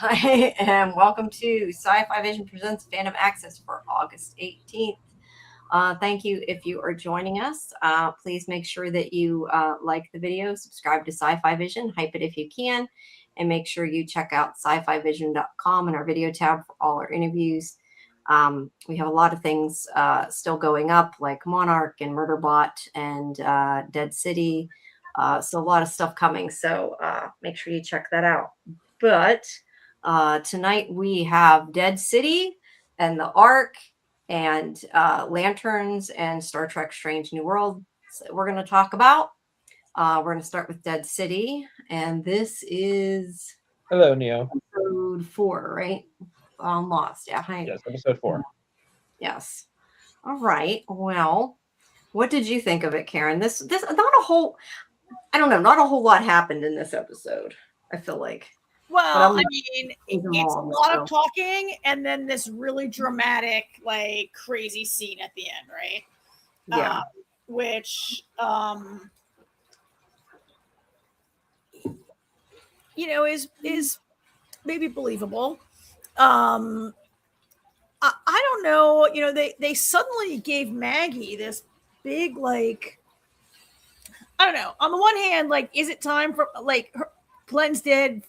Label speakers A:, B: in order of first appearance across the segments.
A: Hi, and welcome to SciFi Vision Presents Fandom Access for August 18th. Thank you if you are joining us. Please make sure that you like the video, subscribe to SciFi Vision, hype it if you can, and make sure you check out scifivision.com and our video tab for all our interviews. We have a lot of things still going up, like Monarch and Murderbot and Dead City. So a lot of stuff coming. So make sure you check that out. But tonight we have Dead City and the Ark and Lanterns and Star Trek Strange New World we're going to talk about. We're going to start with Dead City, and this is
B: Hello, Neo.
A: episode 4, right? Lost. Yeah. Hi.
B: Yes, episode 4.
A: Yes. All right. Well, what did you think of it, Karen? This not a whole, I don't know, not a whole lot happened in this episode, I feel like.
C: Well, I mean, it's a lot of talking and then this really dramatic, like crazy scene at the end, right?
A: Yeah.
C: Which, is maybe believable. I don't know. They suddenly gave Maggie this big, like, I don't know. On the one hand, like, is it time for, like, Glenn's dead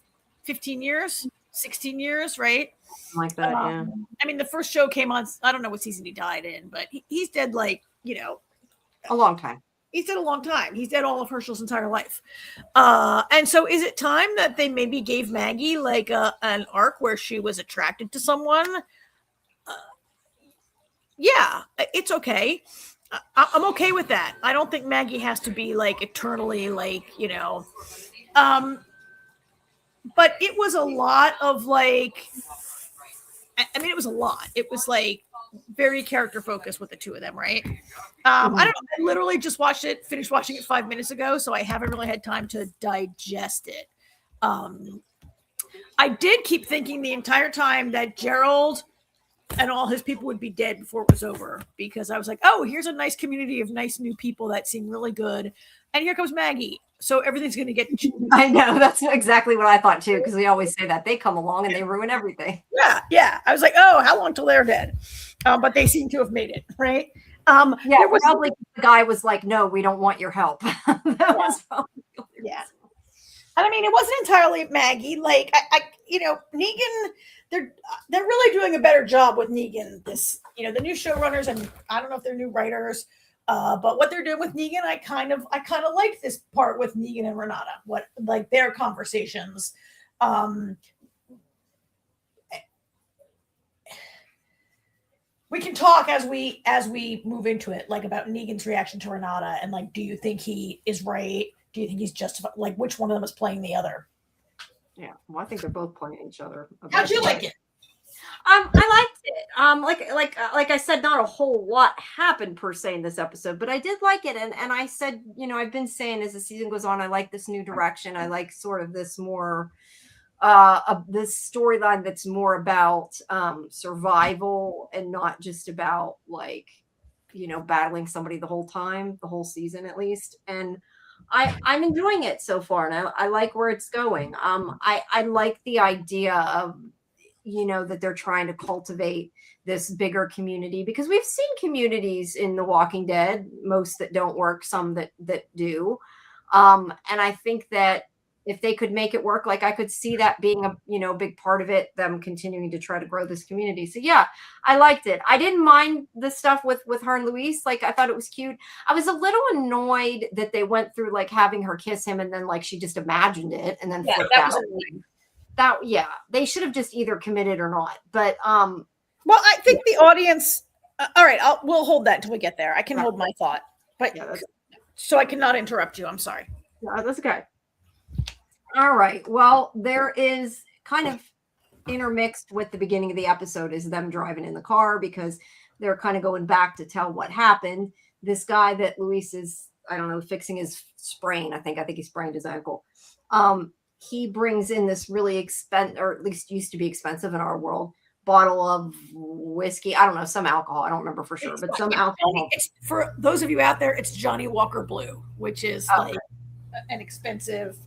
C: 15 years, 16 years, right?
A: Like that, yeah.
C: I mean, the first show came on, I don't know what season he died in, but he's dead, like,
A: a long time.
C: He's dead a long time. He's dead all of Herschel's entire life. And so is it time that they maybe gave Maggie, like, an arc where she was attracted to someone? Yeah, it's okay. I'm okay with that. I don't think Maggie has to be, like, eternally, like, but it was a lot of, like, I mean, it was a lot. It was, like, very character focused with the two of them, right? I don't know. I literally just finished watching it 5 minutes ago, so I haven't really had time to digest it. I did keep thinking the entire time that Gerald and all his people would be dead before it was over, because I was like, oh, here's a nice community of nice new people that seem really good. And here comes Maggie. So everything's going to get...
A: I know. That's exactly what I thought, too, because we always say that. They come along and they ruin everything.
C: Yeah. I was like, oh, how long till they're dead? But they seem to have made it, right?
A: Yeah, probably the guy was like, no, we don't want your help. Was probably
C: yeah. And I mean, it wasn't entirely Maggie. Like, Negan, they're really doing a better job with Negan. This, the new showrunners, and I don't know if they're new writers, but what they're doing with Negan, I kind of like this part with Negan and Renata. What, like, their conversations. We can talk as we move into it, like, about Negan's reaction to Renata, and, like, do you think he is right? Do you think he's justified? Like, which one of them is playing the other?
A: Yeah, well, I think they're both playing each other.
C: How'd you like it?
A: I liked it. Like I said, not a whole lot happened per se in this episode, but I did like it. And I said, I've been saying as the season goes on, I like this new direction. I like sort of this more this storyline that's more about survival and not just about, like, battling somebody the whole time, the whole season at least. And I'm enjoying it so far, and I like where it's going. I like the idea of, that they're trying to cultivate this bigger community, because we've seen communities in The Walking Dead, most that don't work, some that do. And I think that if they could make it work, like, I could see that being a big part of it, them continuing to try to grow this community. So yeah, I liked it. I didn't mind the stuff with her and Luis. Like, I thought it was cute. I was a little annoyed that they went through, like, having her kiss him and then, like, she just imagined it and then flipped out. They should have just either committed or not. But
C: well, I think the audience. All right, we'll hold that until we get there. I can hold my thought, but so I cannot interrupt you. I'm sorry.
A: No, that's okay. All right. Well, there is kind of intermixed with the beginning of the episode is them driving in the car, because they're kind of going back to tell what happened. This guy that Luis is, I don't know, fixing his sprain. I think he sprained his ankle. He brings in this really expensive, or at least used to be expensive in our world, bottle of whiskey. I don't know, some alcohol. I don't remember for sure, but some alcohol.
C: For those of you out there, it's Johnny Walker Blue, which is like an expensive,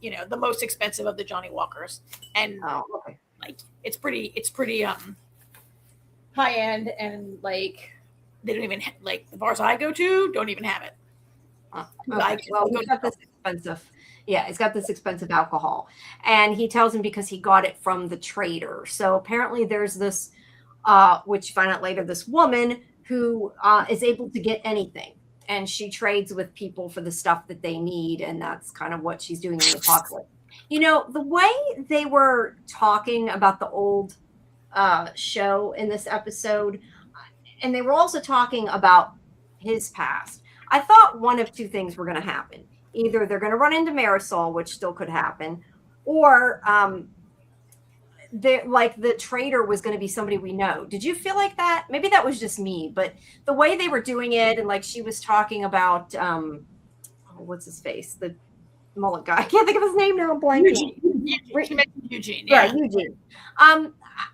C: the most expensive of the Johnny Walkers. And Like it's pretty high end, and like they don't even like the bars I go to don't even have it.
A: Okay. Well, he's got this expensive. Yeah, he's got this expensive alcohol, and he tells him because he got it from the trader. So apparently, there's this, which you find out later, this woman who is able to get anything, and she trades with people for the stuff that they need, and that's kind of what she's doing in the apocalypse. You know, the way they were talking about the old show in this episode, and they were also talking about his past. I thought one of two things were going to happen. Either they're going to run into Marisol, which still could happen, or like the trader was going to be somebody we know. Did you feel like that? Maybe that was just me, but the way they were doing it, and like she was talking about what's his face, the mullet guy. I can't think of his name now. I'm blanking.
C: Eugene. Yeah.
A: Right, Eugene.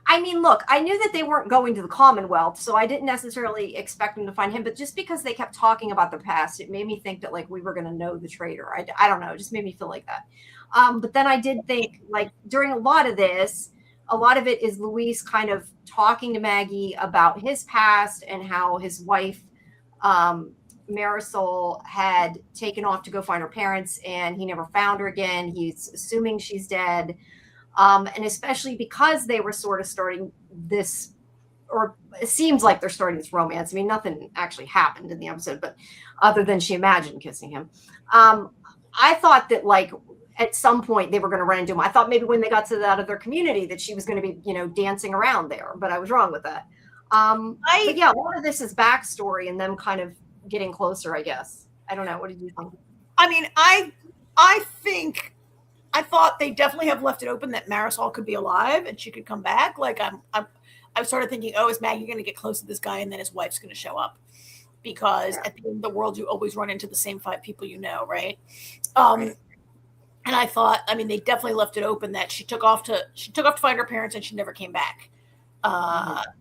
A: I mean, look, I knew that they weren't going to the Commonwealth, so I didn't necessarily expect them to find him. But just because they kept talking about the past, it made me think that like we were going to know the traitor. I don't know. It just made me feel like that. But then I did think like during a lot of this, a lot of it is Luis kind of talking to Maggie about his past and how his wife, Marisol, had taken off to go find her parents, and he never found her again. He's assuming she's dead. And especially because they were sort of starting this, or it seems like they're starting this romance. I mean, nothing actually happened in the episode, but other than she imagined kissing him. I thought that like at some point they were going to run into him. I thought maybe when they got to that other community that she was going to be, you know, dancing around there, but I was wrong with that. But yeah, a lot of this is backstory and them kind of getting closer, I guess. I don't know. What did you think?
C: I mean, I thought they definitely have left it open that Marisol could be alive and she could come back. Like I started thinking, oh, is Maggie going to get close to this guy and then his wife's going to show up? Because at the end of the world, you always run into the same 5 people you know, right? Right. And I thought, I mean, they definitely left it open that she took off to find her parents and she never came back.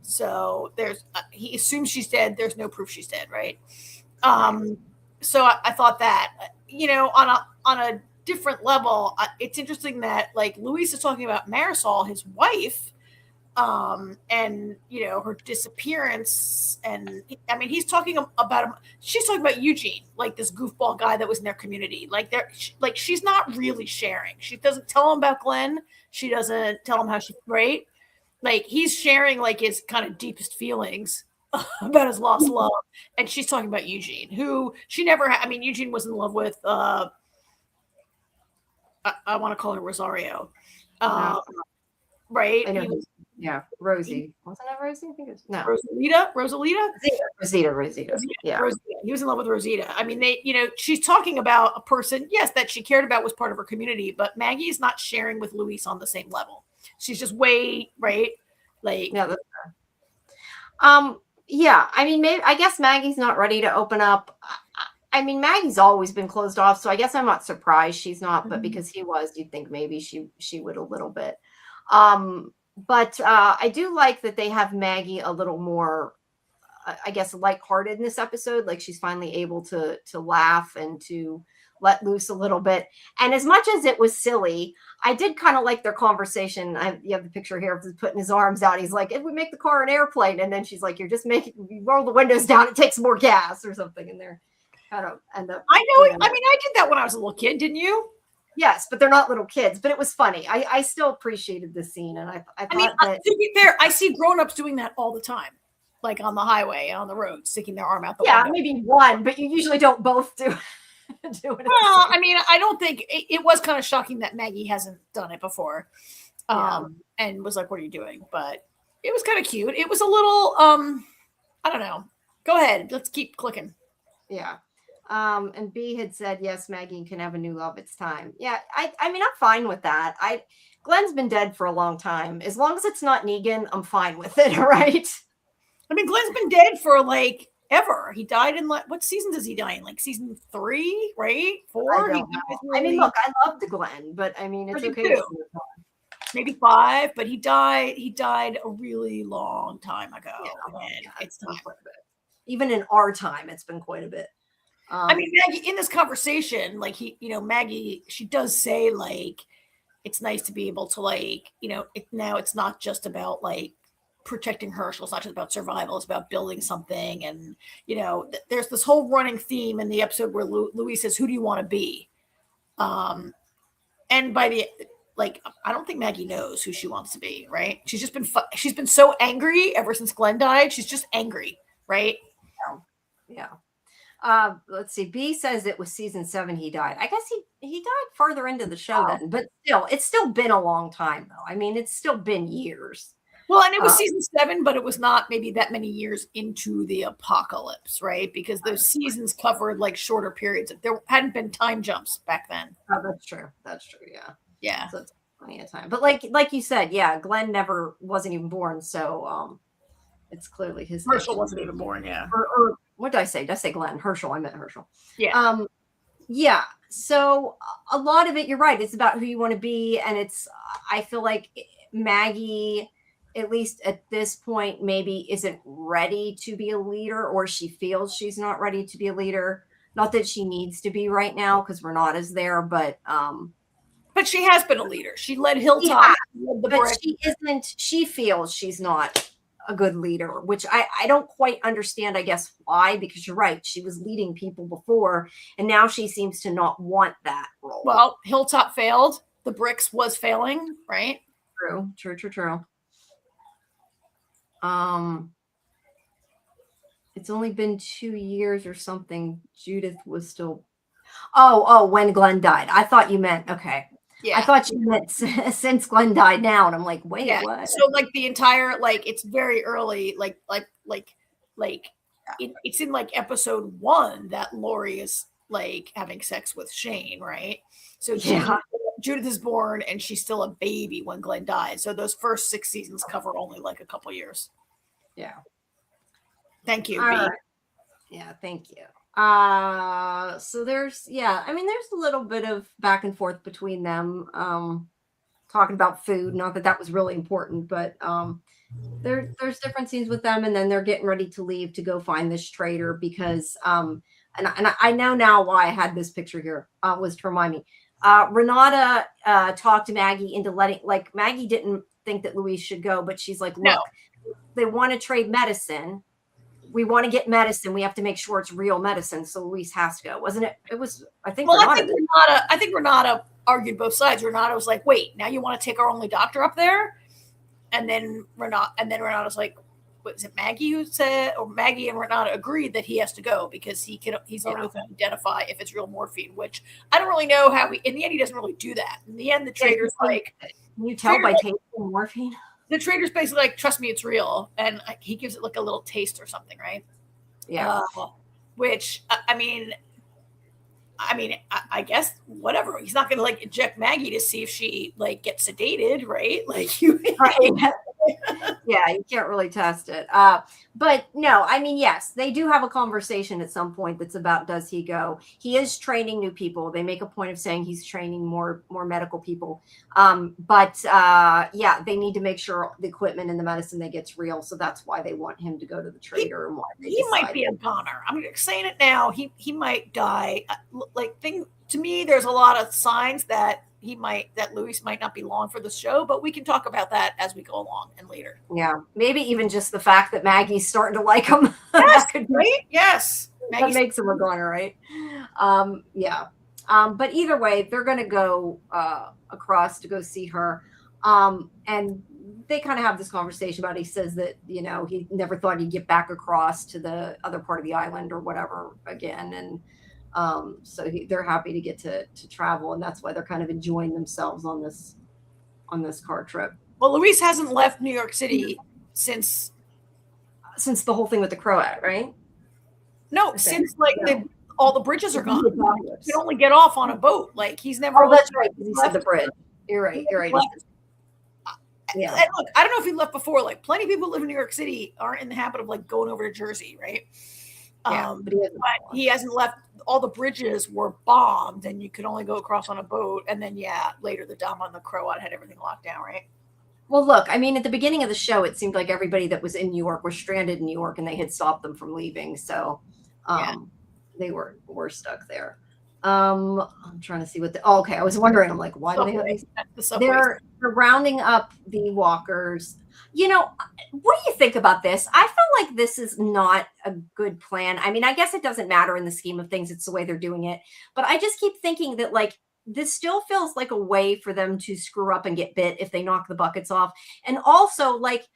C: So he assumes she's dead. There's no proof she's dead, right? So I thought that, you know, on a different level, it's interesting that like Luis is talking about Marisol, his wife, and you know her disappearance, and I mean she's talking about Eugene, like this goofball guy that was in their community. Like she's not really sharing. She doesn't tell him about Glenn. She doesn't tell him how she right. Like he's sharing like his kind of deepest feelings about his lost love, and she's talking about Eugene, who she never had. I mean, Eugene was in love with. I want to call her Rosario, right?
A: I know. Yeah, Rosie. Wasn't that Rosie? I think it was no. Rosita. Yeah.
C: Rosita. He was in love with Rosita. I mean, she's talking about a person, yes, that she cared about, was part of her community, but Maggie is not sharing with Luis on the same level. She's just way right. Like
A: yeah, that's fair. Yeah, I mean, maybe I guess Maggie's not ready to open up. I mean, Maggie's always been closed off, so I guess I'm not surprised she's not. But because he was, you'd think maybe she would a little bit. But I do like that they have Maggie a little more, I guess, lighthearted in this episode. Like she's finally able to laugh and to let loose a little bit. And as much as it was silly, I did kind of like their conversation. You have the picture here of putting his arms out. He's like, if we make the car an airplane. And then she's like, you roll the windows down. It takes more gas or something in there. Kind of end up.
C: I know. I mean, I did that when I was a little kid. Didn't you?
A: Yes, but they're not little kids. But it was funny. I still appreciated the scene, and I thought that.
C: To be fair, I see grown-ups doing that all the time, like on the highway, on the road, sticking their arm out the window.
A: Yeah, maybe one, but you usually don't both do. It.
C: Well, I mean, I don't think it was kind of shocking that Maggie hasn't done it before, and was like, "What are you doing?" But it was kind of cute. It was a little, I don't know. Go ahead. Let's keep clicking.
A: Yeah. And B had said, yes, Maggie can have a new love. It's time. Yeah. I mean, I'm fine with that. Glenn's been dead for a long time. As long as it's not Negan, I'm fine with it. Right.
C: I mean, Glenn's been dead for like ever. He died in what season does he die in? Like season 3, right? 4?
A: I mean, look, I loved Glenn, but I mean, it's okay.
C: Maybe 5, but he died a really long time ago.
A: Yeah, it's not quite a bit. Even in our time, it's been quite a bit.
C: I mean, Maggie, in this conversation, like Maggie, she does say like, it's nice to be able to like, now it's not just about like protecting Herschel. It's not just about survival. It's about building something. And, there's this whole running theme in the episode where Louise says, who do you want to be? And by the, like, I don't think Maggie knows who she wants to be, right? She's been so angry ever since Glenn died. She's just angry, right?
A: Yeah. Let's see. B says it was season 7 he died. I guess he died further into the show then, but still, it's still been a long time though. I mean, it's still been years.
C: Well, and it was season 7, but it was not maybe that many years into the apocalypse, right? Because those seasons covered like shorter periods. There hadn't been time jumps back then.
A: Oh, that's true. That's true. Yeah.
C: Yeah.
A: So it's plenty of time. But like you said, yeah, Glenn wasn't even born. So it's clearly his.
C: Herschel wasn't even born. Yeah.
A: Or what did I say? Did I say Glenn? Herschel. I meant Herschel.
C: Yeah.
A: Yeah. So a lot of it, you're right. It's about who you want to be. And I feel like Maggie, at least at this point, maybe isn't ready to be a leader, or she feels she's not ready to be a leader. Not that she needs to be right now, because we're not as there, but
C: she has been a leader. She led Hilltop.
A: She isn't. She feels she's not a good leader, which I don't quite understand, I guess, why, because you're right. She was leading people before, and now she seems to not want that role.
C: Well, Hilltop failed. The Bricks was failing, right?
A: True. It's only been 2 years or something. Judith was still. Oh, when Glenn died. I thought you meant, okay. Yeah. I thought you meant since Glenn died now. And I'm like, wait, yeah. What?
C: So like the entire, like, it's very early, it's in like episode 1 that Lori is like having sex with Shane, right? So Judith is born and she's still a baby when Glenn died. So those first 6 seasons cover only like a couple years.
A: Yeah.
C: Thank you.
A: Yeah, thank you. So there's a little bit of back and forth between them, talking about food. Not that was really important, but there's different scenes with them, and then they're getting ready to leave to go find this trader because and I know now why I had this picture here was to remind me. Renata talked to Maggie into letting, like, Maggie didn't think that Louise should go, but she's like, look, they want to trade medicine. We want to get medicine. We have to make sure it's real medicine. So Louise has to go. Wasn't it? It was, I think.
C: Well, I think Renata argued both sides. Renata was like, wait, now you want to take our only doctor up there? And then Renata's like, was it Maggie who said, or Maggie and Renata agreed that he has to go because he's only going to identify if it's real morphine, which I don't really know how in the end, he doesn't really do that. In the end, the trader's like,
A: can you tell by tasting morphine?
C: The trader's basically like, trust me, it's real. And he gives it like a little taste or something, right?
A: Yeah.
C: Which, I guess whatever. He's not going to like inject Maggie to see if she like gets sedated, right? Like
A: right. Yeah, you can't really test it. But no, I mean, yes, they do have a conversation at some point that's about, does he go? He is training new people. They make a point of saying he's training more medical people. But they need to make sure the equipment and the medicine they get's real. So that's why they want him to go to the trader. And why
C: he might be a goner. I'm saying it now. He might die. To me, there's a lot of signs that Louise might not be long for the show, but we can talk about that as we go along and later.
A: Yeah, maybe even just the fact that Maggie's starting to like him.
C: Yes, right? Yes.
A: That makes him a goner, right? But either way, they're going to go across to go see her. And they kind of have this conversation about, he says that, he never thought he'd get back across to the other part of the island or whatever again. And so they're happy to get to travel, and that's why they're kind of enjoying themselves on this car trip.
C: Well, Louise hasn't left New York City since
A: the whole thing with the Croat, right?
C: No, since all the bridges are gone. You can only get off on a boat. Like, he's never.
A: Oh, that's right. He said the bridge. You're right.
C: Yeah. And look, I don't know if he left before. Like, plenty of people who live in New York City aren't in the habit of like going over to Jersey, right?
A: Yeah, but
C: he hasn't left. All the bridges were bombed, and you could only go across on a boat. And then, later the Dom on the Croat had everything locked down, right?
A: Well, look, I mean, at the beginning of the show, it seemed like everybody that was in New York was stranded in New York, and they had stopped them from leaving. So they were stuck there. I'm trying to see what okay. I was wondering, I'm like, why do they have these?
C: The subway.
A: They're rounding up the walkers. You know, what do you think about this? I feel like this is not a good plan. I mean, I guess it doesn't matter in the scheme of things. It's the way they're doing it. But I just keep thinking that, like, this still feels like a way for them to screw up and get bit if they knock the buckets off. And also, like,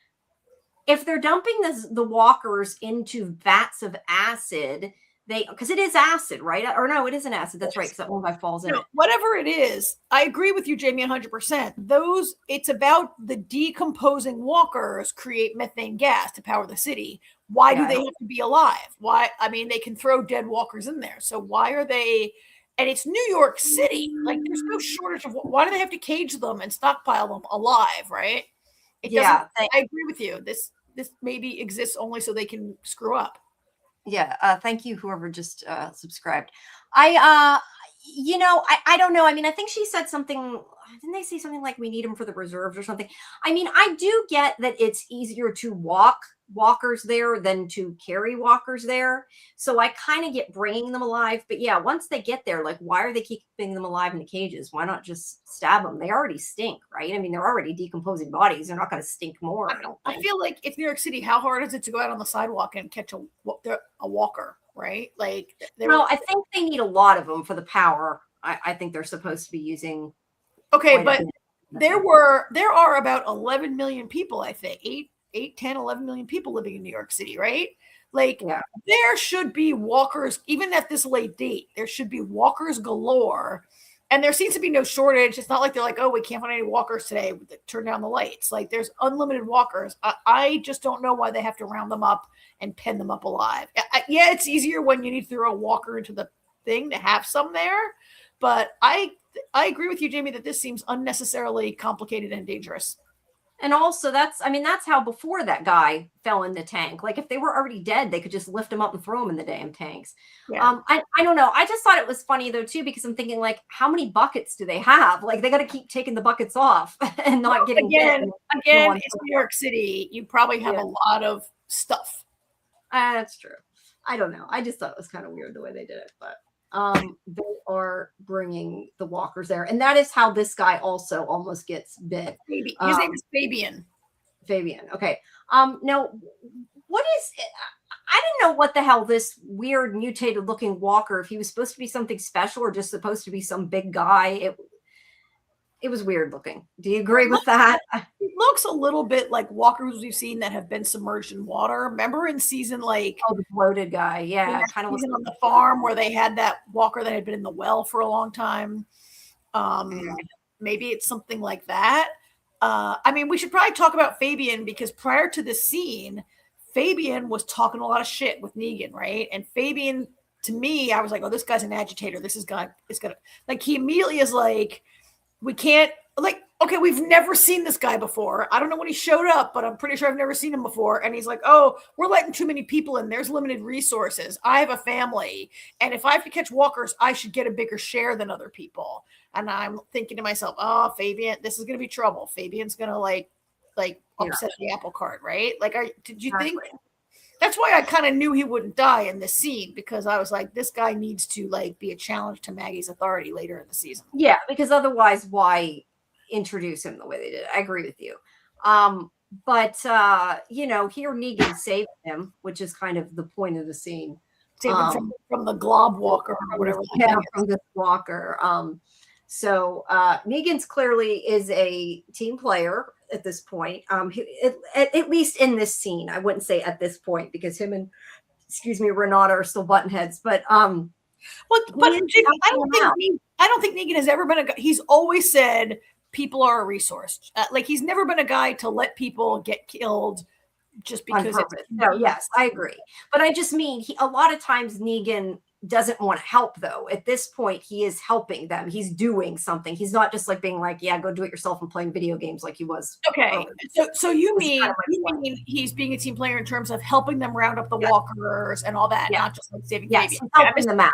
A: if they're dumping the walkers into vats of acid, because it is acid, right? Or no, it isn't acid. That's right, because that one guy falls in it.
C: Whatever it is, I agree with you, Jamie, 100%. It's about the decomposing walkers create methane gas to power the city. Why do they have to be alive? Why? I mean, they can throw dead walkers in there. So why are they? And it's New York City. Like, there's no shortage of. Why do they have to cage them and stockpile them alive? Right? I agree with you. This maybe exists only so they can screw up.
A: Yeah. Thank you, whoever just subscribed. I don't know. I mean, I think she said something. Didn't they say something like we need them for the reserves or something? I mean, I do get that it's easier to walk walkers there than to carry walkers there. So I kind of get bringing them alive. But yeah, once they get there, like, why are they keeping them alive in the cages? Why not just stab them? They already stink, right? I mean, they're already decomposing bodies. They're not going to stink more.
C: I feel like it's New York City. How hard is it to go out on the sidewalk and catch a walker, right? Like,
A: well, I think they need a lot of them for the power. I think they're supposed to be using.
C: Okay, but there are about 11 million people, I think, 10, 11 million people living in New York City, right? Like, there should be walkers, even at this late date, there should be walkers galore. And there seems to be no shortage. It's not like they're like, oh, we can't find any walkers today. Turn down the lights. Like, there's unlimited walkers. I just don't know why they have to round them up and pen them up alive. Yeah, it's easier when you need to throw a walker into the thing to have some there. But I agree with you, Jamie, that this seems unnecessarily complicated and dangerous.
A: And also, that's how before that guy fell in the tank. Like, if they were already dead, they could just lift him up and throw him in the damn tanks. Yeah. I don't know. I just thought it was funny, though, too, because I'm thinking, like, how many buckets do they have? Like, they got to keep taking the buckets off and not getting
C: again, it's New York City. You probably have a lot of stuff.
A: That's true. I don't know. I just thought it was kind of weird the way they did it, but they are bringing the walkers there, and that is how this guy also almost gets bit.
C: His name is Fabian.
A: Okay. Now, what is it? I didn't know what the hell this weird mutated looking walker, if he was supposed to be something special or just supposed to be some big guy. It was weird looking. Do you agree with that?
C: It looks a little bit like walkers we've seen that have been submerged in water. Remember in season, like,
A: the bloated guy? Yeah,
C: kind of on the farm where they had that walker that had been in the well for a long time. Maybe it's something like that. I mean, we should probably talk about Fabian, because prior to this scene, Fabian was talking a lot of shit with Negan, right? And Fabian, to me, I was like, oh, this guy's an agitator. This is gonna, like, he immediately is like, we can't, like, okay, we've never seen this guy before. I don't know when he showed up, but I'm pretty sure I've never seen him before. And he's like, oh, we're letting too many people in. There's limited resources. I have a family. And if I have to catch walkers, I should get a bigger share than other people. And I'm thinking to myself, oh, Fabian, this is going to be trouble. Fabian's going to like upset the apple cart, right? Like, did you think? That's why I kind of knew he wouldn't die in this scene, because I was like, this guy needs to, like, be a challenge to Maggie's authority later in the season.
A: Yeah, because otherwise, why introduce him the way they did? I agree with you. But here Negan saved him, which is kind of the point of the scene.
C: Saved him from the glob walker or whatever.
A: Yeah, from the walker. So Negan's clearly is a team player at this point. At least in this scene, I wouldn't say at this point, because him and Renata are still button heads. But
C: I don't think Negan has ever been a guy. He's always said people are a resource. Like, he's never been a guy to let people get killed just because.
A: No, yes, I agree. But I just mean, a lot of times Negan doesn't want to help, though. At this point, he is helping them. He's doing something. He's not just like being like, yeah, go do it yourself and playing video games like he was.
C: Okay. So you mean he's being a team player in terms of helping them round up the walkers and all that, not just like saving babies.
A: Helping them out.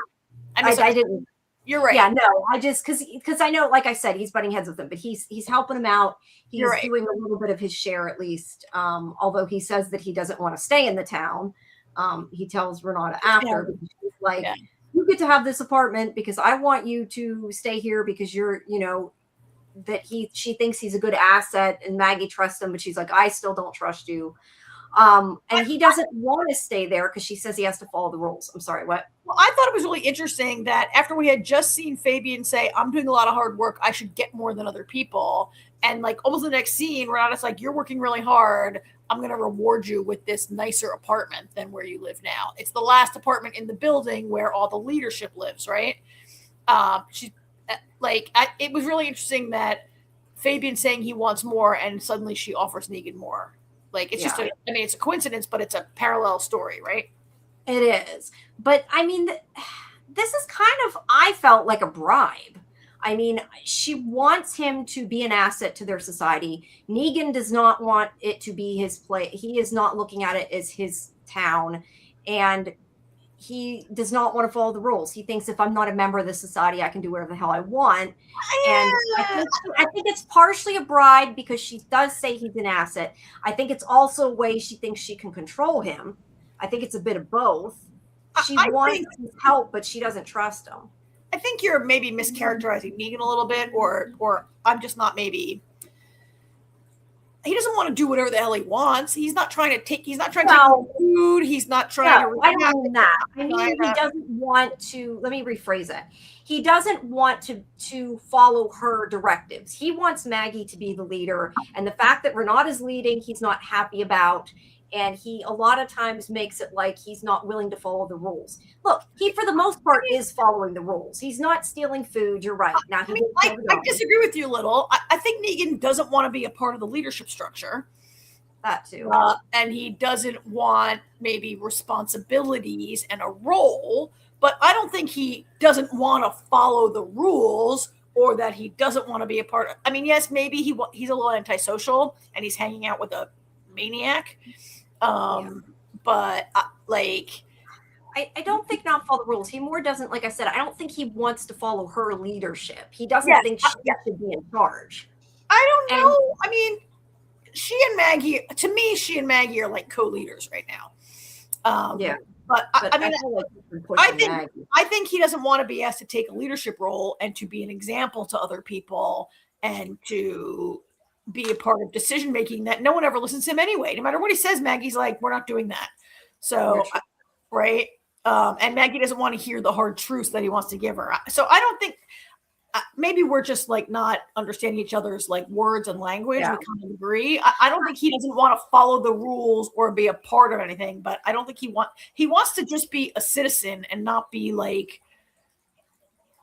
C: I didn't. You're right.
A: Yeah, no, I just because I know, like I said, he's butting heads with them, but he's helping them out. He's doing a little bit of his share, at least. Although he says that he doesn't want to stay in the town. He tells Renata after, because she's like, you get to have this apartment because I want you to stay here because you're, that she thinks he's a good asset and Maggie trusts him, but she's like, I still don't trust you. And he doesn't want to stay there because she says he has to follow the rules. I'm sorry, what?
C: Well, I thought it was really interesting that after we had just seen Fabian say, I'm doing a lot of hard work, I should get more than other people. And like almost the next scene, Renata's like, you're working really hard. I'm going to reward you with this nicer apartment than where you live now. It's the last apartment in the building where all the leadership lives, right? She's like, it was really interesting that Fabian saying he wants more and suddenly she offers Negan more. Like, it's just, it's a coincidence, but it's a parallel story, right?
A: It is. But I mean, this is kind of, I felt like a bribe. I mean, she wants him to be an asset to their society. Negan does not want it to be his place. He is not looking at it as his town. And he does not want to follow the rules. He thinks if I'm not a member of the society, I can do whatever the hell I want. And I think it's partially a bribe because she does say he's an asset. I think it's also a way she thinks she can control him. I think it's a bit of both. She wants his help, but she doesn't trust him.
C: I think you're maybe mischaracterizing Negan a little bit, or I'm just not maybe. He doesn't want to do whatever the hell he wants. He's not trying to take food. He's not trying to.
A: I don't mean that. I mean, he doesn't want to. Let me rephrase it. He doesn't want to follow her directives. He wants Maggie to be the leader. And the fact that Renata's leading, he's not happy about. And he a lot of times makes it like he's not willing to follow the rules. Look, he for the most part is following the rules. He's not stealing food. You're right. Now
C: I disagree with you a little. I think Negan doesn't want to be a part of the leadership structure.
A: That too.
C: And he doesn't want maybe responsibilities and a role, but I don't think he doesn't want to follow the rules or that he doesn't want to be a part of. I mean, yes, maybe he's a little antisocial and he's hanging out with a maniac. But like,
A: I don't think not follow the rules. He more doesn't, like I said, I don't think he wants to follow her leadership. He doesn't think she should be in charge.
C: I don't know. I mean, to me, she and Maggie are like co-leaders right now. But I mean, I think he doesn't want to be asked to take a leadership role and to be an example to other people and to be a part of decision making that no one ever listens to him anyway. No matter what he says, Maggie's like, we're not doing that. So, right. And Maggie doesn't want to hear the hard truths that he wants to give her. So I don't think maybe we're just like not understanding each other's like words and language. Yeah. We kind of agree. I don't think he doesn't want to follow the rules or be a part of anything, but I don't think he wants to just be a citizen and not be like,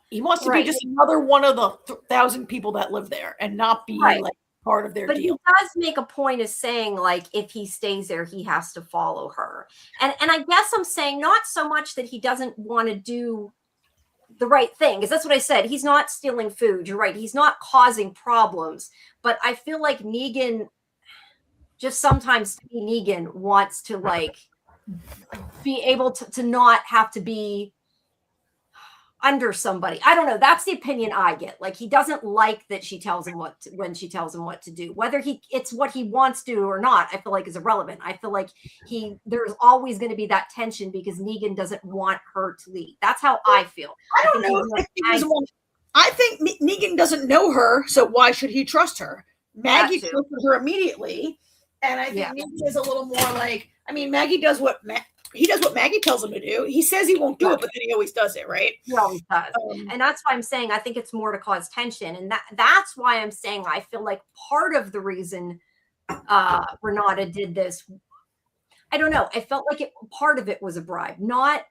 C: he wants to be just another one of the 1,000 people that live there and not be like part of their deal.
A: He does make a point of saying like if he stays there he has to follow her, and I guess I'm saying not so much that he doesn't want to do the right thing, because that's what I said. He's not stealing food, you're right, he's not causing problems, but I feel like Negan just sometimes Negan wants to like be able to not have to be under somebody. I don't know. That's the opinion I get. Like he doesn't like that she tells him when she tells him what to do. Whether it's what he wants to or not, I feel like is irrelevant. I feel like there's always going to be that tension because Negan doesn't want her to lead. That's how I feel.
C: I don't know. I think Negan doesn't know her, so why should he trust her? Maggie trusted her immediately, and I think Negan is a little more like. I mean, Maggie does what Maggie tells him to do. He says he won't do it, but then he always does it, right?
A: He always does. And that's why I'm saying I think it's more to cause tension. And that's why I'm saying I feel like part of the reason Renata did this, I don't know. I felt like part of it was a bribe, not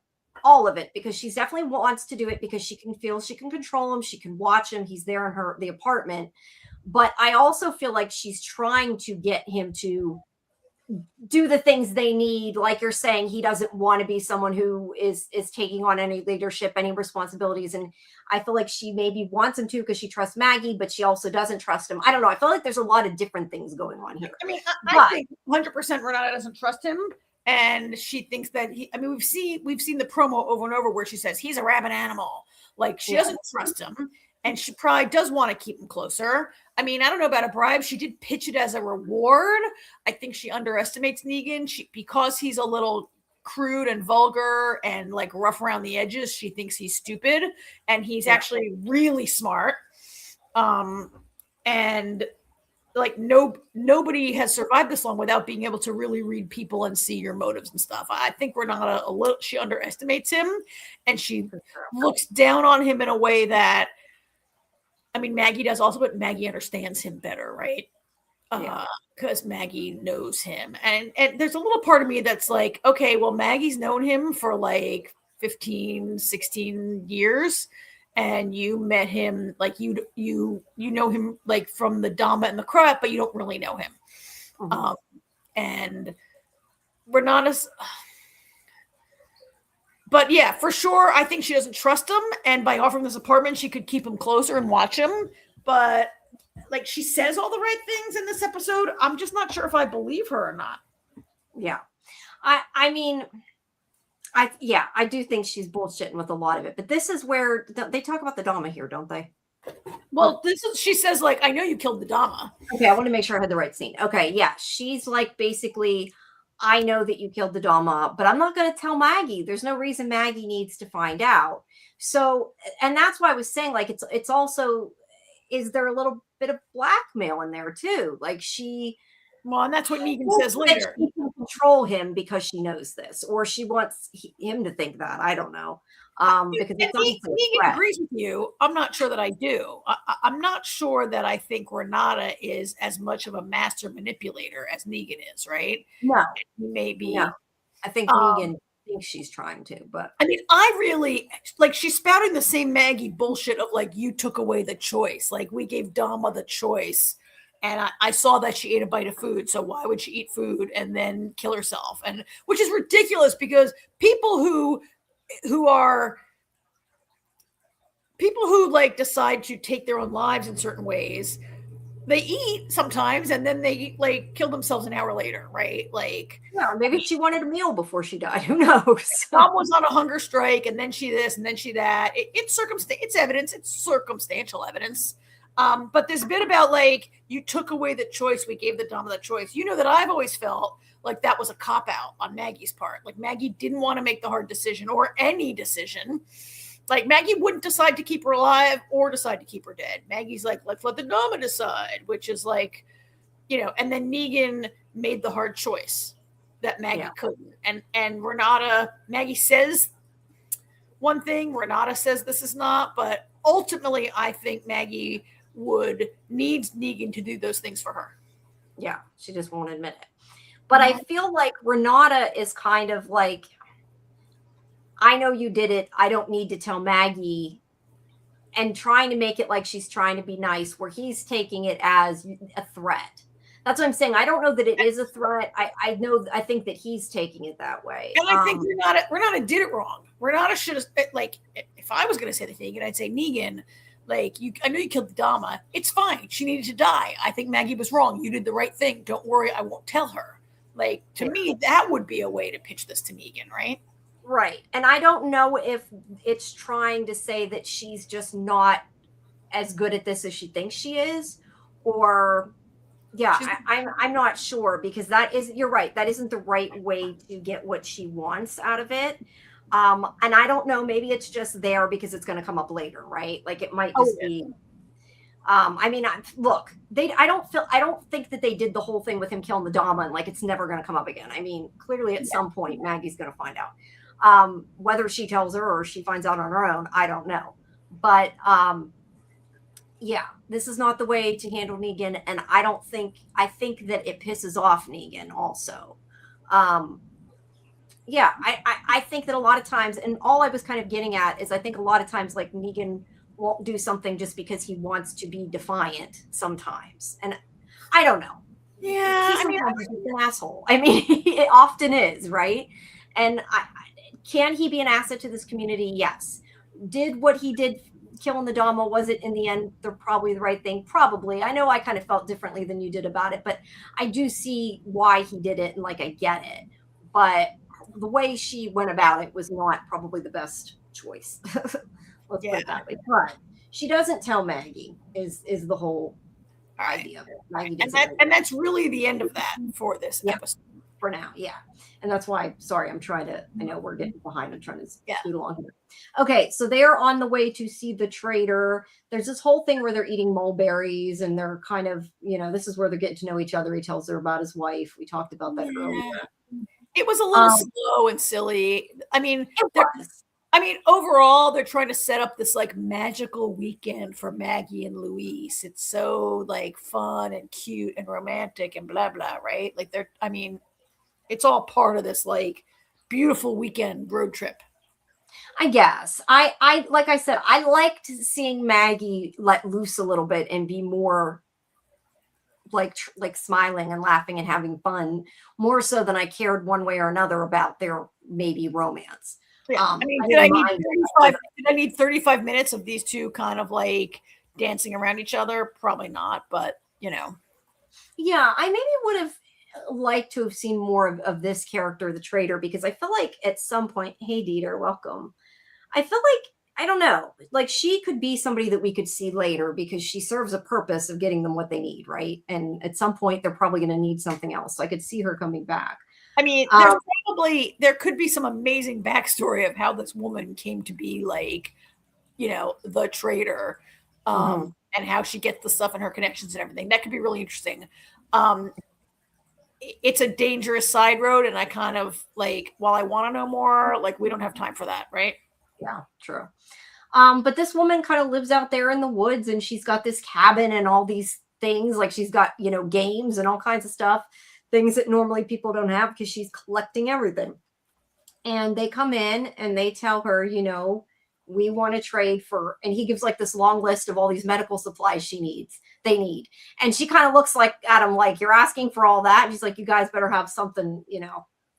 A: all of it, because she definitely wants to do it because she can feel she can control him. She can watch him. He's there in the apartment. But I also feel like she's trying to get him to do the things they need. Like you're saying, he doesn't want to be someone who is taking on any leadership, any responsibilities. And I feel like she maybe wants him to because she trusts Maggie, but she also doesn't trust him. I don't know. I feel like there's a lot of different things going on here.
C: I mean, I think 100% Renata doesn't trust him. And she thinks that we've seen the promo over and over where she says he's a rabid animal. Like she doesn't trust him. And she probably does want to keep him closer. I mean, I don't know about a bribe. She did pitch it as a reward. I think she underestimates Negan because he's a little crude and vulgar and like rough around the edges, she thinks he's stupid, and he's actually really smart. And like nobody has survived this long without being able to really read people and see your motives and stuff. I think Renata a little, she underestimates him, and she looks down on him in a way that, I mean, Maggie does also, but Maggie understands him better, right? Because Maggie knows him. And there's a little part of me that's like, okay, well, Maggie's known him for like 15, 16 years. And you met him, like you know him like from the Dama and the Crut, but you don't really know him. And Renata's, but yeah, for sure, I think she doesn't trust him. And by offering this apartment, she could keep him closer and watch him. But like, she says all the right things in this episode. I'm just not sure if I believe her or not.
A: Yeah. I mean, I do think she's bullshitting with a lot of it, but this is where they talk about the Dama here, don't they?
C: Well, she says like, I know you killed the Dama.
A: Okay, I want to make sure I had the right scene. Okay, yeah, she's like, basically, I know that you killed the Dama, but I'm not going to tell Maggie. There's no reason Maggie needs to find out. So, and that's why I was saying, like, it's also, is there a little bit of blackmail in there too? Like
C: well, and that's what Negan says later.
A: She can control him because she knows this, or she wants him to think that. I don't know. Because
C: Negan agrees with you. I'm not sure that I do. I'm not sure that I think Renata is as much of a master manipulator as Negan is, right?
A: No.
C: Maybe.
A: No. I think Negan thinks she's trying to, but
C: I mean, I really like, she's spouting the same Maggie bullshit of like, you took away the choice. Like, we gave Dama the choice. And I saw that she ate a bite of food. So why would she eat food and then kill herself? And which is ridiculous, because people who like decide to take their own lives in certain ways, they eat sometimes and then they like kill themselves an hour later, right? Like,
A: yeah, maybe she wanted a meal before she died. Who knows?
C: Mom was on a hunger strike, and then she this and then she that. It's evidence. It's circumstantial evidence. But this bit about like, you took away the choice, we gave the Dama the choice. You know that I've always felt like that was a cop-out on Maggie's part. Like, Maggie didn't want to make the hard decision, or any decision. Like, Maggie wouldn't decide to keep her alive or decide to keep her dead. Maggie's like, let's let the Dama decide, which is like, you know, and then Negan made the hard choice that Maggie couldn't. And Renata, Maggie says one thing, Renata says this is not, but ultimately I think Maggie needs Negan to do those things for her.
A: Yeah, she just won't admit it. But I feel like Renata is kind of like, I know you did it, I don't need to tell Maggie, and trying to make it like she's trying to be nice, where he's taking it as a threat. That's what I'm saying. I don't know that it is a threat. I think that he's taking it that way.
C: And I think Renata did it wrong. Renata should have, like, if I was going to say the Negan, I'd say, Negan, like, I know you killed the Dama. It's fine. She needed to die. I think Maggie was wrong. You did the right thing. Don't worry. I won't tell her. Like, to me, that would be a way to pitch this to Negan, right?
A: Right. And I don't know if it's trying to say that she's just not as good at this as she thinks she is, or I'm not sure, because you're right. That isn't the right way to get what she wants out of it. And I don't know, maybe it's just there because it's going to come up later, right? Like, it might just be, I mean, look, I don't think that they did the whole thing with him killing the Dama and like, it's never going to come up again. I mean, clearly at some point, Maggie's going to find out, whether she tells her or she finds out on her own, I don't know. But, yeah, this is not the way to handle Negan. And I think that it pisses off Negan also. Yeah, I think that a lot of times, and all I was kind of getting at is, I think a lot of times, like, Negan won't do something just because he wants to be defiant sometimes. And I don't know.
C: Yeah,
A: I mean, he's an asshole. I mean, it often is, right? And can he be an asset to this community? Yes. Did what he did killing the Dama, was it in the end probably the right thing? Probably. I know I kind of felt differently than you did about it, but I do see why he did it, and like, I get it. But the way she went about it was not probably the best choice. Let's put it that way. But she doesn't tell Maggie is the whole idea of it. Maggie
C: and that's really the end of that for this episode.
A: for now. Yeah. And that's why, sorry, I know we're getting behind. I'm trying to scoot along here. Okay. So they're on the way to see the trader. There's this whole thing where they're eating mulberries and they're kind of, this is where they're getting to know each other. He tells her about his wife. We talked about that earlier.
C: It was a little slow and silly. I mean, overall, they're trying to set up this like magical weekend for Maggie and Luis. It's so like fun and cute and romantic and blah, blah, right? Like it's all part of this like beautiful weekend road trip.
A: I guess I like I said, I liked seeing Maggie let loose a little bit and be more like smiling and laughing and having fun, more so than I cared one way or another about their maybe romance.
C: Yeah. Did I need 35 minutes of these two kind of like dancing around each other? Probably not, but
A: Yeah, I maybe would have liked to have seen more of this character, the trader, because I feel like at some point, hey Dieter, welcome. I feel like, I don't know, like she could be somebody that we could see later because she serves a purpose of getting them what they need, right? And at some point, they're probably going to need something else. So I could see her coming back.
C: There could be some amazing backstory of how this woman came to be like, the trader, and how she gets the stuff and her connections and everything. That could be really interesting. It's a dangerous side road, and I kind of like, while I want to know more, like we don't have time for that, right?
A: Yeah, true. But this woman kind of lives out there in the woods and she's got this cabin and all these things. Like she's got, games and all kinds of stuff, things that normally people don't have because she's collecting everything. And they come in and they tell her, we want to trade for, and he gives like this long list of all these medical supplies they need. And she kind of looks like at him, like, you're asking for all that. And she's like, you guys better have something,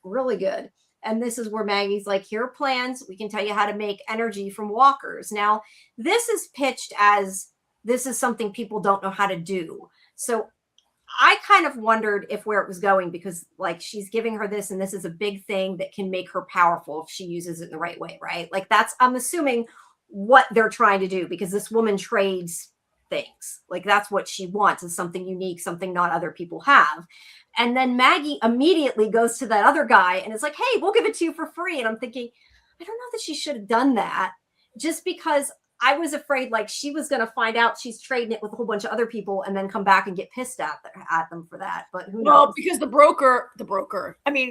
A: really good. And this is where Maggie's like, here are plans. We can tell you how to make energy from walkers. Now, this is pitched as this is something people don't know how to do. So I kind of wondered where it was going because like she's giving her this and this is a big thing that can make her powerful if she uses it in the right way, right? Like I'm assuming what they're trying to do because this woman trades things. Like that's what she wants is something unique, something not other people have. And then Maggie immediately goes to that other guy and is like, hey, we'll give it to you for free. And I'm thinking, I don't know that she should have done that just because I was afraid like she was going to find out she's trading it with a whole bunch of other people and then come back and get pissed at them for that. But who knows?
C: Well, because the broker,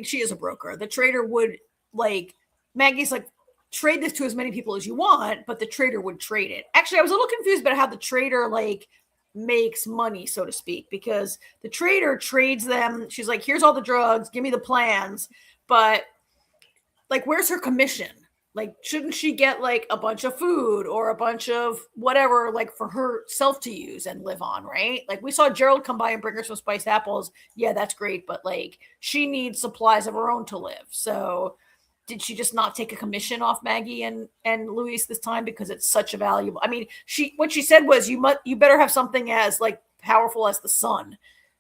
C: she is a broker. The trader would like, Maggie's like, trade this to as many people as you want, but the trader would trade it. Actually, I was a little confused about how the trader like makes money, so to speak, because the trader trades them. She's like, here's all the drugs, give me the plans. But like, where's her commission? Like, shouldn't she get like a bunch of food or a bunch of whatever, like for herself to use and live on, right? Like we saw Gerald come by and bring her some spiced apples. Yeah, that's great. But like she needs supplies of her own to live. So did she just not take a commission off Maggie and Luis this time because it's such a valuable? I mean, what she said was you better have something as like powerful as the sun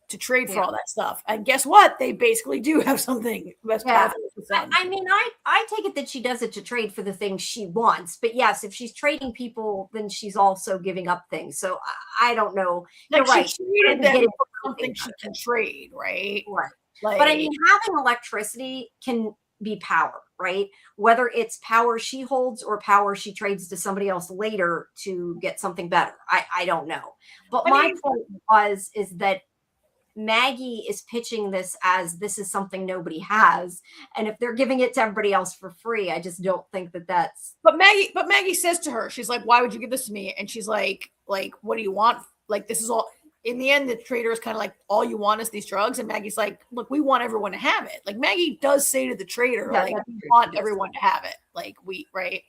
C: to trade for all that stuff. And guess what? They basically do have something as powerful as the sun.
A: I mean, I take it that she does it to trade for the things she wants. But yes, if she's trading people, then she's also giving up things. So I don't know.
C: Like
A: You're right.
C: She traded them for something she can trade, right?
A: Right. Like, but I mean, having electricity can be power, right? Whether it's power she holds or power she trades to somebody else later to get something better. I don't know. But my point is that Maggie is pitching this as this is something nobody has. And if they're giving it to everybody else for free, I just don't think that's.
C: But Maggie says to her, she's like, why would you give this to me? And she's like, what do you want? Like, this is all. In the end, the trader is kind of like, all you want is these drugs. And Maggie's like, look, we want everyone to have it. Like Maggie does say to the trader, we want everyone to have it. Like right?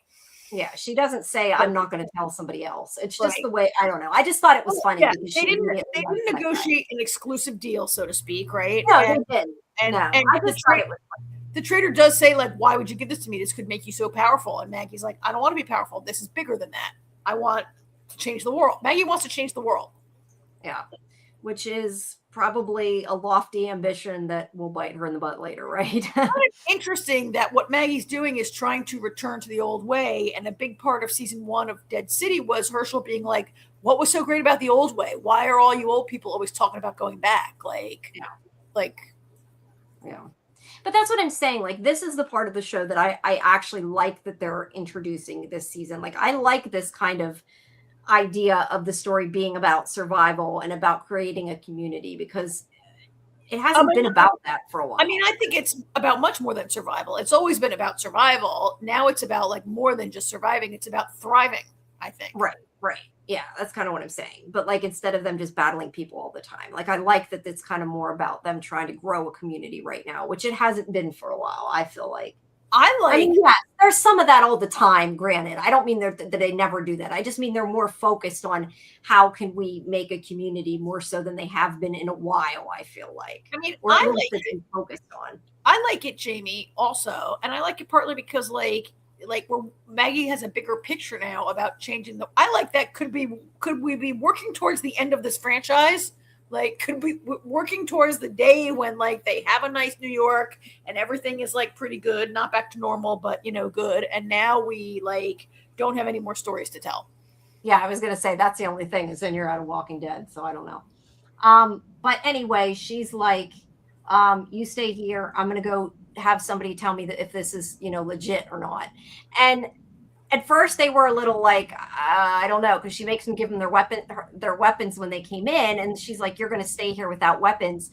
A: Yeah, she doesn't say, I'm not going to tell somebody else. It's just the way, I don't know. I just thought it was funny.
C: Yeah, they didn't negotiate an exclusive deal, so to speak, right?
A: No, they didn't. And I just thought it was funny.
C: The trader does say, like, why would you give this to me? This could make you so powerful. And Maggie's like, I don't want to be powerful. This is bigger than that. I want to change the world. Maggie wants to change the world.
A: Yeah. Which is probably a lofty ambition that will bite her in the butt later, right?
C: It's interesting that what Maggie's doing is trying to return to the old way. And a big part of season 1 of Dead City was Herschel being like, what was so great about the old way? Why are all you old people always talking about going back?
A: But that's what I'm saying. Like, this is the part of the show that I actually like that they're introducing this season. Like, I like this kind of idea of the story being about survival and about creating a community, because it hasn't been about that for a while.
C: I mean, I think it's about much more than survival. It's always been about survival. Now it's about like more than just surviving. It's about thriving, I think.
A: Right. Yeah, that's kind of what I'm saying. But like, instead of them just battling people all the time, like, I like that it's kind of more about them trying to grow a community right now, which it hasn't been for a while, I feel like. I mean, yeah, there's some of that all the time, granted. I don't mean that they never do that. I just mean they're more focused on how can we make a community more so than they have been in a while, I feel like.
C: I mean,
A: or
C: I like it.
A: Focused on.
C: I like it, Jamie, also. And I like it partly because like where Maggie has a bigger picture now about changing I like that. Could we be working towards the end of this franchise? Like, could we working towards the day when like they have a nice New York and everything is like pretty good, not back to normal, but good. And now we like don't have any more stories to tell.
A: Yeah, I was going to say that's the only thing is then you're out of Walking Dead. So I don't know. But anyway, she's like, you stay here. I'm going to go have somebody tell me that if this is, legit or not. And at first they were a little like, I don't know, because she makes them give them their weapons when they came in. And she's like, you're going to stay here without weapons.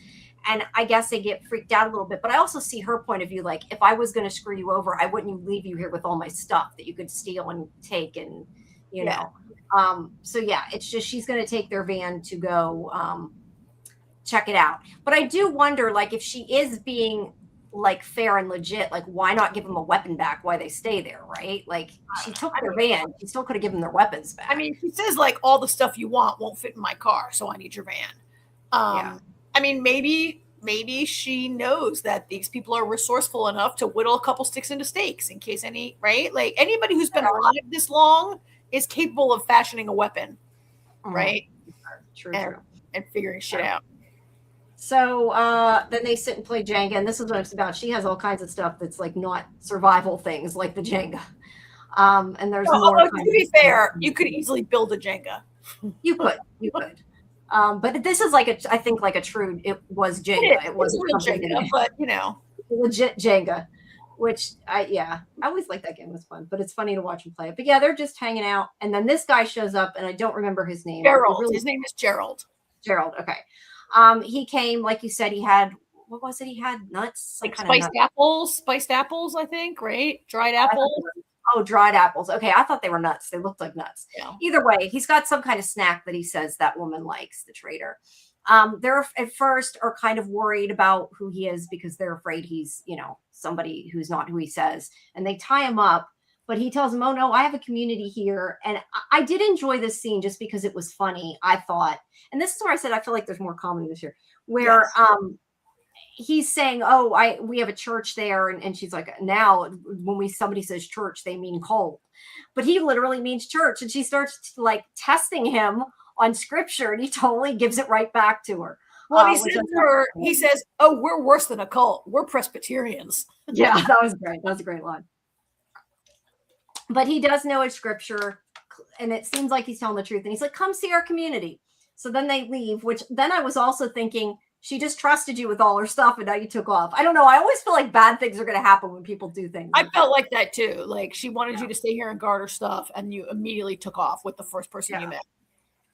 A: And I guess they get freaked out a little bit. But I also see her point of view. Like, if I was going to screw you over, I wouldn't leave you here with all my stuff that you could steal and take and, know. So yeah, it's just she's going to take their van to go check it out. But I do wonder, like, if she is being like fair and legit, like, why not give them a weapon back while they stay there, right? Like, she took their van, she still could have given their weapons back.
C: I mean, she says like all the stuff you want won't fit in my car, so I need your van. I mean, maybe she knows that these people are resourceful enough to whittle a couple sticks into steaks in case right? Like, anybody who's been alive this long is capable of fashioning a weapon, right?
A: True.
C: And figuring shit out.
A: So then they sit and play Jenga, and this is what it's about. She has all kinds of stuff that's like not survival things, like the Jenga. And there's more.
C: To be fair, you could easily build a Jenga.
A: You could. But this is like I think like a true. It was Jenga. It wasn't
C: real Jenga, but
A: legit Jenga. Which I always liked that game. It was fun, but it's funny to watch them play it. But yeah, they're just hanging out, and then this guy shows up, and I don't remember his name.
C: Gerald. His name is Gerald.
A: Gerald. Okay. He came, like you said, he had, what was it? He had nuts,
C: like spiced apples, I think, right? Dried apples.
A: Dried apples. Okay. I thought they were nuts. They looked like nuts.
C: Yeah.
A: Either way, he's got some kind of snack that he says that woman likes, the trader. They're at first are kind of worried about who he is because they're afraid he's, somebody who's not who he says, and they tie him up. But he tells him, oh, no, I have a community here. And I did enjoy this scene just because it was funny, I thought. And this is where I said I feel like there's more comedy this year, where he's saying, oh, we have a church there. And she's like, now, when somebody says church, they mean cult. But he literally means church. And she starts like testing him on scripture, and he totally gives it right back to her.
C: Well, he says, oh, we're worse than a cult. We're Presbyterians.
A: Yeah, that was great. That was a great line. But he does know his scripture, and it seems like he's telling the truth. And he's like, come see our community. So then they leave, which then I was also thinking, she just trusted you with all her stuff, and now you took off. I don't know. I always feel like bad things are going to happen when people do things.
C: I felt like that too. Like, she wanted you to stay here and guard her stuff, and you immediately took off with the first person you met.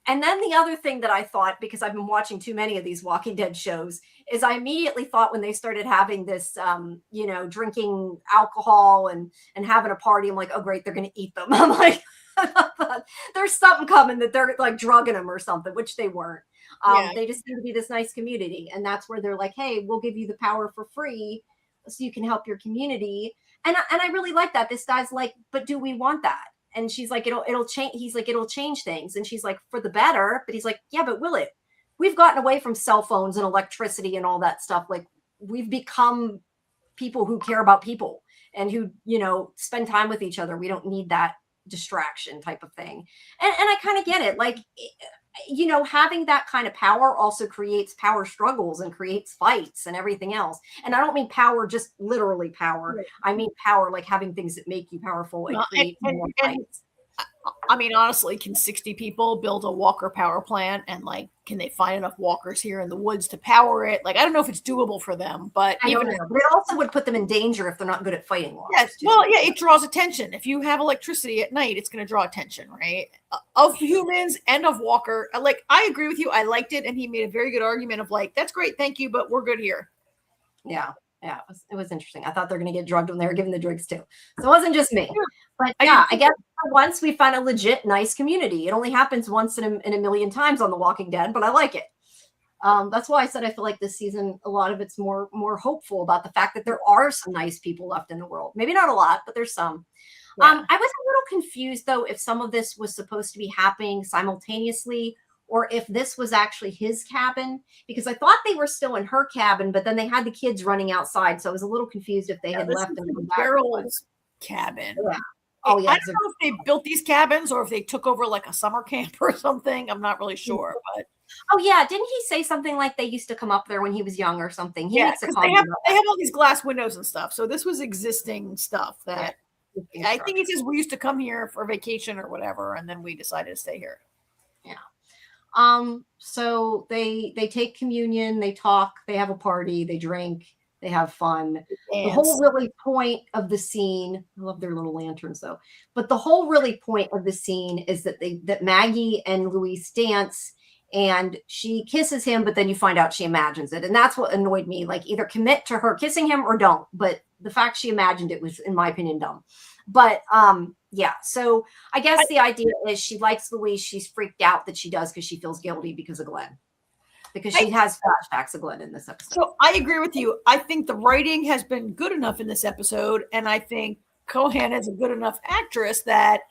A: And then the other thing that I thought, because I've been watching too many of these Walking Dead shows, is I immediately thought when they started having this, drinking alcohol and having a party, I'm like, oh, great, they're going to eat them. I'm like, there's something coming that they're like drugging them or something, which they weren't. They just seem to be this nice community. And that's where they're like, hey, we'll give you the power for free so you can help your community. And I really like that. This guy's like, but do we want that? And she's like, it'll change. He's like, it'll change things. And she's like, for the better. But he's like, yeah, but will it? We've gotten away from cell phones and electricity and all that stuff. Like, we've become people who care about people and who, spend time with each other. We don't need that distraction type of thing. And I kind of get it. Like, having that kind of power also creates power struggles and creates fights and everything else. And I don't mean power, just literally power. Right. I mean power, like having things that make you powerful and create more fights.
C: I mean, honestly, can 60 people build a walker power plant, and like, can they find enough walkers here in the woods to power it? Like, I don't know if it's doable for them, but
A: I don't know. But it also would put them in danger if they're not good at fighting walkers.
C: Yes, well, yeah, it draws attention. If you have electricity at night, it's going to draw attention, right? Of humans and of walker. Like, I agree with you. I liked it, and he made a very good argument of like, that's great, thank you, but we're good here.
A: Yeah. Yeah, it was interesting. I thought they were going to get drugged when they were giving the drinks too. So it wasn't just me. But yeah, I guess for once we found a legit nice community. It only happens once in a million times on The Walking Dead, but I like it. That's why I said I feel like this season, a lot of it's more hopeful about the fact that there are some nice people left in the world. Maybe not a lot, but there's some. Yeah. I was a little confused, though, if some of this was supposed to be happening simultaneously or if this was actually his cabin, because I thought they were still in her cabin, but then they had the kids running outside. So I was a little confused if they had left them in
C: Daryl's cabin.
A: Yeah. Oh, yeah.
C: I don't know if they built these cabins or if they took over like a summer camp or something. I'm not really sure, but.
A: Oh, yeah. Didn't he say something like they used to come up there when he was young or something? He makes a
C: comment. They have all these glass windows and stuff. So this was existing stuff that I think he says we used to come here for vacation or whatever. And then we decided to stay here.
A: Yeah. So they take communion, they talk, they have a party, they drink, they have fun. The whole really point of the scene, I love their little lanterns though, but the whole really point of the scene is that Maggie and Luis dance and she kisses him, but then you find out she imagines it. And that's what annoyed me. Like, either commit to her kissing him or don't. But the fact she imagined it was, in my opinion, dumb. But yeah, so I guess the idea is she likes Louise. She's freaked out that she does because she feels guilty because of Glenn. Because she has flashbacks of Glenn in this episode.
C: So I agree with you. I think the writing has been good enough in this episode. And I think Cohan is a good enough actress that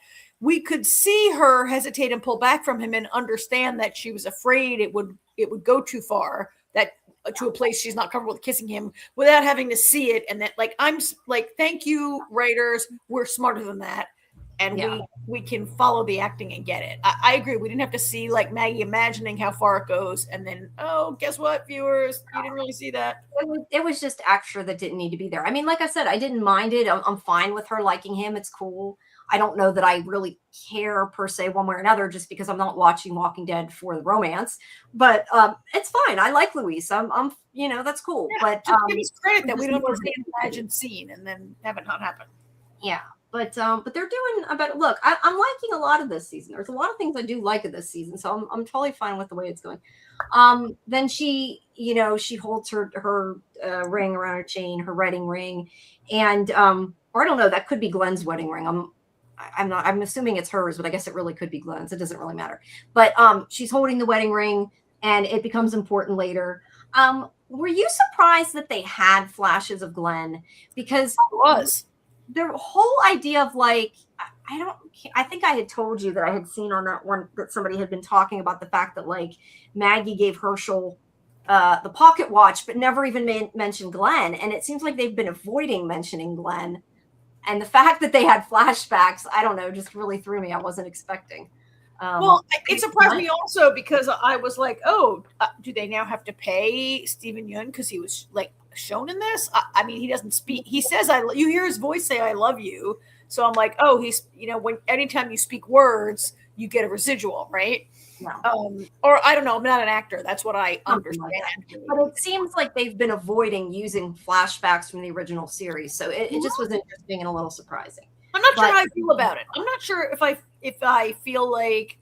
C: we could see her hesitate and pull back from him and understand that she was afraid it would go too far, that to a place she's not comfortable with kissing him without having to see it. And that, like, I'm like, thank you, writers. We're smarter than that. And we can follow the acting and get it. I agree. We didn't have to see like Maggie imagining how far it goes. And then, oh, guess what, viewers? You didn't really see that.
A: It was just extra that didn't need to be there. I mean, like I said, I didn't mind it. I'm fine with her liking him. It's cool. I don't know that I really care per se one way or another, just because I'm not watching Walking Dead for the romance, but it's fine. I like Luis. I'm that's cool.
C: Yeah, but give us credit that we don't want to see an imagined scene and then have it not happen.
A: Yeah. But they're doing about look, I'm liking a lot of this season. There's a lot of things I do like of this season. So I'm totally fine with the way it's going. Then she holds her ring around her chain, her wedding ring. And or I don't know, that could be Glenn's wedding ring. I'm assuming it's hers, but I guess it really could be Glenn's. It doesn't really matter. But she's holding the wedding ring and it becomes important later. Were you surprised that they had flashes of Glenn? Because
C: it was.
A: The whole idea of like, I think I had told you that I had seen on that one that somebody had been talking about the fact that like Maggie gave Herschel the pocket watch, but never even mentioned Glenn. And it seems like they've been avoiding mentioning Glenn. And the fact that they had flashbacks, I don't know, just really threw me. I wasn't expecting.
C: Well, it surprised me also because I was like, oh, do they now have to pay Steven Yeun because he was like shown in this? I mean, he doesn't speak. He says, you hear his voice say, I love you. So I'm like, oh, he's, anytime you speak words, you get a residual, right?
A: No.
C: Or I don't know. I'm not an actor. That's what I understand.
A: But it seems like they've been avoiding using flashbacks from the original series. So it just was interesting and a little surprising.
C: I'm not sure how I feel about it. I'm not sure if I feel like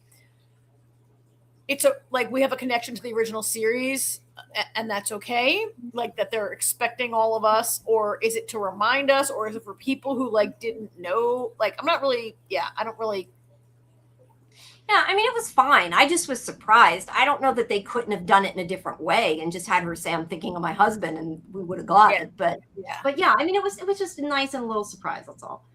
C: it's like we have a connection to the original series and that's okay. Like that they're expecting all of us, or is it to remind us, or is it for people who like didn't know? Like, I'm not really, I don't really.
A: Yeah, I mean, it was fine. I just was surprised. I don't know that they couldn't have done it in a different way and just had her say, I'm thinking of my husband, and we would have got it. But yeah, I mean, it was just nice and a little surprise. That's all.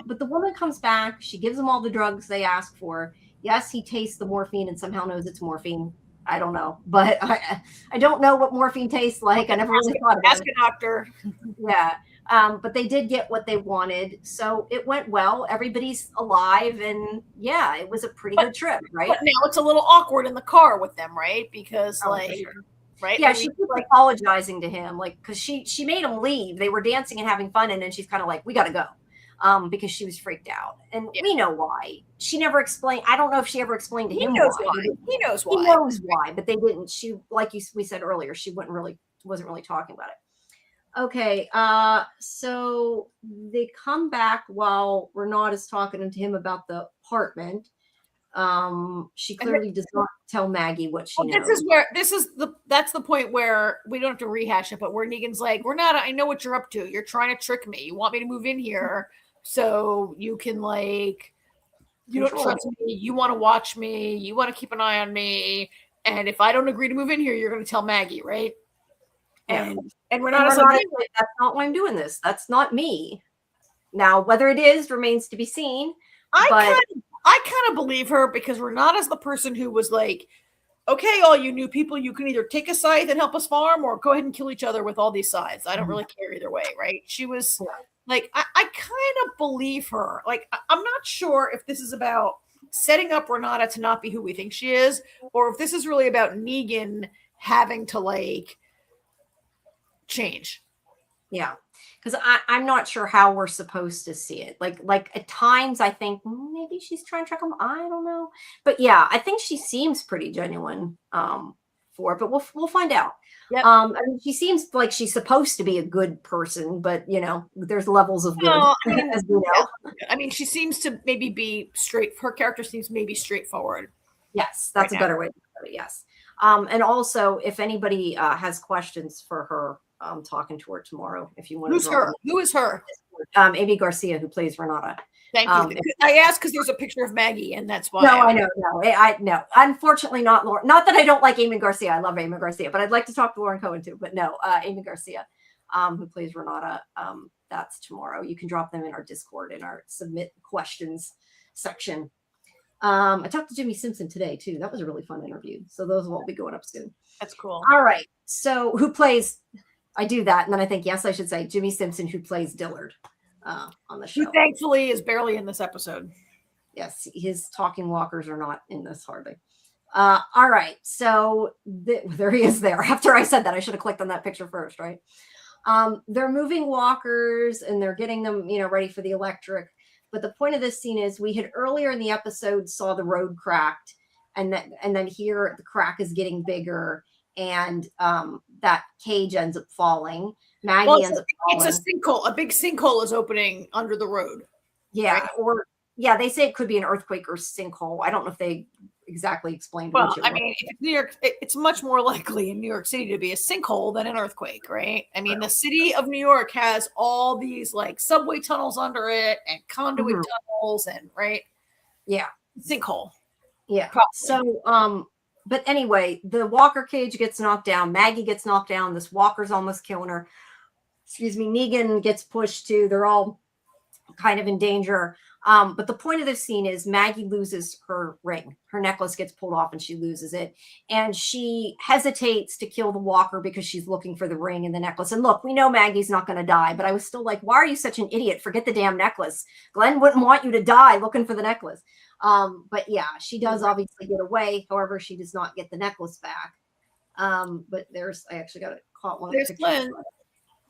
A: But the woman comes back. She gives them all the drugs they ask for. Yes, he tastes the morphine and somehow knows it's morphine. I don't know, but I don't know what morphine tastes like. I never really thought about it.
C: Ask a doctor.
A: Yeah. But they did get what they wanted. So it went well. Everybody's alive. And yeah, it was a pretty good trip, right?
C: But now it's a little awkward in the car with them, right? Because right?
A: Yeah, she was apologizing to him, like, because she made him leave. They were dancing and having fun. And then she's kind of like, we got to go. because she was freaked out. And
C: Yeah.
A: we know why. She never explained. I don't know if she ever explained to him
C: knows
A: why.
C: why. He knows
A: He
C: why.
A: knows why, but they didn't. She, like we said earlier, she wasn't really talking about it. Okay, so they come back while Renata's talking to him about the apartment. She clearly does not tell Maggie what she knows.
C: That's the point where we don't have to rehash it, but where Negan's like, Renata, I know what you're up to. You're trying to trick me. You want me to move in here so you can you don't trust me. You want to watch me. You want to keep an eye on me. And if I don't agree to move in here, you're going to tell Maggie, right?
A: Yeah.
C: And Renata's like,
A: that's not why I'm doing this. That's not me. Now, whether it is remains to be seen.
C: I kind of believe her, because Renata's the person who was like, okay, all you new people, you can either take a scythe and help us farm or go ahead and kill each other with all these scythes. I don't really care either way, right? She was like, I kind of believe her. Like, I'm not sure if this is about setting up Renata to not be who we think she is, or if this is really about Negan having to change.
A: Yeah. Because I'm not sure how we're supposed to see it. Like at times I think maybe she's trying to trick him. I don't know. But yeah, I think she seems pretty genuine for it, but we'll find out.
C: Yep.
A: I mean, she seems like she's supposed to be a good person, but there's levels of good. As we know.
C: I mean, she seems to maybe be her character seems maybe straightforward.
A: Yes, that's a better way to put it. Yes. And also, if anybody has questions for her, talking to her tomorrow, if you want.
C: Who's her? Who is her?
A: Amy Garcia, who plays Renata.
C: Thank you. I asked because there's a picture of Maggie, and that's why.
A: No, I know. No. Unfortunately, not Lauren. Not that I don't like Amy Garcia. I love Amy Garcia, but I'd like to talk to Lauren Cohen too. But no, Amy Garcia, who plays Renata. That's tomorrow. You can drop them in our Discord in our submit questions section. I talked to Jimmy Simpson today too. That was a really fun interview. So those will be going up soon.
C: That's cool.
A: All right. So who plays? I do that, and then I think, yes, I should say Jimmy Simpson, who plays Dillard on the show.
C: Who thankfully is barely in this episode.
A: Yes, his talking walkers are not in this hardly. All right, so there he is there. After I said that, I should have clicked on that picture first, right? They're moving walkers, and they're getting them, ready for the electric. But the point of this scene is we had earlier in the episode saw the road cracked, and then here the crack is getting bigger. And that cage ends up falling. Maggie ends up falling.
C: It's a sinkhole. A big sinkhole is opening under the road.
A: Yeah, right? They say it could be an earthquake or sinkhole. I don't know if they exactly explained.
C: Well, I mean, if it's New York, it's much more likely in New York City to be a sinkhole than an earthquake, right? I mean, the city of New York has all these subway tunnels under it and conduit tunnels, and sinkhole. Yeah. Probably.
A: So, but anyway, the walker cage gets knocked down. Maggie gets knocked down. This walker's almost killing her. Excuse me. Negan gets pushed too. They're all kind of in danger. But the point of this scene is Maggie loses her ring. Her necklace gets pulled off and she loses it. And she hesitates to kill the walker because she's looking for the ring and the necklace. And look, we know Maggie's not going to die, but I was still like, why are you such an idiot? Forget the damn necklace. Glenn wouldn't want you to die looking for the necklace. But yeah, she does obviously get away. However, she does not get the necklace back. But I actually got caught one.
C: There's Glenn.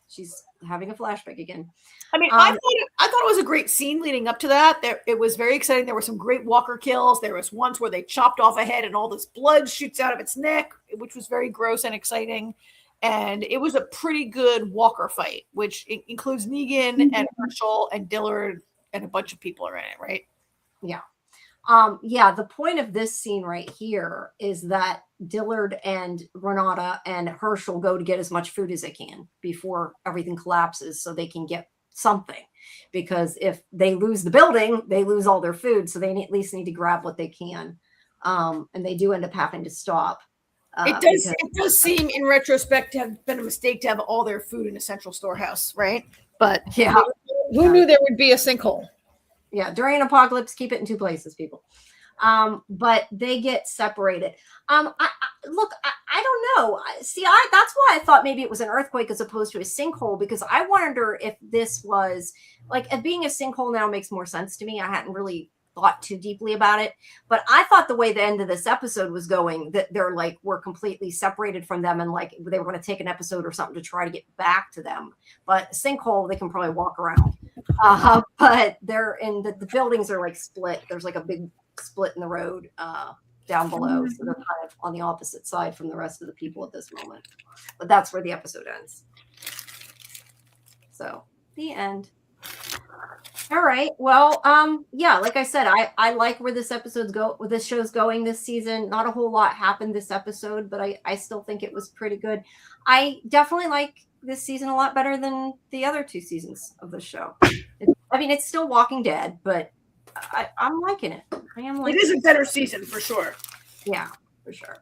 A: She's having a flashback again.
C: I mean, I thought it was a great scene leading up to that. It was very exciting. There were some great walker kills. There was ones where they chopped off a head and all this blood shoots out of its neck, which was very gross and exciting. And it was a pretty good walker fight, which includes Negan and Herschel and Dillard and a bunch of people are in it, right?
A: Yeah. The point of this scene right here is that Dillard and Renata and Herschel go to get as much food as they can before everything collapses so they can get something. Because if they lose the building, they lose all their food. So they at least need to grab what they can. And they do end up having to stop.
C: It does seem in retrospect to have been a mistake to have all their food in a central storehouse, right? But
A: yeah,
C: who knew there would be a sinkhole?
A: Yeah, during an apocalypse, keep it in two places, people. But they get separated. I don't know. See, that's why I thought maybe it was an earthquake as opposed to a sinkhole, because I wonder if this was being a sinkhole now makes more sense to me. I hadn't really thought too deeply about it, but I thought the way the end of this episode was going, that we're completely separated from them and they were going to take an episode or something to try to get back to them. But sinkhole, they can probably walk around. But they're in the buildings are like split. There's like a big split in the road down below. So they're kind of on the opposite side from the rest of the people at this moment. But that's where the episode ends. So the end. All right. Well, yeah, like I said, I like where this show's going this season. Not a whole lot happened this episode, but I still think it was pretty good. I definitely like this season a lot better than the other 2 seasons of the show. It's still Walking Dead, but I'm liking it. I am liking
C: it. It is a better season for sure.
A: Yeah, for sure.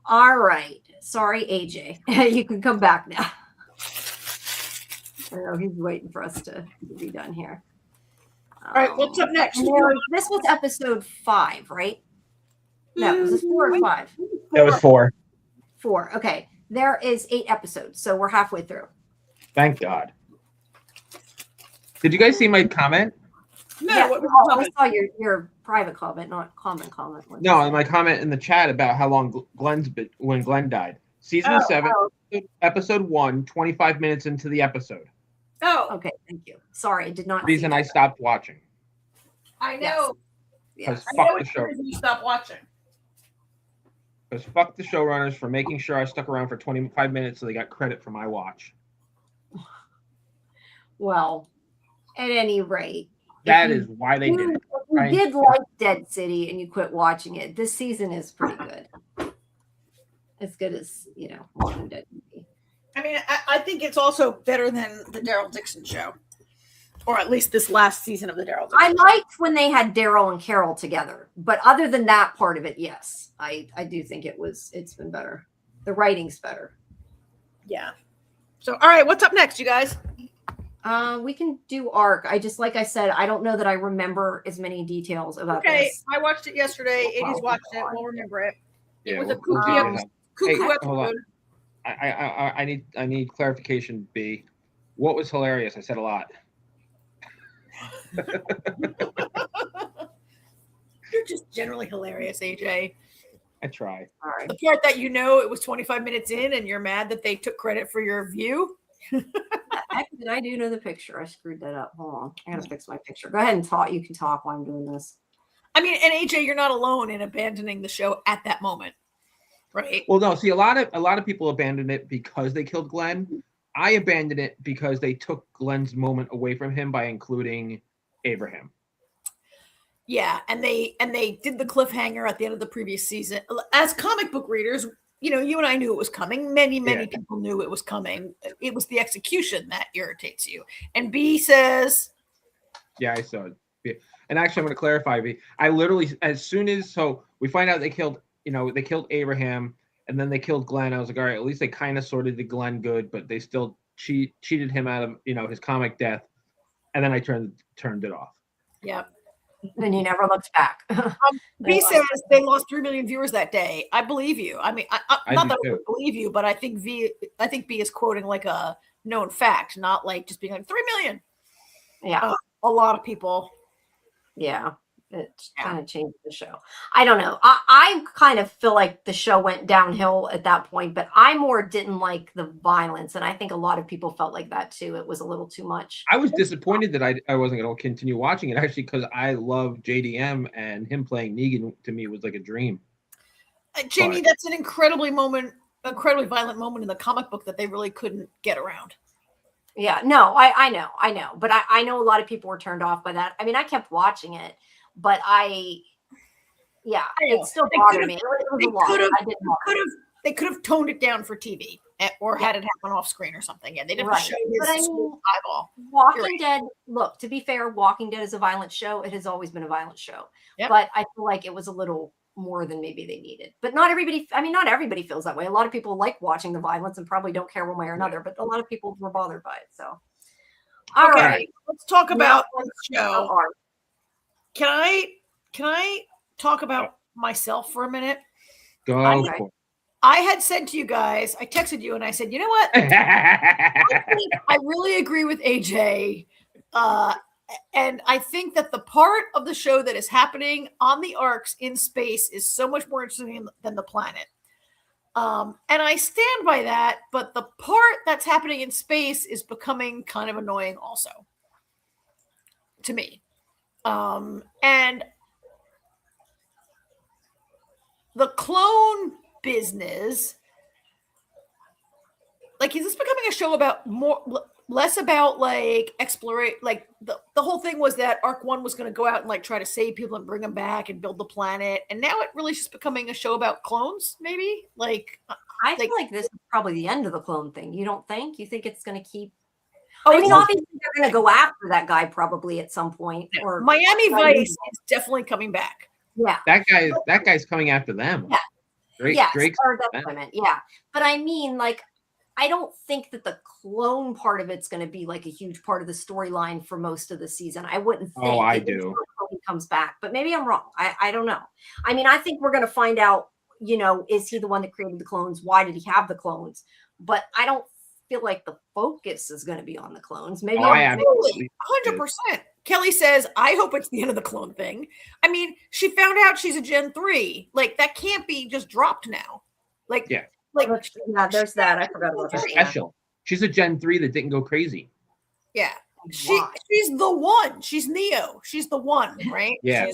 A: All right. Sorry, AJ. You can come back now. I know he's waiting for us to be done here.
C: All right, what's up next?
A: This was episode 5, right? No, was this 4 or 5?
B: It was 4.
A: 4. Okay. There is 8 episodes, so we're halfway through.
B: Thank God. Did you guys see my comment?
C: No,
A: yeah, I saw your private comment, not comment.
B: No, my comment in the chat about how long Glenn's been when Glenn died. Season 7, episode 1, 25 minutes into the episode.
C: Oh,
A: okay. Thank you. Sorry, I did not.
B: Reason I stopped watching.
C: I know.
B: Because
C: I know
B: fuck the show.
C: You stop watching.
B: Because fuck the showrunners for making sure I stuck around for 25 minutes so they got credit for my watch.
A: Well, at any rate,
B: that is why they did it.
A: If you did like Dead City and you quit watching it, this season is pretty good. As good as, Walking Dead can be.
C: I mean, I think it's also better than the Daryl Dixon show. Or at least this last season of the Daryl Dixon
A: show. I liked when they had Daryl and Carol together. But other than that part of it, yes. I do think it's been better. The writing's better.
C: Yeah. So, all right, what's up next, you guys?
A: We can do ARC. Like I said, I don't know that I remember as many details about this.
C: Okay, I watched it yesterday. Eddie's watched it. We'll remember it.
B: Yeah,
C: it was a cuckoo episode.
B: I need clarification, B. What was hilarious? I said a lot.
C: You're just generally hilarious, AJ.
B: I try.
A: All right.
C: The part that it was 25 minutes in and you're mad that they took credit for your view.
A: Actually, I do know the picture. I screwed that up. Hold on. I gotta fix my picture. Go ahead and talk. You can talk while I'm doing this.
C: I mean, and AJ, you're not alone in abandoning the show at that moment. Right.
B: Well, no. See, a lot of people abandoned it because they killed Glenn. I abandoned it because they took Glenn's moment away from him by including Abraham.
C: Yeah, and they did the cliffhanger at the end of the previous season. As comic book readers, you and I knew it was coming. Many people knew it was coming. It was the execution that irritates you. And B says,
B: "Yeah, I saw it." Yeah. And actually, I'm going to clarify. B, I literally, as soon as we find out they killed Abraham and then they killed Glenn. I was like, all right, at least they kind of sorted the Glenn good, but they still cheated him out of his comic death. And then I turned it off.
C: Yep.
A: Then you never looked back.
C: B says they lost 3 million viewers that day. I believe you. I mean, I not that I would believe you, but I think B is quoting like a known fact, not like just being like 3 million.
A: Yeah,
C: a lot of people.
A: Yeah, it kind of changed the show. I don't know. I kind of feel like the show went downhill at that point, but I more didn't like the violence, and I think a lot of people felt like that too. It was a little too much.
B: I was disappointed that I wasn't going to continue watching it, actually, because I love JDM, and him playing Negan to me was like a dream.
C: Jamie, that's an incredibly violent moment in the comic book that they really couldn't get around.
A: Yeah, no, I know, but I know a lot of people were turned off by that. I mean, I kept watching it, but it still bothered me. It was a lot.
C: They could have toned it down for TV or had it happen off screen or something. Yeah, they didn't show his eyeball.
A: Walking Dead. Look, to be fair, Walking Dead is a violent show. It has always been a violent show, but I feel like it was a little more than maybe they needed. But not everybody feels that way. A lot of people like watching the violence and probably don't care one way or another, but a lot of people were bothered by it. So all right.
C: Let's talk about the show. Can I talk about myself for a minute?
B: Go.
C: I had said to you guys, I texted you and I said, you know what? I really agree with AJ. And I think that the part of the show that is happening on the arcs in space is so much more interesting than the planet. And I stand by that, but the part that's happening in space is becoming kind of annoying also. to me. And the clone business, like, is this becoming a show about less about like exploration? Like the whole thing was that Arc 1 was going to go out and like try to save people and bring them back and build the planet, and now it really is just becoming a show about clones, maybe. Like,
A: I feel like this is probably the end of the clone thing. You don't think? You think it's going to keep?
C: oh,
A: I mean, obviously they're going to go after that guy probably at some point. Or
C: Miami Vice is definitely coming back.
A: Yeah,
B: that guy's coming after them.
A: Yeah.
B: Drake's
A: yeah. But I mean, like, I don't think that the clone part of it's going to be like a huge part of the storyline for most of the season. I wouldn't think.
B: Oh, I do.
A: He comes back, but maybe I'm wrong. I don't know. I mean, I think we're going to find out, you know, is he the one that created the clones? Why did he have the clones? But I don't feel like the focus is going to be on the clones. Maybe
C: 100%. Kelly says, I hope it's the end of the clone thing. I mean, she found out she's a Gen 3. Like, that can't be just dropped now. Like,
B: yeah.
C: Like,
A: yeah, there's that. I forgot about that.
B: Special. She's a Gen 3 that didn't go crazy.
C: Yeah. She's the one. She's Neo. She's the one, right?
B: Yeah.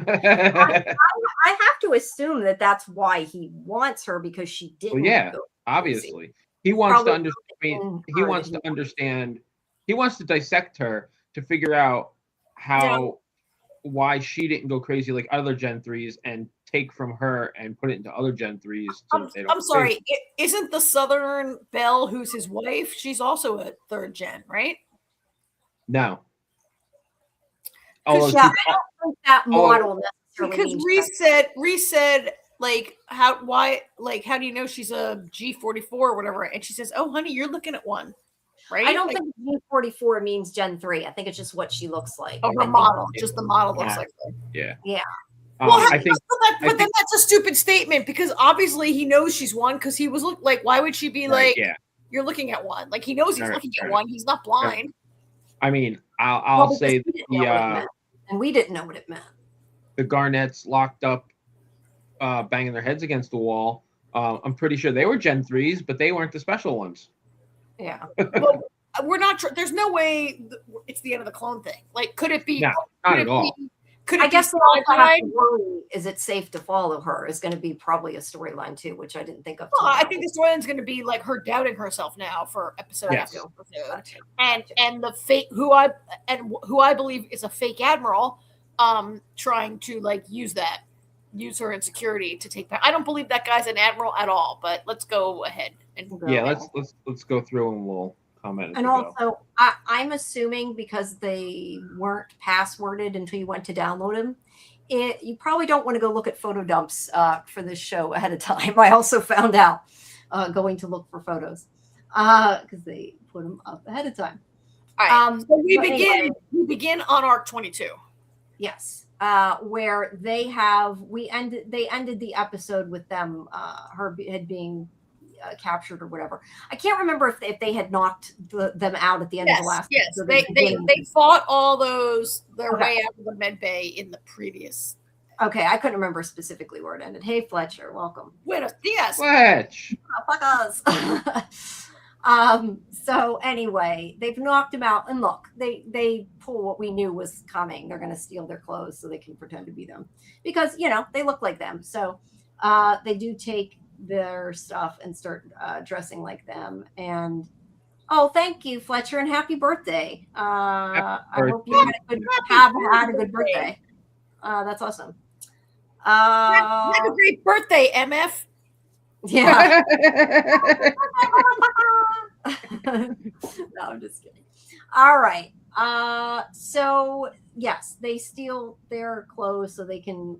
A: I have to assume that that's why he wants her, because she didn't.
B: Well, yeah,
A: go
B: obviously.
A: crazy.
B: He wants
A: Probably
B: to understand. He wants to understand. He wants to dissect her to figure out why she didn't go crazy like other Gen 3s and take from her and put it into other Gen 3s. So
C: I'm sorry. Isn't the Southern Belle, who's his wife, she's also a 3rd gen, right?
B: No.
A: I don't think that model necessarily.
C: Because Reese said, like, how do you know she's a G44 or whatever? And she says, oh, honey, you're looking at one. Right?
A: I don't think G44 means Gen 3. I think it's just what she looks like.
C: Oh, her model. Just the model looks like her.
B: Yeah.
A: Yeah.
C: Well, I think, then that's a stupid statement, because obviously he knows she's one, because he was like, why would she be like, you're looking at one? Like, he knows he's looking at one. He's not blind.
B: I mean, I'll say
A: and we didn't know what it meant.
B: The Garnets locked up, banging their heads against the wall. I'm pretty sure they were Gen 3s, but they weren't the special ones.
A: Yeah.
C: Well, we're not. There's no way it's the end of the clone thing. Like, could it be?
B: No, not at all.
A: I guess the have to worry, is it safe to follow her, is going to be probably a storyline too, which I didn't think of.
C: Well, I think the storyline's going to be like her doubting herself now for episode after episode, and the fake who I believe is a fake admiral, trying to like use her insecurity to take back. I don't believe that guy's an admiral at all. But let's go ahead and
B: let's go through and we'll comment.
A: And also, I'm assuming because they weren't passworded until you went to download them, you probably don't want to go look at photo dumps for this show ahead of time. I also found out going to look for photos because they put them up ahead of time.
C: All right. So we begin on arc 22.
A: Yes, where they ended the episode with them, her being captured or whatever. I can't remember if they had knocked them out at the end of the last.
C: Yes, they fought all those their way out of the med bay in the previous.
A: Okay, I couldn't remember specifically where it ended. Hey, Fletcher, welcome.
C: Buenos dias.
B: Fletch.
A: Fuck us. So anyway, they've knocked them out, and look, they pull what we knew was coming. They're going to steal their clothes so they can pretend to be them, because they look like them. So they do take their stuff and start dressing like them. And thank you, Fletcher, and happy birthday. I hope you have had a good birthday. That's awesome.
C: Have a great birthday, MF.
A: Yeah. No, I'm just kidding. All right. So yes, they steal their clothes so they can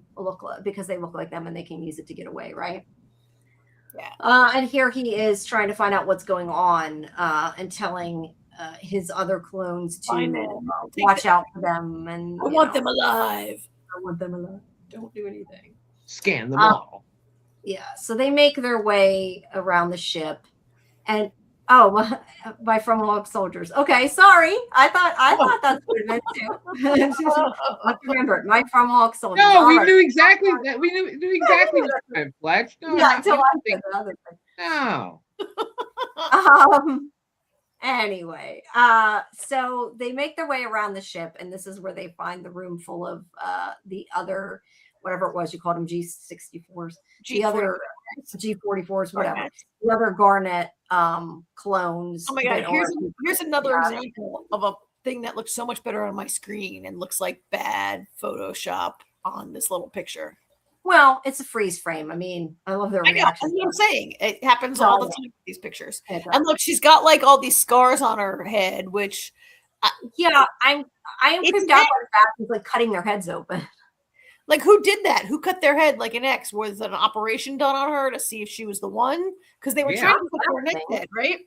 A: because they look like them and they can use it to get away, right? Yeah. And here he is trying to find out what's going on, and telling his other clones to watch out for them. And
C: I want them alive.
A: I want them alive. Don't do anything.
B: Scan them all.
A: Yeah. So they make their way around the ship, and by From Log Soldiers. Okay, sorry. I thought that's what it meant too. Let's remember it. My From Log Soldiers.
B: No, we knew exactly that. We knew exactly what it meant, Fletch. No,
A: yeah, until I said the other thing.
B: No.
A: Anyway, so they make their way around the ship, and this is where they find the room full of the other, whatever it was you called them, G64s, the other G44s, whatever, the other Garnet clones.
C: Oh my god! Here's another example of a thing that looks so much better on my screen and looks like bad Photoshop on this little picture.
A: Well, it's a freeze frame. I mean, I love their reaction.
C: That's what I'm saying. It happens all the time with these pictures. And look, she's got like all these scars on her head, which
A: I am creeped out by the fact he's like cutting their heads open.
C: Like, who did that? Who cut their head like an X? Was an operation done on her to see if she was the one? Because they were trying to put her neck dead, right?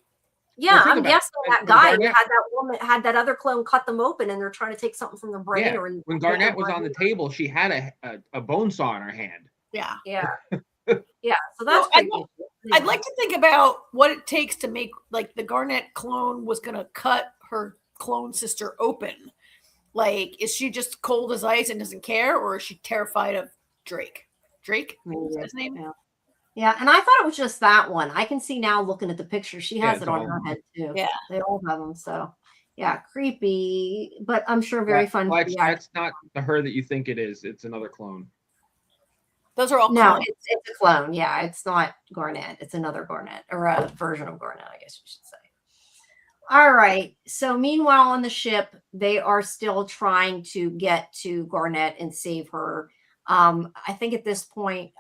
A: Yeah, I'm guessing that guy had that woman had that other clone cut them open, and they're trying to take something from the brain.
B: Yeah. When Garnet was on the table, she had a bone saw in her hand.
A: Yeah. Yeah. So that's
C: I'd like to think about what it takes to make, like, the Garnet clone was going to cut her clone sister open. Like, is she just cold as ice and doesn't care, or is she terrified of Drake? Drake? Is that his name?
A: Yeah, and I thought it was just that one. I can see now looking at the picture. She has it on her head too. Yeah, they all have them. So, yeah, creepy, but I'm sure very fun.
B: That's not the her that you think it is. It's another clone.
C: Those are all
A: clones. It's a clone. Yeah, it's not Garnet. It's another Garnet, or a version of Garnet, I guess you should say. All right. So meanwhile, on the ship, they are still trying to get to Garnet and save her. I think at this point,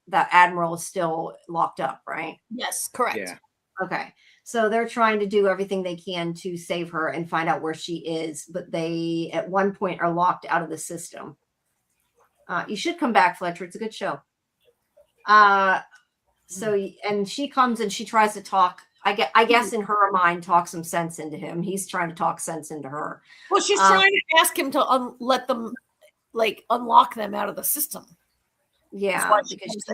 A: that admiral is still locked up, right?
C: Yes, correct.
B: Yeah.
A: Okay. So they're trying to do everything they can to save her and find out where she is, but they at one point are locked out of the system. You should come back, Fletcher. It's a good show. So, and she comes and she tries to talk. I guess in her mind, talk some sense into him. He's trying to talk sense into her.
C: Well, she's trying to ask him to let them, like, unlock them out of the system.
A: Yeah, because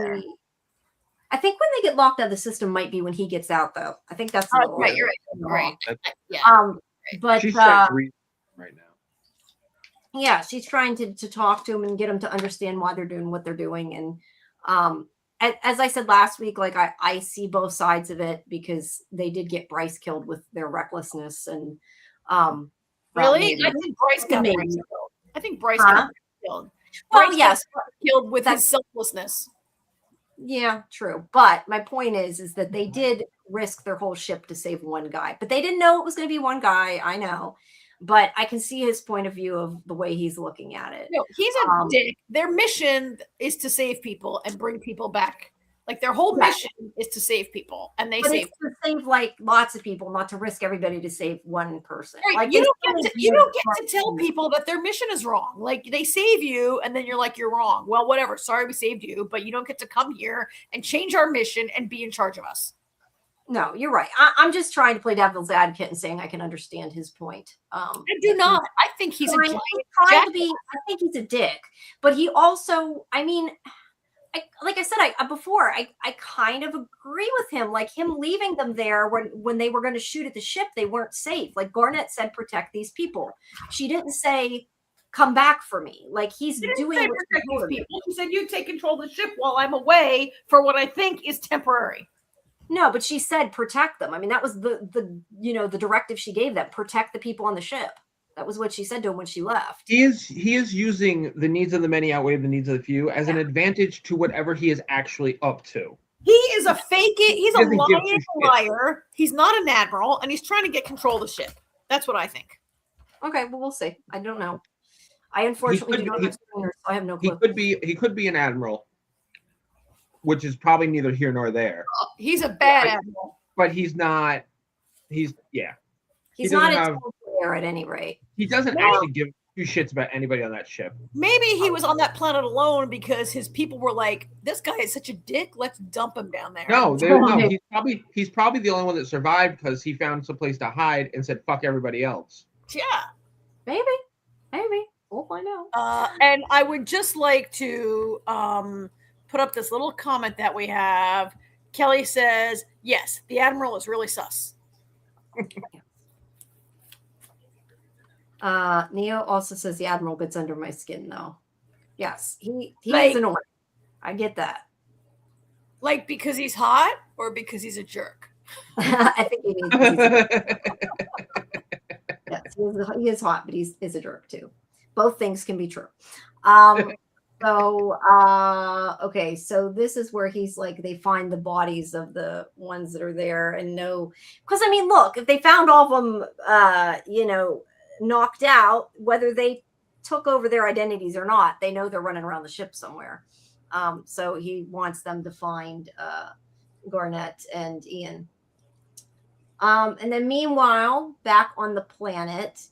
A: I think when they get locked out of the system might be when he gets out, though. I think that's
C: right. You're right. Yeah.
A: But
B: she's right now.
A: Yeah, she's trying to talk to him and get him to understand why they're doing what they're doing. And as I said last week, like I see both sides of it, because they did get Bryce killed with their recklessness and
C: really, I think Bryce got killed. I think Bryce got killed. Well,
A: yes,
C: killed with his selflessness.
A: Yeah, true. But my point is that they did risk their whole ship to save one guy, but they didn't know it was going to be one guy. I know, but I can see his point of view of the way he's looking at it.
C: No, he's a dick. Their mission is to save people and bring people back. Like, their whole mission is to save people, and they save
A: like lots of people, not to risk everybody to save one person.
C: Right.
A: Like,
C: you don't get to tell people that their mission is wrong. Like, they save you, and then you're like, you're wrong. Well, whatever. Sorry, we saved you, but you don't get to come here and change our mission and be in charge of us.
A: No, you're right. I'm just trying to play devil's advocate and saying I can understand his point.
C: I do not. I think he's
A: trying to be. I think he's a dick, but he also. I mean. Like I said before, I kind of agree with him. Like, him leaving them there when they were going to shoot at the ship, they weren't safe. Like, Garnet said, protect these people. She didn't say, come back for me. Like, he's doing what
C: protect these people. He said, you take control of the ship while I'm away for what I think is temporary.
A: No, but she said protect them. I mean, that was the directive she gave them: protect the people on the ship. That was what she said to him when she left.
B: He is using the needs of the many outweigh the needs of the few as an advantage to whatever he is actually up to.
C: He is a fake it. He's a lying liar. He's not an admiral, and he's trying to get control of the ship. That's what I think.
A: Okay, well, we'll see. I don't know. I unfortunately do not have screeners, so I have no clue.
B: He could be an admiral, which is probably neither here nor there.
C: He's a bad admiral.
B: But he's not. He's
A: not a player at any rate.
B: He doesn't actually give two shits about anybody on that ship.
C: Maybe he was on that planet alone because his people were like, "This guy is such a dick. Let's dump him down there."
B: No. He's probably the only one that survived because he found some place to hide and said, "Fuck everybody else."
C: Yeah,
A: maybe. We'll find
C: out. And I would just like to put up this little comment that we have. Kelly says, "Yes, the admiral is really sus."
A: Neo also says the admiral gets under my skin, though. Yes, he is annoying. I get that.
C: Like, because he's hot or because he's a jerk?
A: I think he means 'cause he's yes, he is hot, but he's is a jerk too. Both things can be true. Okay, so this is where he's like they find the bodies of the ones that are there and know because I mean, look, if they found all of them knocked out, whether they took over their identities or not, they know they're running around the ship somewhere. So he wants them to find Garnett and Ian. And then meanwhile, back on the planet,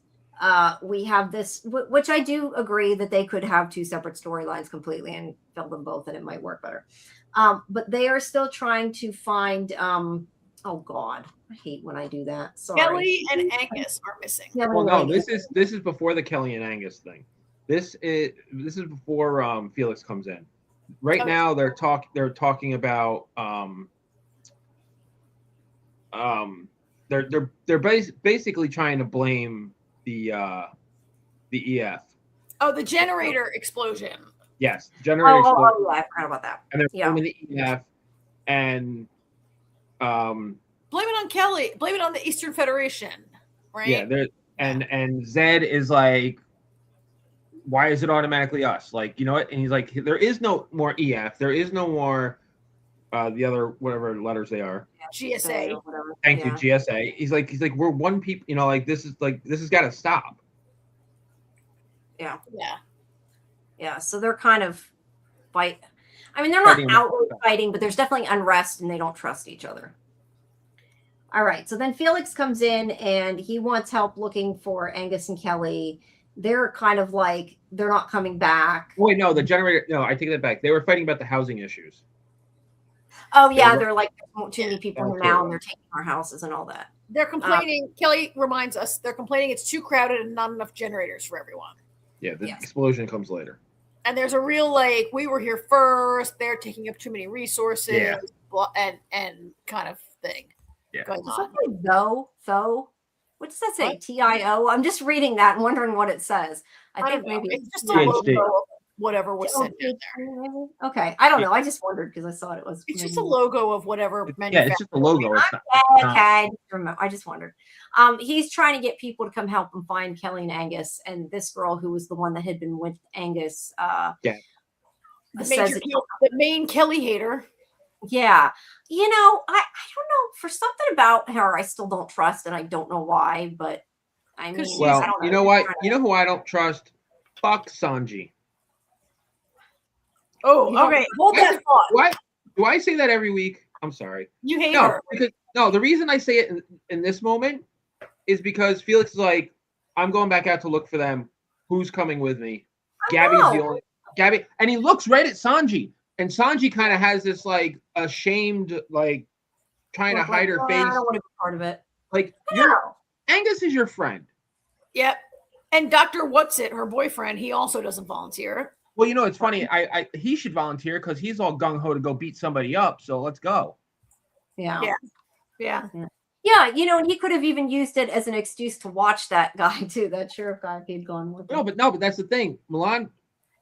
A: we have this, which I do agree that they could have two separate storylines completely and fill them both and it might work better. But they are still trying to find, oh God, I hate when I do that. Sorry.
C: Kelly and Angus are missing.
B: Well, no, this is before the Kelly and Angus thing. This is before Felix comes in. Right now, they're talking about they're basically trying to blame the EF.
C: Oh, the generator explosion.
B: Yes, generator explosion.
A: Oh, yeah, I forgot about that.
B: And they're blaming the EF and
C: blame it on Kelly. Blame it on the Eastern Federation, right?
B: Yeah, and Zed is like, why is it automatically us? Like, you know what? And he's like, there is no more EF. There is no more the other whatever letters they are.
C: GSA.
B: Thank you, GSA. He's like, we're one people. You know, like this has got to stop.
A: Yeah.
C: Yeah.
A: Yeah. So they're kind of fight. I mean, they're not outright fighting, but there's definitely unrest, and they don't trust each other. All right. So then Felix comes in, and he wants help looking for Angus and Kelly. They're kind of like they're not coming back.
B: Wait, no, the generator. No, I take that back. They were fighting about the housing issues.
A: Oh yeah, they're like too many people here now, and they're taking our houses and all that.
C: They're complaining. Kelly reminds us they're complaining it's too crowded and not enough generators for everyone.
B: Yeah, the explosion comes later.
C: And there's a real like we were here first. They're taking up too many resources, and kind of thing.
B: Yeah.
C: Going on.
A: Though. What does that say? TIO. I'm just reading that and wondering what it says. I think maybe
C: it's just a logo of whatever was sent in there.
A: Okay, I don't know. I just wondered because I thought it was.
C: It's just a logo of whatever.
B: Yeah, it's just a logo.
A: Okay, I just wondered. He's trying to get people to come help him find Kelly and Angus, and this girl who was the one that had been with Angus.
C: The main Kelly hater.
A: Yeah, I don't know. For something about her, I still don't trust, and I don't know why. But I mean,
B: well,
A: I don't know.
B: You know what? You know who I don't trust? Fuck Sanji.
C: Oh, okay. Hold that thought.
B: Why do I say that every week? I'm sorry.
C: You hate her.
B: Because the reason I say it in this moment is because Felix is like, I'm going back out to look for them. Who's coming with me? Gabby's the only Gabby, and he looks right at Sanji. And Sanji kind of has this like ashamed, like trying to hide her face.
A: I don't want to be part of it.
B: Like Angus is your friend.
C: Yep. And Dr. What's-It, her boyfriend, he also doesn't volunteer.
B: Well, it's funny. He should volunteer because he's all gung-ho to go beat somebody up. So let's go.
A: Yeah.
C: Yeah.
A: And he could have even used it as an excuse to watch that guy too, that sheriff guy if he'd gone with him.
B: No, but that's the thing. Milan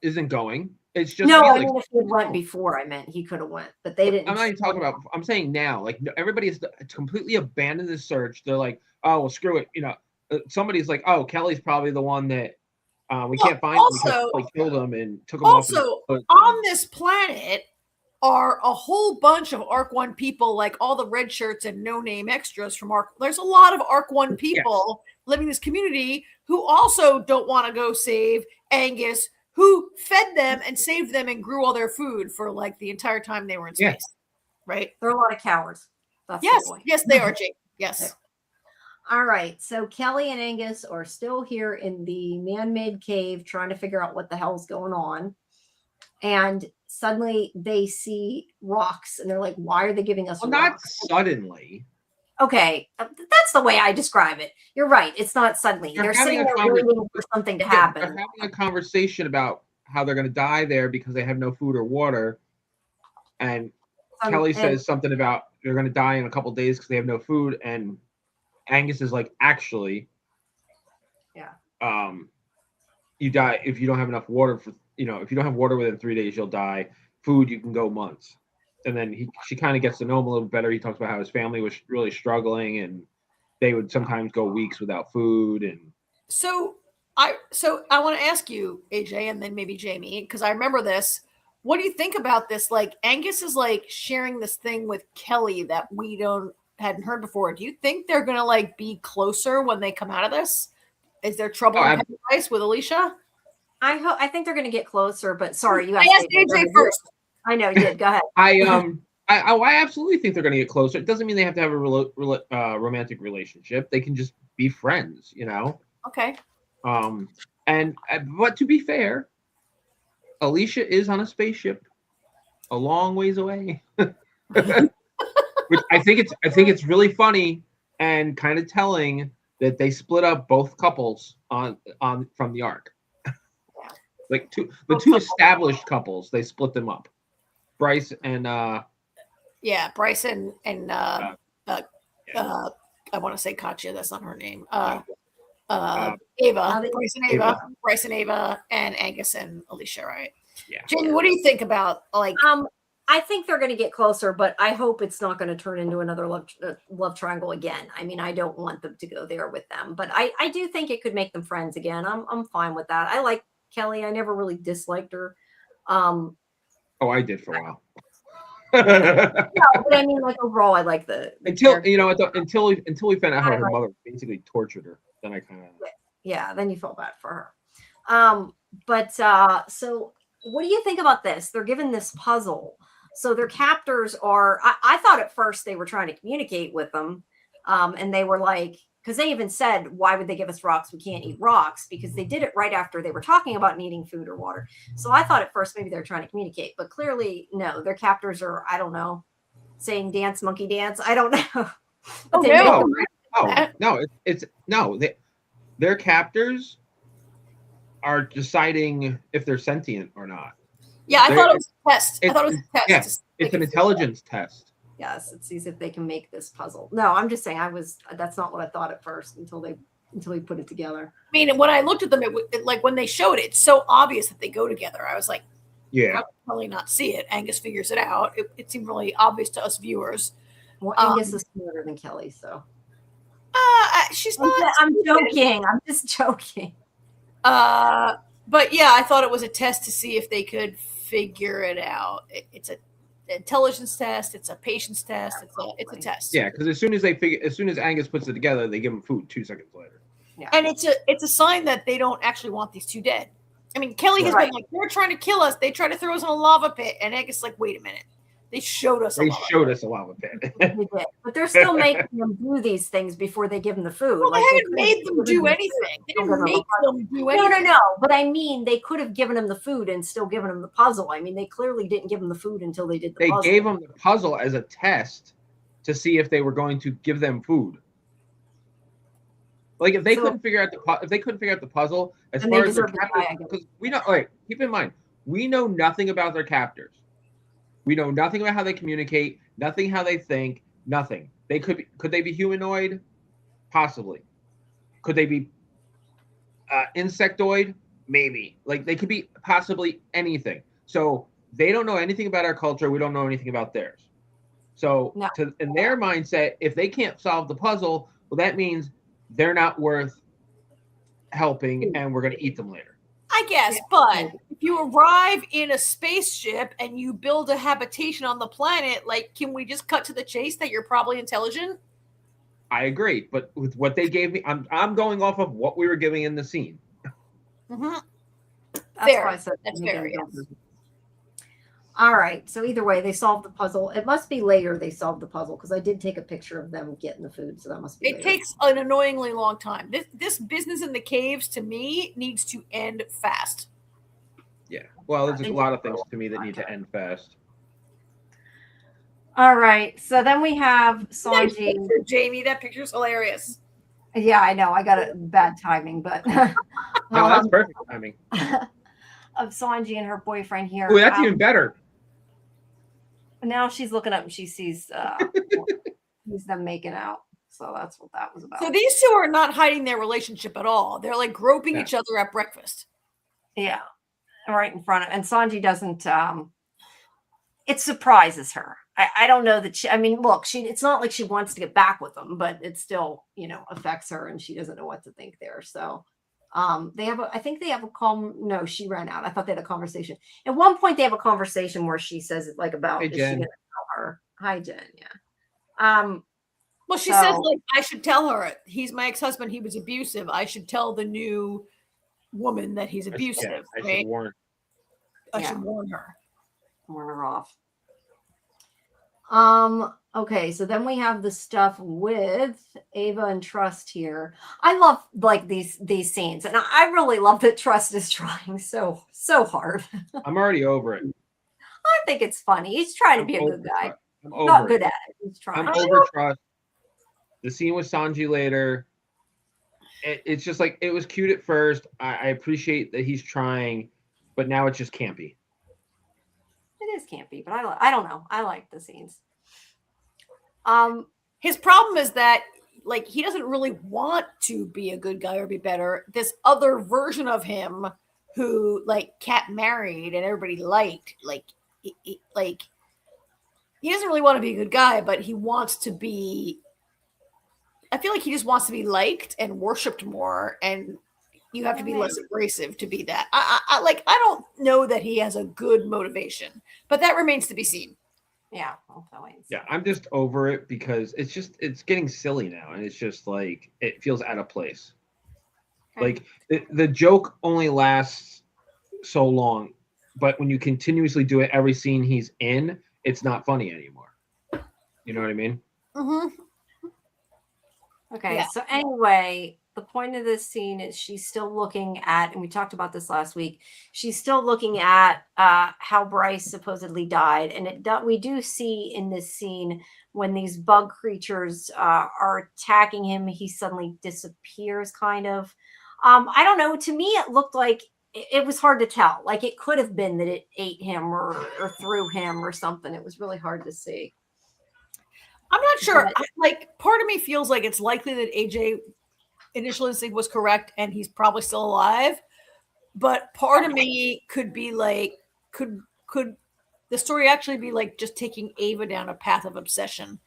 B: isn't going. It's just
A: no. I mean, if he went before, I meant he could have went, but they didn't.
B: I'm not even talking about. I'm saying now, like everybody has completely abandoned the search. They're like, oh, well, screw it. Somebody's like, oh, Kelly's probably the one that we can't find because they killed him and took him off.
C: Also, on this planet are a whole bunch of Arc 1 people, like all the red shirts and no-name extras from Arc. There's a lot of Arc 1 people living in this community who also don't want to go save Angus, who fed them and saved them and grew all their food for like the entire time they were in space. Right?
A: They're a lot of cowards. That's
C: yes, they are, Jake. Yes.
A: All right. So Kelly and Angus are still here in the man-made cave trying to figure out what the hell's going on. And suddenly they see rocks and they're like, why are they giving us rocks?
B: Not suddenly.
A: Okay. That's the way I describe it. You're right. It's not suddenly. They're sitting there waiting for something to happen.
B: They're having a conversation about how they're going to die there because they have no food or water. And Kelly says something about they're going to die in a couple days because they have no food. And Angus is like, actually, you die if you don't have enough water for, if you don't have water within 3 days, you'll die. Food, you can go months. then she kind of gets to know him a little better. He talks about how his family was really struggling, and they would sometimes go weeks without food. And
C: so I want to ask you, AJ, and then maybe Jamie, because I remember this. What do you think about this? Like, Angus is like sharing this thing with Kelly that we hadn't heard before. Do you think they're gonna like be closer when they come out of this? Is there trouble in paradise with Alicia?
A: I think they're gonna get closer, but sorry, you
C: asked AJ first.
A: I know you did. Go ahead.
B: I absolutely think they're going to get closer. It doesn't mean they have to have a romantic relationship. They can just be friends, you know.
C: Okay.
B: But to be fair, Alicia is on a spaceship, a long ways away. Which I think it's really funny and kind of telling that they split up both couples on from the arc. Like the two established couples, they split them up. Bryce and
C: Bryce and I want to say Katya, that's not her name. Ava, Bryce and Ava, and Angus and Alicia, right?
B: Yeah.
C: Jamie, what do you think about like?
A: I think they're going to get closer, but I hope it's not going to turn into another love triangle again. I mean, I don't want them to go there with them, but I do think it could make them friends again. I'm fine with that. I like Kelly. I never really disliked her.
B: I did for a while.
A: No, but I mean, like overall, I like
B: until we found out how her mother basically tortured her. Then I kind of
A: then you felt bad for her. So what do you think about this? They're given this puzzle. So their captors are. I thought at first they were trying to communicate with them, and they were like, because they even said, why would they give us rocks? We can't eat rocks, because they did it right after they were talking about needing food or water. So I thought at first maybe they're trying to communicate, but clearly no, their captors are, I don't know, saying dance, monkey dance. I don't know.
B: Their captors are deciding if they're sentient or not.
C: Yeah, I thought it was a test. I thought it was a test.
B: Yes, it's an intelligence test.
A: Yes, it sees if they can make this puzzle. No, I'm just saying that's not what I thought at first until we put it together.
C: I mean, when I looked at them, it like when they showed it, it's so obvious that they go together. I was like,
B: yeah,
C: how can I really not see it? Angus figures it out. It seemed really obvious to us viewers.
A: Well, Angus is smarter than Kelly, so.
C: She's not.
A: I'm joking. I'm just joking.
C: But yeah, I thought it was a test to see if they could figure it out. It's a intelligence test, it's a patience test, it's a test.
B: Yeah, because as soon as Angus puts it together, they give him food 2 seconds later.
A: Yeah.
C: And it's a sign that they don't actually want these two dead. I mean, Kelly has been like, they're trying to kill us. They try to throw us in a lava pit, and Angus is like, wait a minute. They showed us a lava pit.
A: They did. But they're still making them do these things before they give them the food.
C: Well, they haven't made them do anything. They didn't make them do anything.
A: No. But I mean, they could have given him the food and still given him the puzzle. I mean, they clearly didn't give him the food until they did the puzzle.
B: They gave him the puzzle as a test to see if they were going to give them food. Like if they couldn't figure out the puzzle, as far as their captors, because we know. Keep in mind, we know nothing about their captors. We know nothing about how they communicate, nothing how they think, nothing. Could they be humanoid? Possibly. Could they be insectoid? Maybe. Like they could be possibly anything. So they don't know anything about our culture. We don't know anything about theirs. So in their mindset, if they can't solve the puzzle, well, that means they're not worth helping, and we're going to eat them later.
C: I guess, but if you arrive in a spaceship and you build a habitation on the planet, like, can we just cut to the chase that you're probably intelligent?
B: I agree, but with what they gave me, I'm going off of what we were giving in the scene.
C: Mm-hmm.
A: That's fair. Yes. All right. So either way, they solved the puzzle. It must be later they solved the puzzle, because I did take a picture of them getting the food. So that must be
C: It takes an annoyingly long time. This business in the caves, to me, needs to end fast.
B: Yeah. Well, there's a lot of things to me that need to end fast.
A: All right. So then we have Sanji.
C: Jamie, that picture's hilarious.
A: Yeah, I know. I got a bad timing, but
B: no, that's perfect timing.
A: Of Sanji and her boyfriend here.
B: Oh, that's even better.
A: Now she's looking up and she sees them making out. So that's what that was about.
C: So these two are not hiding their relationship at all. They're like groping each other at breakfast.
A: Yeah. Right in front of, and Sanji doesn't it surprises her. I don't know that I mean, look, it's not like she wants to get back with them, but it still, affects her and she doesn't know what to think there. So I think they have a call. No, she ran out. I thought they had a conversation. At one point they have a conversation where she says like about,
B: Hey,
A: is she
B: Jen.
A: gonna tell her? Hi, Jen. Yeah.
C: Well, she says like, I should tell her he's my ex-husband. He was abusive. I should tell the new woman that he's abusive.
B: I
C: right?
B: should warn.
C: I should warn her.
A: Warn her off. Okay, so then we have the stuff with Ava and Trust here. I love like these scenes, and I really love that Trust is trying so hard.
B: I'm already over it.
A: I think it's funny. He's trying to be a good guy.
B: I'm
A: He's not
B: over
A: good
B: it.
A: at it. He's trying.
B: I'm over Trust. The scene with Sanji later. It's just like it was cute at first. I appreciate that he's trying, but now it's just campy.
A: It is campy, but I don't know. I like the scenes.
C: His problem is that like he doesn't really want to be a good guy or be better. This other version of him who like Kat married and everybody liked, like he doesn't really want to be a good guy, but he wants to be. I feel like he just wants to be liked and worshipped more, and you have to be less abrasive to be that. I don't know that he has a good motivation, but that remains to be seen.
A: Yeah, I'll tell you.
B: Yeah, I'm just over it because it's getting silly now, and it's just like it feels out of place.
A: Okay.
B: Like the joke only lasts so long, but when you continuously do it every scene he's in, it's not funny anymore. You know what I mean?
C: Mm-hmm.
A: Okay,
C: Yeah.
A: so anyway, the point of this scene is she's still looking at, and we talked about this last week, she's still looking at how Bryce supposedly died. And we do see in this scene when these bug creatures are attacking him, he suddenly disappears kind of. I don't know. To me, it looked like it was hard to tell. Like it could have been that it ate him or threw him or something. It was really hard to see.
C: I'm not sure. Like part of me feels like it's likely that AJ initial instinct was correct and he's probably still alive. But part of me could be like, could the story actually be like just taking Ava down a path of obsession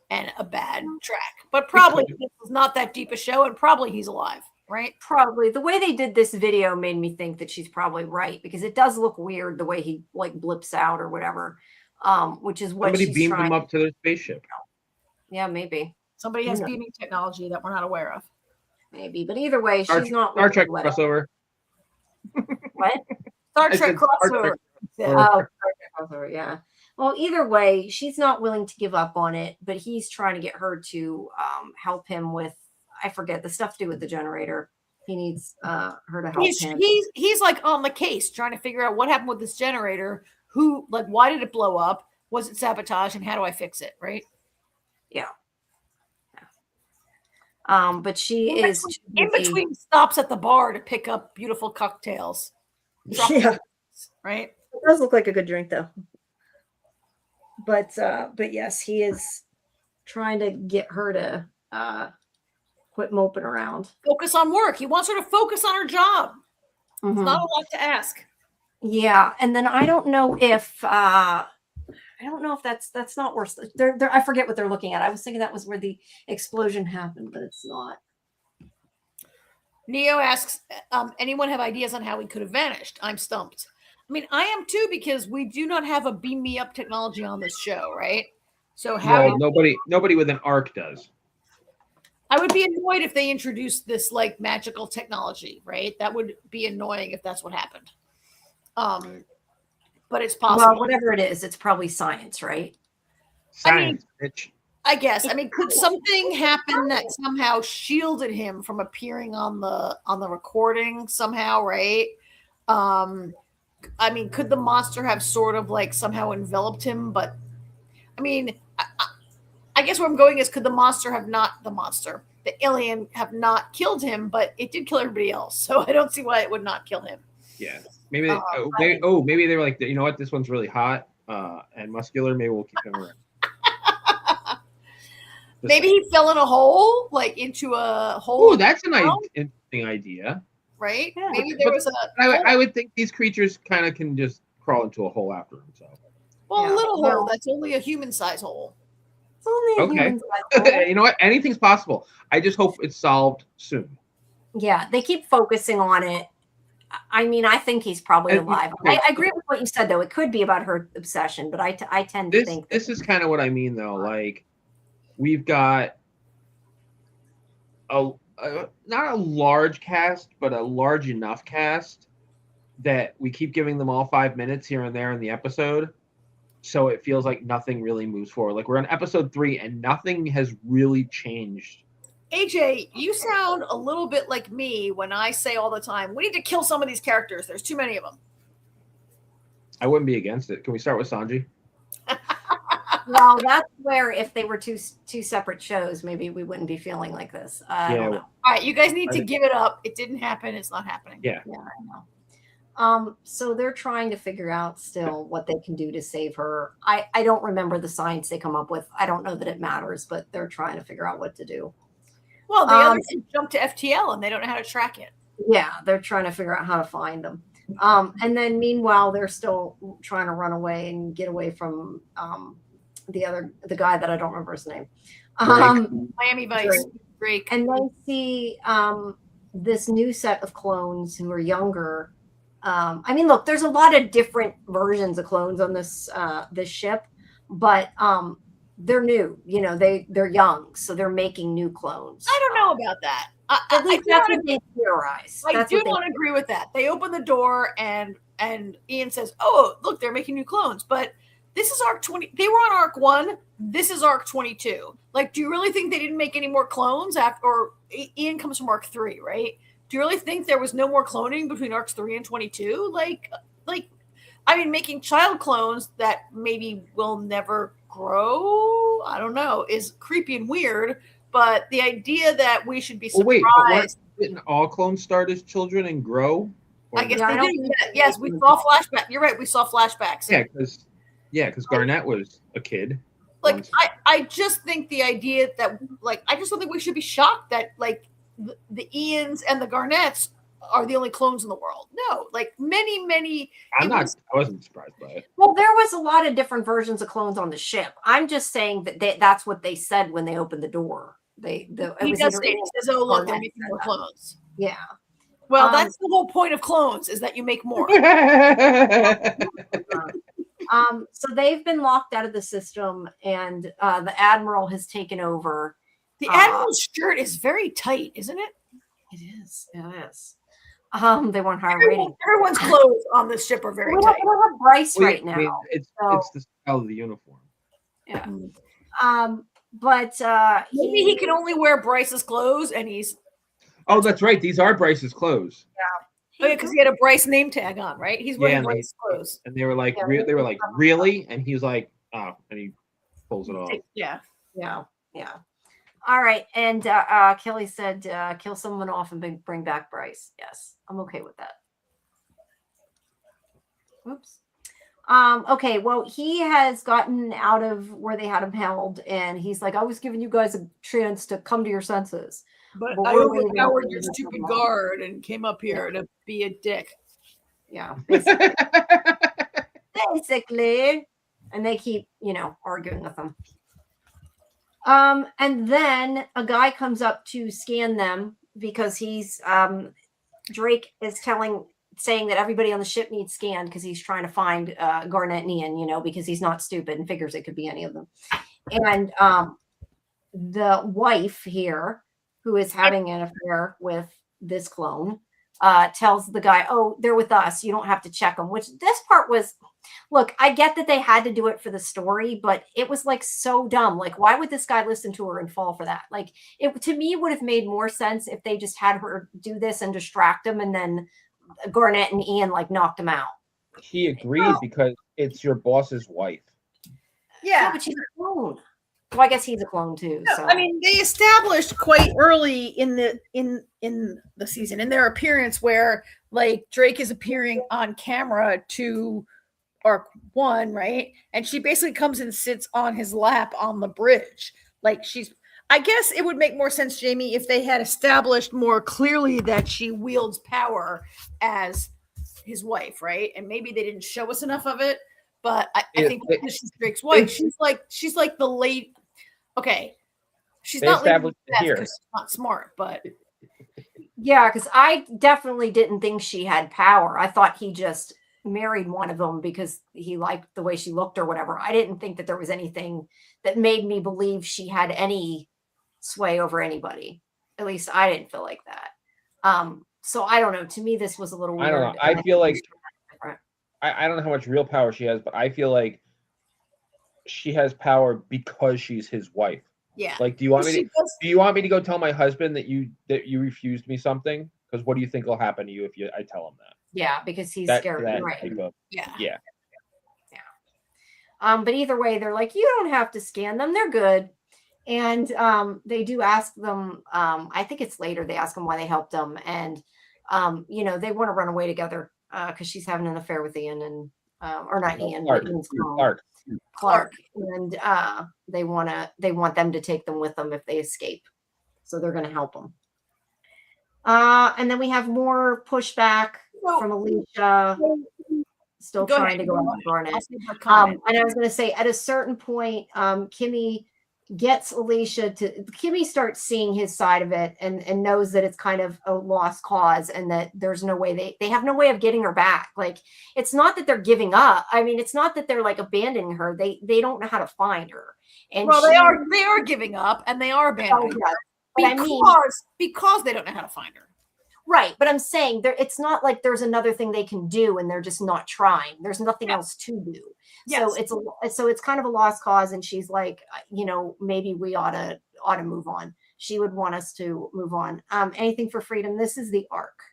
C: and a bad track? But probably this is not that deep a show, and probably he's alive, right?
A: Probably. The way they did this video made me think that she's probably right, because it does look weird the way he like blips out or whatever. Which is what
B: Somebody beamed him up to their spaceship.
A: Yeah, maybe.
C: Somebody has beaming technology that we're not aware of.
A: Maybe. But either way, she's not
B: Star Trek crossover.
A: What?
C: Star Trek crossover.
A: Oh, Star Trek crossover, yeah. Well, either way, she's not willing to give up on it, but he's trying to get her to help him with, I forget, the stuff to do with the generator. He needs her to help him.
C: He's like on the case trying to figure out what happened with this generator. Why did it blow up? Was it sabotage? And how do I fix it? Right?
A: Yeah. But she is
C: in between stops at the bar to pick up beautiful cocktails.
A: Yeah.
C: Right?
A: It does look like a good drink though. But yes, he is trying to get her to quit moping around. Focus
C: on work. He wants her to focus on her job.
A: Mm-hmm.
C: It's not a lot to ask.
A: Yeah, and then I don't know if that's not worse. I forget what they're looking at. I was thinking that was where the explosion happened, but it's not.
C: Neo asks, anyone have ideas on how he could have vanished? I'm stumped. I mean, I am too, because we do not have a beam me up technology on this show, right? So
B: nobody with an arc does.
C: I would be annoyed if they introduced this like magical technology, right? That would be annoying if that's what happened. But it's possible.
A: Well, whatever it is, it's probably science, right?
B: Science, bitch.
C: I guess. I mean, could something happen that somehow shielded him from appearing on the recording somehow, right? I mean, could the monster have sort of like somehow enveloped him? But I mean, I guess where I'm going is, could the alien have not killed him, but it did kill everybody else. So I don't see why it would not kill him.
B: Yeah. Maybe maybe they were like, you know what, this one's really hot and muscular. Maybe we'll keep him around.
C: Maybe he fell in a hole, like into a hole.
B: Oh, that's an interesting idea.
C: Right?
A: Yeah.
C: Maybe there was
B: I would think these creatures kind of can just crawl into a hole after themselves.
C: Well,
A: Yeah.
C: a little
A: Well,
C: hole. That's only a human size hole.
A: It's only a
B: Okay.
A: human cycle.
B: You know what? Anything's possible. I just hope it's solved soon.
A: Yeah, they keep focusing on it. I mean, I think he's probably
B: And-
A: alive.
B: okay,
A: I agree with what you said, though. It could be about her obsession, but I tend to think
B: This is kind of what I mean, though. Like, we've got a not a large cast, but a large enough cast that we keep giving them all 5 minutes here and there in the episode, so it feels like nothing really moves forward. Like, we're on episode 3 and nothing has really changed.
C: AJ, you sound a little bit like me when I say all the time, we need to kill some of these characters. There's too many of them.
B: I wouldn't be against it. Can we start with Sanji?
A: well, that's where if they were two separate shows, maybe we wouldn't be feeling like this. I don't know.
C: All right, you guys need to give it up. It didn't happen. It's not happening.
B: Yeah.
A: Yeah, I know. So they're trying to figure out still what they can do to save her. I don't remember the science they come up with. I don't know that it matters, but they're trying to figure out what to do.
C: Well, the others jump to FTL and they don't know how to track it.
A: Yeah, they're trying to figure out how to find them. And then meanwhile, they're still trying to run away and get away from the guy that I don't remember his name.
C: Miami Vice. Drake.
A: And they see this new set of clones who are younger. I mean, look, there's a lot of different versions of clones on this ship, but they're new. You know, they're young, so they're making new clones.
C: I don't know about that.
A: At least that's what they theorize.
C: I do not agree with that. They open the door and Ian says, "Oh, look, they're making new clones." But this is arc 20. They were on arc 1. This is arc 22. Like, do you really think they didn't make any more clones after? Or Ian comes from arc 3, right? Do you really think there was no more cloning between arcs 3 and 22? Like, I mean, making child clones that maybe will never grow, I don't know, is creepy and weird. But the idea that we should be surprised.
B: Didn't all clones start as children and grow?
C: I guess they did. Yes, we saw flashbacks. You're right. We saw flashbacks.
B: Yeah, because Garnet was a kid.
C: Like, I just think the idea that, like, I just don't think we should be shocked that, like, the Ians and the Garnets are the only clones in the world. No, like, many.
B: I wasn't surprised by it.
A: Well, there was a lot of different versions of clones on the ship. I'm just saying that that's what they said when they opened the door. He
C: does say, he says, "Oh, look, they're making more clones."
A: Yeah.
C: Well, that's the whole point of clones, is that you make more.
A: So they've been locked out of the system, and the Admiral has taken over.
C: The Admiral's shirt is very tight, isn't it?
A: It is. It is. They want higher rating.
C: Everyone's clothes on this ship are very tight.
A: We don't have Bryce right now.
B: I mean, it's the style of the uniform.
A: Yeah. But
C: maybe he can only wear Bryce's clothes, and he's.
B: Oh, that's right. These are Bryce's clothes.
C: Yeah. Oh, yeah, because he had a Bryce name tag on, right? He's wearing Bryce's clothes.
B: And they were like, really? And he's like, oh, and he pulls it off.
C: Yeah.
A: All right. And Kelly said, kill someone off and bring back Bryce. Yes, I'm okay with that. Oops. Okay, well, he has gotten out of where they had him held, and he's like, I was giving you guys a chance to come to your senses.
C: But I overpowered your stupid guard and came up here to be a dick.
A: Yeah. Basically. And they keep, arguing with them. And then a guy comes up to scan them because he's Drake is saying that everybody on the ship needs scanned because he's trying to find Garnet and Ian, because he's not stupid and figures it could be any of them. And the wife here, who is having an affair with this clone, tells the guy, oh, they're with us. You don't have to check them, which this part was, look, I get that they had to do it for the story, but it was like so dumb. Like, why would this guy listen to her and fall for that? Like, it to me would have made more sense if they just had her do this and distract him, and then Garnet and Ian knocked him out.
B: He agreed because it's your boss's wife.
C: Yeah,
A: but she's a clone. Well, I guess he's a clone too.
C: No,
A: so
C: I mean, they established quite early in the season, in their appearance, where Drake is appearing on camera to arc 1, right? And she basically comes and sits on his lap on the bridge. I guess it would make more sense, Jamie, if they had established more clearly that she wields power as his wife, right? And maybe they didn't show us enough of it. But I think because she's Drake's wife, she's like the late. Okay, she's not
D: established it
C: because
D: here.
C: she's not smart, but
A: Yeah, because I definitely didn't think she had power. I thought he just married one of them because he liked the way she looked or whatever. I didn't think that there was anything that made me believe she had any sway over anybody. At least I didn't feel like that. So I don't know. To me, this was a little weird.
D: I don't know. I feel like I don't know how much real power she has, but I feel like she has power because she's his wife.
C: yeah.
D: Like, do you want me to go tell my husband that you refused me something? Because what do you think will happen to you if I tell him that?
A: Yeah, because he's scared. Right.
C: Yeah.
A: But either way, they're like, you don't have to scan them. They're good. And they do ask them, I think it's later, they ask them why they helped them. And, they want to run away together because she's having an affair with Ian and, or not Ian, but Ian's Clark. And they want them to take them with them if they escape. So they're going to help them. And then we have more pushback from Alicia, still trying to go after Garnet. And I was going to say, at a certain point, Kimmy gets Alicia Kimmy starts seeing his side of it and knows that it's kind of a lost cause and that there's no way they have no way of getting her back. Like, it's not that they're giving up. I mean, it's not that they're like abandoning her. They don't know how to find her. And
C: they are giving up and they are abandoning her because they don't know how to find her.
A: Right. But I'm saying it's not like there's another thing they can do and they're just not trying. There's nothing else to do. Yes. So it's kind of a lost cause. And she's like, maybe we ought to move on. She would want us to move on. Anything for freedom. This is the arc,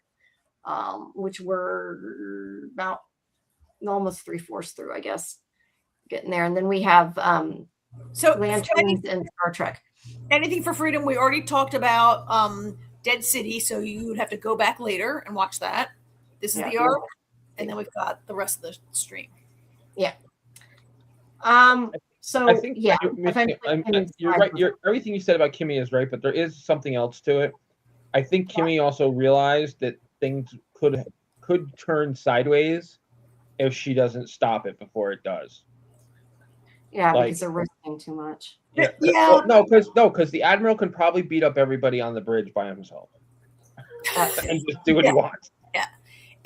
A: which we're about almost 3/4 through, I guess, getting there. And then we have Lanterns and Star Trek.
C: Anything for freedom. We already talked about Dead City, so you would have to go back later and watch that. This is the arc, and then we've got the rest of the stream.
A: Yeah. So
D: I think you're right. Everything you said about Kimmy is right, but there is something else to it. I think Kimmy also realized that things could turn sideways if she doesn't stop it before it does.
A: Yeah, because they're risking too much.
D: Yeah. Because the Admiral can probably beat up everybody on the bridge by himself and just do what he wants.
C: Yeah.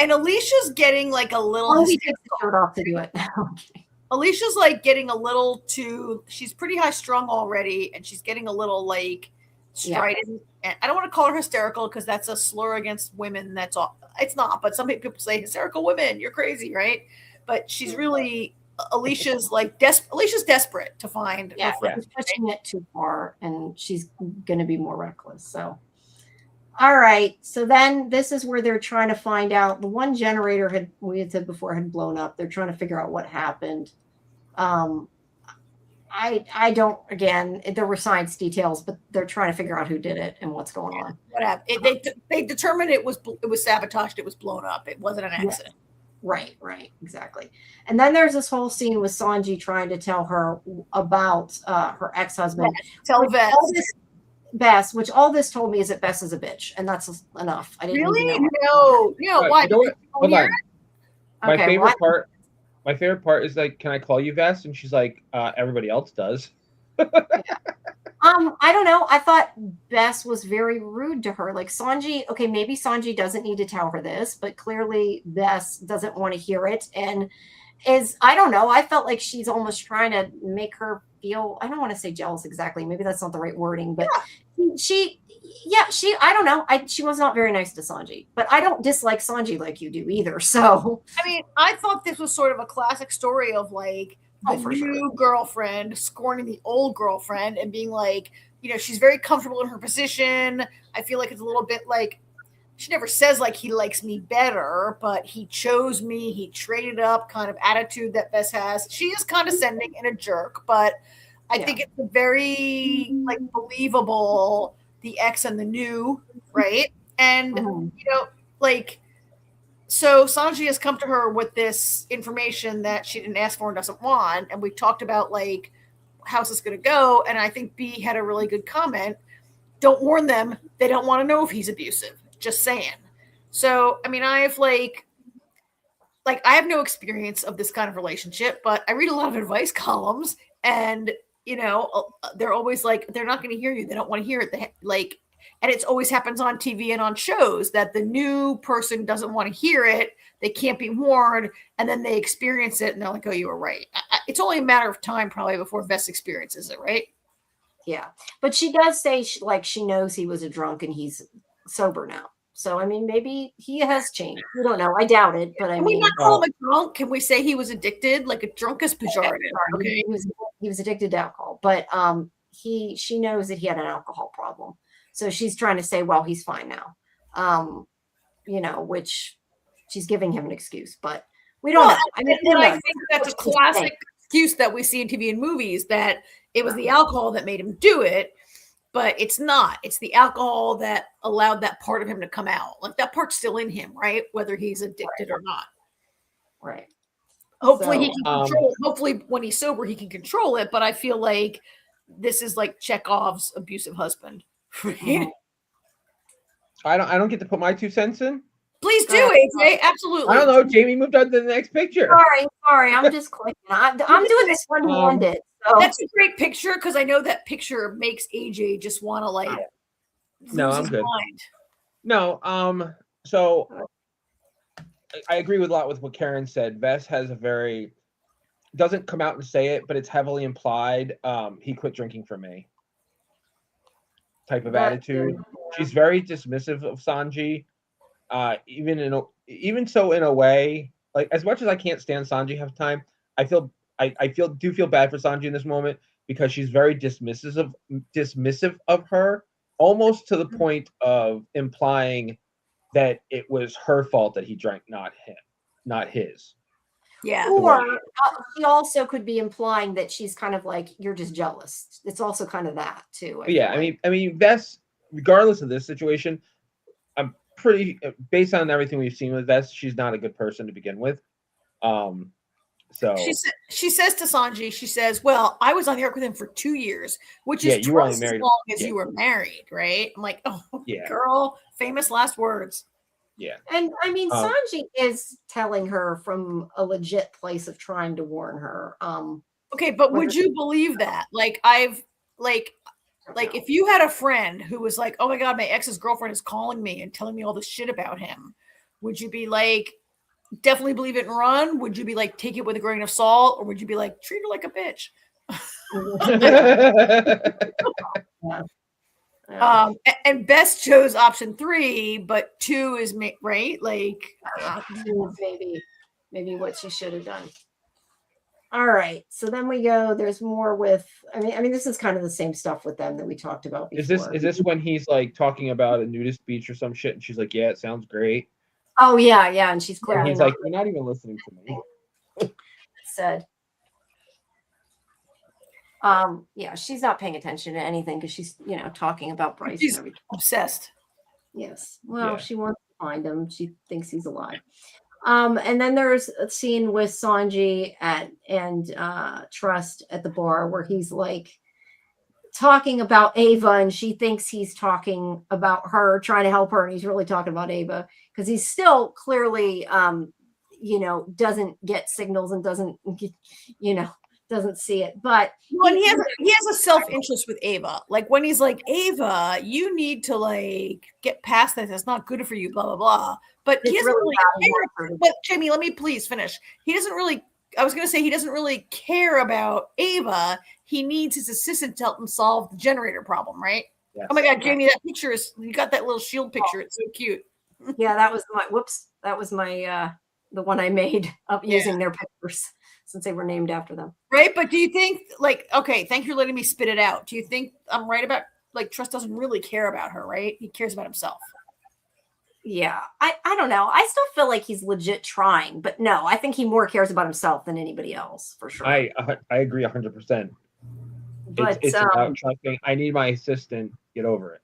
C: And Alicia's getting like a little.
A: He takes the shirt off to do it. Okay.
C: Alicia's like getting a little too. She's pretty high strung already, and she's getting a little like strident. And I don't want to call her hysterical because that's a slur against women. That's all. It's not. But some people say hysterical women. You're crazy, right? But she's really. Alicia's like Alicia's desperate to find
A: her friend. She's pushing it too far and she's gonna be more reckless. So all right. So then this is where they're trying to find out the one generator we had said before had blown up. They're trying to figure out what happened. I don't there were science details, but they're trying to figure out who did it and what's going on.
C: What happened? They determined it was sabotaged, it was blown up. It wasn't an accident.
A: Right, exactly. And then there's this whole scene with Sanji trying to tell her about her ex-husband.
C: Tell
A: Bess, which all this told me is that Bess is a bitch, and that's enough. I didn't
C: really know. No, why?
D: Hold on. My favorite part is like, can I call you Bess? And she's like, everybody else does.
A: I don't know. I thought Bess was very rude to her. Like Sanji, okay, maybe Sanji doesn't need to tell her this, but clearly Bess doesn't want to hear it. And I don't know. I felt like she's almost trying to make her feel, I don't want to say jealous exactly. Maybe that's not the right wording, but I don't know. She was not very nice to Sanji, but I don't dislike Sanji like you do either. So,
C: I mean, I thought this was sort of a classic story of like, the new girlfriend scorning the old girlfriend and being like, she's very comfortable in her position. I feel like it's a little bit like, she never says like he likes me better, but he chose me. He traded up kind of attitude that Bess has. She is condescending and a jerk, but I think it's a very like believable, the ex and the new, right? And, so Sanji has come to her with this information that she didn't ask for and doesn't want. And we talked about like, how's this going to go? And I think B had a really good comment. Don't warn them. They don't want to know if he's abusive. Just saying. So, I mean, I've like, like I have no experience of this kind of relationship, but I read a lot of advice columns, and they're always like, they're not going to hear you. They don't want to hear it. And it always happens on TV and on shows that the new person doesn't want to hear it. They can't be warned, and then they experience it, and they're like, "Oh, you were right." It's only a matter of time, probably, before Vess experiences it, right?
A: Yeah, but she does say she knows he was a drunk and he's sober now. So I mean, maybe he has changed. We don't know. I doubt it, but
C: Can we not call him a drunk? Can we say he was addicted? Like a drunk is pejorative. Okay.
A: He was addicted to alcohol, but she knows that he had an alcohol problem. So she's trying to say, well, he's fine now. Which she's giving him an excuse, but we don't know. I mean,
C: I think that's a classic excuse that we see in TV and movies, that it was the alcohol that made him do it. But it's not. It's the alcohol that allowed that part of him to come out. Like that part's still in him, right? Whether he's addicted or not.
A: Right.
C: Hopefully he can control it. Hopefully when he's sober, he can control it. But I feel like this is like Chekhov's abusive husband.
D: I don't get to put my 2 cents in.
C: Please do, AJ. Absolutely.
D: I don't know. Jamie moved on to the next picture.
A: Sorry. I'm just clicking. I'm doing this one-handed. So.
C: That's a great picture, because I know that picture makes AJ just want to like.
D: No, I'm good. Mind. No, so I agree with a lot with what Karen said. Vess has doesn't come out and say it, but it's heavily implied. He quit drinking for me. Type of attitude. She's very dismissive of Sanji. Even so, in a way, like as much as I can't stand Sanji half the time, I do feel bad for Sanji in this moment, because she's very dismissive of her, almost to the point of implying that it was her fault that he drank, not his.
C: Yeah.
A: Or she also could be implying that she's kind of like, you're just jealous. It's also kind of that too.
D: I mean, Vess, regardless of this situation, I'm pretty, based on everything we've seen with Vess, she's not a good person to begin with. So
C: she says to Sanji, she says, "Well, I was on the arc with him for 2 years, which is
D: you were only
C: twice
D: married
C: as long as you were married, right?" I'm like, "Oh, girl, famous last words."
D: Yeah,
A: and I mean, Sanji is telling her from a legit place of trying to warn her.
C: Okay, but would you believe that? Like, if you had a friend who was like, "Oh my God, my ex's girlfriend is calling me and telling me all this shit about him," would you be like, definitely believe it and run? Would you be like, take it with a grain of salt, or would you be like, treat her like a bitch? And Bess chose option 3, but 2 is right. Like,
A: maybe what she should have done. All right, so then we go. There's more with. I mean, this is kind of the same stuff with them that we talked about before.
D: Is this when he's like talking about a nudist beach or some shit, and she's like, "Yeah, it sounds great."
A: Oh yeah, and she's clearly.
D: He's like, "You're not even listening to me."
A: Said. She's not paying attention to anything because she's, talking about Bryce.
C: She's
A: and everything.
C: Obsessed.
A: Yes. Well, she wants to find him. She thinks he's alive. And then there's a scene with Sanji and Trust at the bar where he's like talking about Ava, and she thinks he's talking about her, trying to help her, and he's really talking about Ava because he's still clearly, doesn't get signals and doesn't see it. But
C: when he has a self-interest with Ava, like when he's like, Ava, you need to like get past this. It's not good for you, blah, blah, blah. But he doesn't really care. But Jamie, let me please finish. He doesn't really care about Ava. He needs his assistant to help him solve the generator problem, right? Yes. Oh my God, Jamie, that picture you got that little shield picture. It's so cute.
A: Yeah, that was my the one I made up using their pictures since they were named after them.
C: Right. But do you think okay, thank you for letting me spit it out. Do you think I'm right about Trust doesn't really care about her, right? He cares about himself.
A: Yeah. I don't know. I still feel like he's legit trying, but no, I think he more cares about himself than anybody else for sure.
D: I agree 100%.
A: But
D: it's about trusting. I need my assistant. Get over it.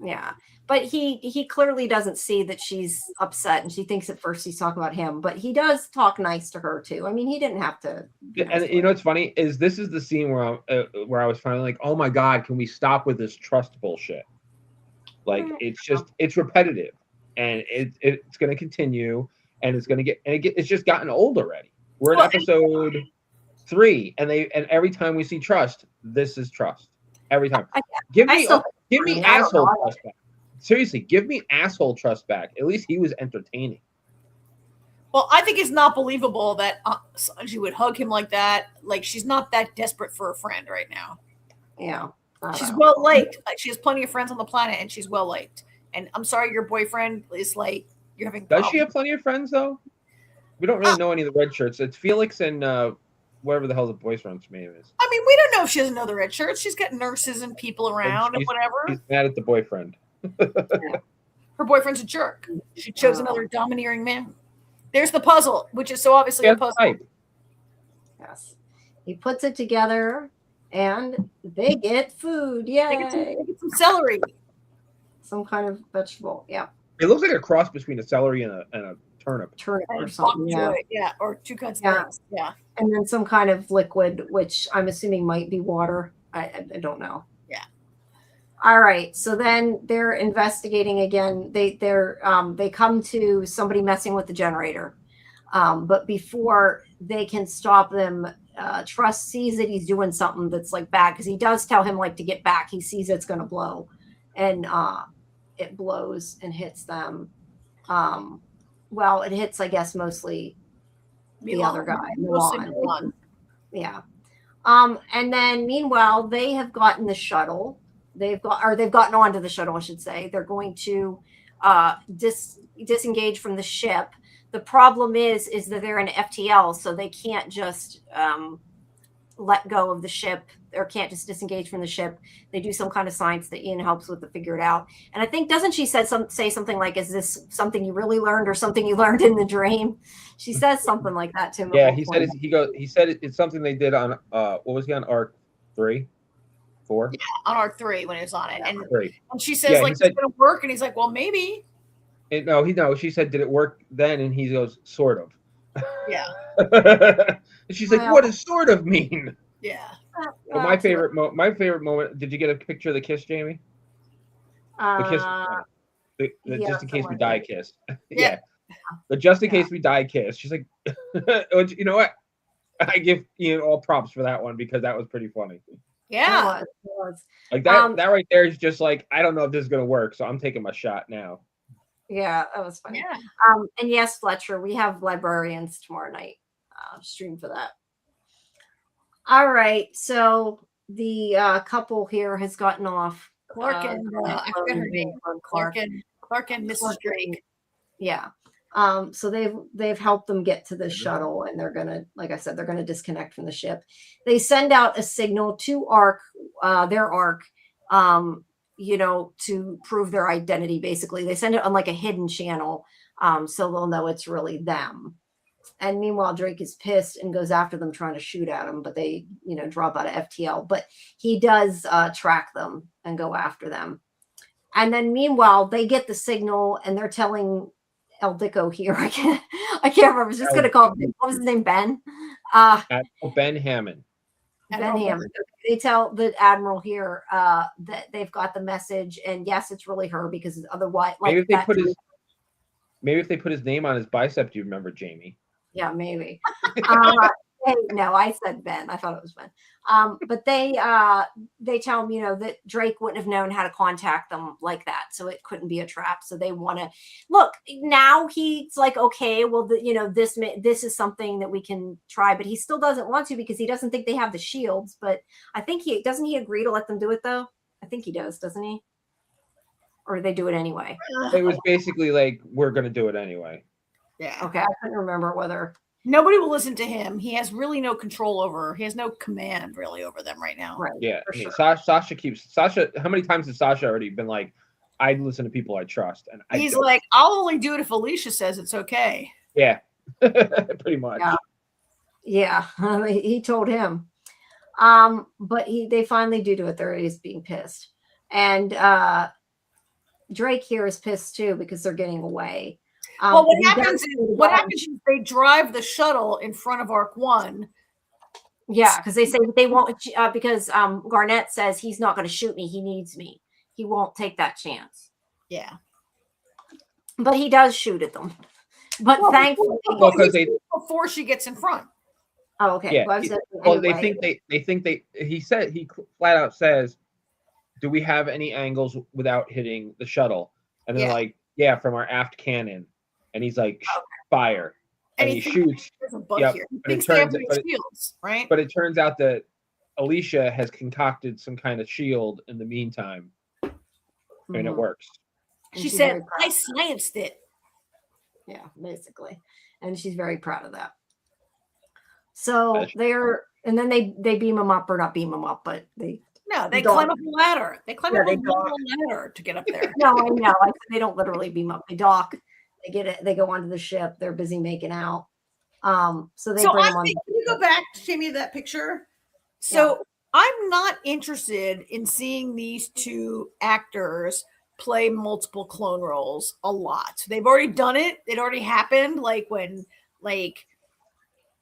A: Yeah. But he clearly doesn't see that she's upset, and she thinks at first he's talking about him, but he does talk nice to her too. I mean, he didn't have to.
D: And you know what's funny is this is the scene where I was finally like, oh my God, can we stop with this trust bullshit? Like it's repetitive, and it's going to continue. and it's gonna it's just gotten old already. We're in episode 3, and every time we see Trust, this is Trust. Every time. Give me asshole Trust back. Seriously, give me asshole Trust back. At least he was entertaining.
C: Well, I think it's not believable that Sanji would hug him like that. Like, she's not that desperate for a friend right now.
A: Yeah.
C: She's well liked. Like, she has plenty of friends on the planet, and she's well liked. And I'm sorry, your boyfriend is like, you're having
D: problems. Does she have plenty of friends, though? We don't really know any of the red shirts. It's Felix and whatever the hell the boyfriend's name is.
C: I mean, we don't know if she has another red shirt. She's got nurses and people around and whatever.
D: She's mad at the boyfriend.
C: Her boyfriend's a jerk. She chose another domineering man. There's the puzzle, which is so obviously a puzzle.
D: Type.
A: Yes. He puts it together and they get food. Yay.
C: They get some celery.
A: Some kind of vegetable. Yeah.
D: It looks like a cross between a celery and a turnip.
A: Turnip or something.
C: Yeah. Or two kinds of things. Yeah.
A: And then some kind of liquid, which I'm assuming might be water. I don't know.
C: Yeah.
A: All right. So then they're investigating again. They come to somebody messing with the generator. But before they can stop them, Trust sees that he's doing something that's like bad, because he does tell him like to get back. He sees it's going to blow, and it blows and hits them. Well, it hits, I guess, mostly the other guy. Milan. Yeah. And then meanwhile, they have gotten the shuttle. They've gotten onto the shuttle, I should say. They're going to disengage from the ship. The problem is that they're in FTL, so they can't just let go of the ship, or can't just disengage from the ship. They do some kind of science that Ian helps with to figure it out. And I think, doesn't she say something like, "Is this something you really learned, or something you learned in the dream?" She says something like that to him.
D: Yeah, he said it's something they did on what was he on, arc 3, 4?
C: Yeah, on arc 3 when he was on it, and she says it's gonna work, and he's like, "Well, maybe."
D: She said, "Did it work then?" And he goes, "Sort of."
C: Yeah.
D: And she's like, "What does sort of mean?"
C: Yeah.
D: But my favorite moment. Did you get a picture of the kiss, Jamie? The kiss, just in case we die kiss. Yeah. But just in case we die kiss. She's like, you know what? I give Ian all props for that one, because that was pretty funny.
C: Yeah.
A: It was.
D: Like that right there is just like, I don't know if this is gonna work, so I'm taking my shot now.
A: Yeah, that was funny.
C: Yeah.
A: And yes, Fletcher, we have Librarians tomorrow night. Stream for that. All right, so the couple here has gotten off.
C: Clark and I forget her name. Clark and Mrs. Drake.
A: Yeah. So they've helped them get to the shuttle, and they're gonna, like I said, they're gonna disconnect from the ship. They send out a signal to their ARC, to prove their identity. Basically, they send it on like a hidden channel, so they'll know it's really them. And meanwhile, Drake is pissed and goes after them, trying to shoot at them, but they, drop out of FTL. But he does track them and go after them. And then meanwhile, they get the signal, and they're telling El Dico here. I can't remember. I was just gonna call him, what was his name? Ben?
D: Ben Hammond.
A: Ben Hammond. They tell the Admiral here that they've got the message, and yes, it's really her, because otherwise, like,
D: maybe if they put his name on his bicep, do you remember, Jamie?
A: Yeah, maybe. No, I said Ben. I thought it was Ben. But they tell him, that Drake wouldn't have known how to contact them like that, so it couldn't be a trap. So they want to look. Now he's like, okay, well, this is something that we can try, but he still doesn't want to, because he doesn't think they have the shields. But I think he agree to let them do it, though. I think he does, doesn't he? Or they do it anyway.
D: It was basically like, we're gonna do it anyway.
C: Yeah.
A: Okay, I couldn't remember whether.
C: Nobody will listen to him. He has really no control over. He has no command really over them right now.
A: Right.
D: Yeah.
A: Sure.
D: Sasha. How many times has Sasha already been like, I listen to people I trust, and
C: he's like, I'll only do it if Alicia says it's okay.
D: Yeah. Pretty much.
A: Yeah. He told him. But they finally do it. They're just being pissed, and Drake here is pissed too, because they're getting away.
C: Well, what happens is they drive the shuttle in front of Arc 1.
A: Yeah, because they say they won't, because Garnett says he's not going to shoot me. He needs me. He won't take that chance.
C: Yeah.
A: But he does shoot at them. But
C: Well,
A: thankfully,
D: Well, 'cause they-
C: before she gets in front.
A: oh, okay.
D: Yeah.
A: Well, I was
D: Well,
A: anyway.
D: they think he flat out says, do we have any angles without hitting the shuttle? And they're
C: Yeah.
D: like, yeah, from our aft cannon. And he's like, fire. And he
C: thinks
D: shoots.
C: there's a bug
D: Yep,
C: here. He
D: but it
C: thinks they have
D: turns-
C: new
D: but it-
C: shields, right?
D: But it turns out that Alicia has concocted some kind of shield in the meantime, and it
A: Mhm.
D: works.
A: And
C: She
A: she's
C: said,
A: very proud.
C: I scienced it.
A: Yeah, basically. And she's very proud of that. So
D: That's-
A: they're, and then they beam them up, or not beam them up, but they,
C: No, they
A: Don't.
C: climb up a ladder. They climb
A: Yeah,
C: up
A: they
C: a
A: don't.
C: ladder to get up there.
A: no, I know. They don't literally beam up. They dock, they get it, they go onto the ship. They're busy making out. So they
C: So
A: bring
C: I
A: them on.
C: think, can you go back to show me that picture? So I'm not interested in seeing these two actors play multiple clone roles a lot. They've already done it. It already happened. Like when, like,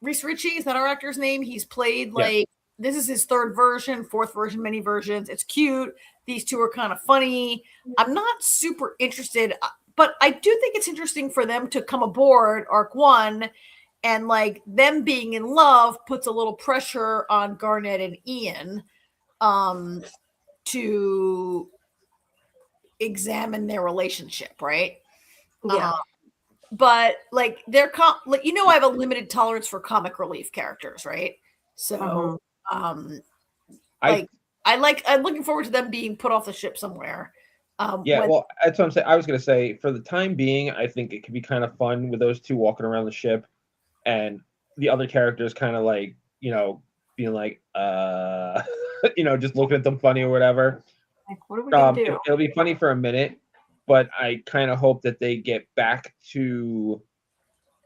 C: Reese Ritchie, is that our actor's name? He's played like, this is his third version, fourth version, many versions. It's cute. These two are kind of funny. I'm not super interested, but I do think it's interesting for them to come aboard Arc 1, and like them being in love puts a little pressure on Garnet and Ian to examine their relationship, right?
A: Yeah.
C: But like they're like, you know, I have a limited tolerance for comic relief characters, right? So I'm looking forward to them being put off the ship somewhere.
D: Well, that's what I'm saying. I was going to say, for the time being, I think it could be kind of fun with those two walking around the ship, and the other characters kind of like, you know, being like, you know, just looking at them funny or whatever.
A: Like, what are we gonna do?
D: It'll be funny for a minute, but I kind of hope that they get back to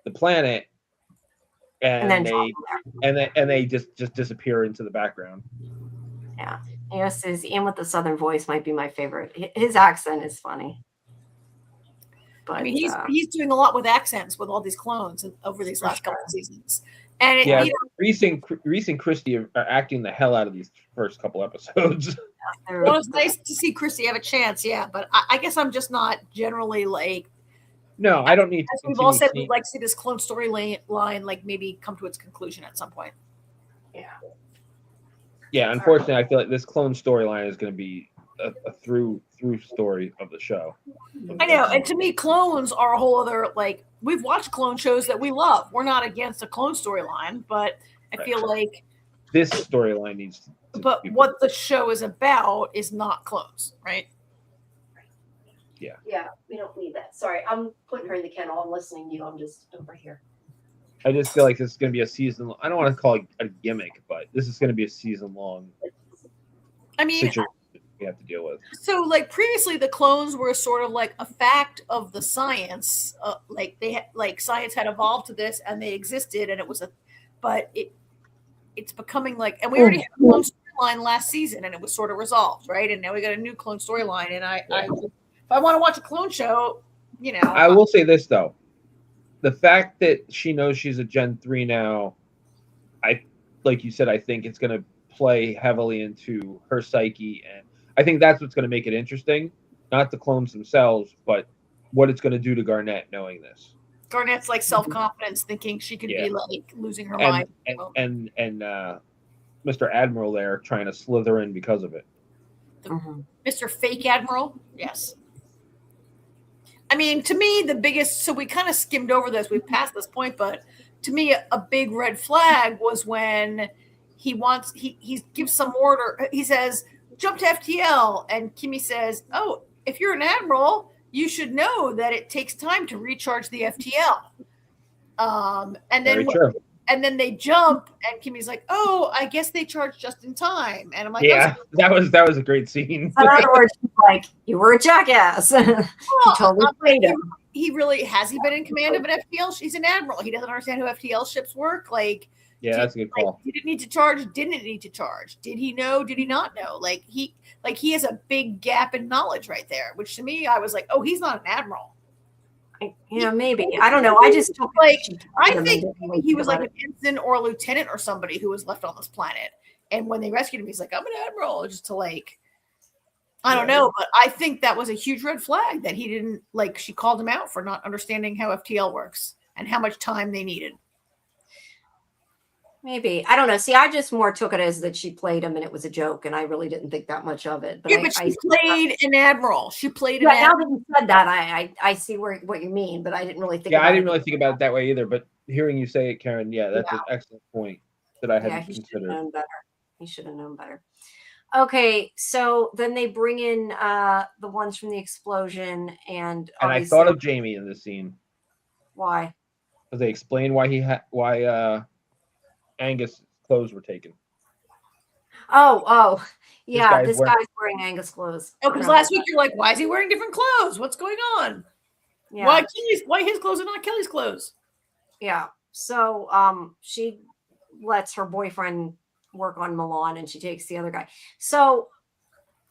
D: the planet and they just disappear into the background.
A: Yeah. Yes, is Ian with the southern voice might be my favorite. His accent is funny. But
C: I mean, he's doing a lot with accents with all these clones over these last couple of seasons. And
D: Reese and Christy are acting the hell out of these first couple episodes.
C: Well, it's nice to see Christy have a chance, but I guess I'm just not generally like.
D: No, I don't need to.
C: As we've all said, we'd like to see this clone story line like maybe come to its conclusion at some point.
D: Yeah, unfortunately, I feel like this clone storyline is going to be a through story of the show.
C: I know, and to me, clones are a whole other, like, we've watched clone shows that we love. We're not against a clone storyline, but I feel like
D: this storyline needs to
C: but what the show is about is not clones, right?
A: Yeah, we don't need that. Sorry, I'm putting her in the kennel. I'm listening to you. I'm just over here.
D: I just feel like this is going to be a season. I don't want to call it a gimmick, but this is going to be a season long.
C: I mean,
D: situation we have to deal with.
C: So, like previously, the clones were sort of like a fact of the science. Like they had, like science had evolved to this, and they existed, and it was but it's becoming like, and we already had a clone storyline last season, and it was sort of resolved, right? And now we got a new clone storyline, and if I want to watch a clone show, you know,
D: I will say this though. The fact that she knows she's a Gen 3 now, like you said, I think it's going to play heavily into her psyche, and I think that's what's going to make it interesting. Not the clones themselves, but what it's going to do to Garnet knowing this.
C: Garnet's like self-confidence, thinking she could be like losing her mind.
D: And Mr. Admiral there trying to slither in because of it.
C: Mr. Fake Admiral, yes. I mean, to me, the biggest, so we kind of skimmed over this, we've passed this point, but to me, a big red flag was when he gives some order. He says, jump to FTL. And Kimmy says, oh, if you're an admiral, you should know that it takes time to recharge the FTL. And then they jump, and Kimmy's like, "Oh, I guess they charge just in time." And I'm like,
D: "Yeah, that was a great scene."
A: In other words, she's like, "You were a jackass." Totally played him.
C: He really has he been in command of an FTL? He's an admiral. He doesn't understand how FTL ships work. Like,
D: that's a good call.
C: Did it need to charge? Didn't it need to charge? Did he know? Did he not know? Like he has a big gap in knowledge right there. Which to me, I was like, "Oh, he's not an admiral."
A: Maybe. I don't know. I just took
C: I think he was like an ensign or a lieutenant or somebody who was left on this planet. And when they rescued him, he's like, I'm an admiral, just to like, I don't know, but I think that was a huge red flag that he didn't like. She called him out for not understanding how FTL works and how much time they needed.
A: Maybe. I don't know. See, I just more took it as that she played him and it was a joke, and I really didn't think that much of it. But
C: yeah, but she played an admiral. She played an
A: admiral.
C: Now
A: that you said that, I see what you mean, but I didn't really think.
D: Yeah, I didn't really think about it that way either. But hearing you say it, Karen, yeah, that's an excellent point that I hadn't considered.
A: Should have known better. He should have known better. Okay, so then they bring in the ones from the explosion, and
D: I thought of Jamie in this scene.
A: Why?
D: Because they explain why Angus' clothes were taken.
A: Oh, yeah. This guy's wearing Angus clothes.
C: Oh, because last week you're like, why is he wearing different clothes? What's going on? Yeah. Why his clothes are not Kelly's clothes?
A: Yeah. So she lets her boyfriend work on Milan, and she takes the other guy. So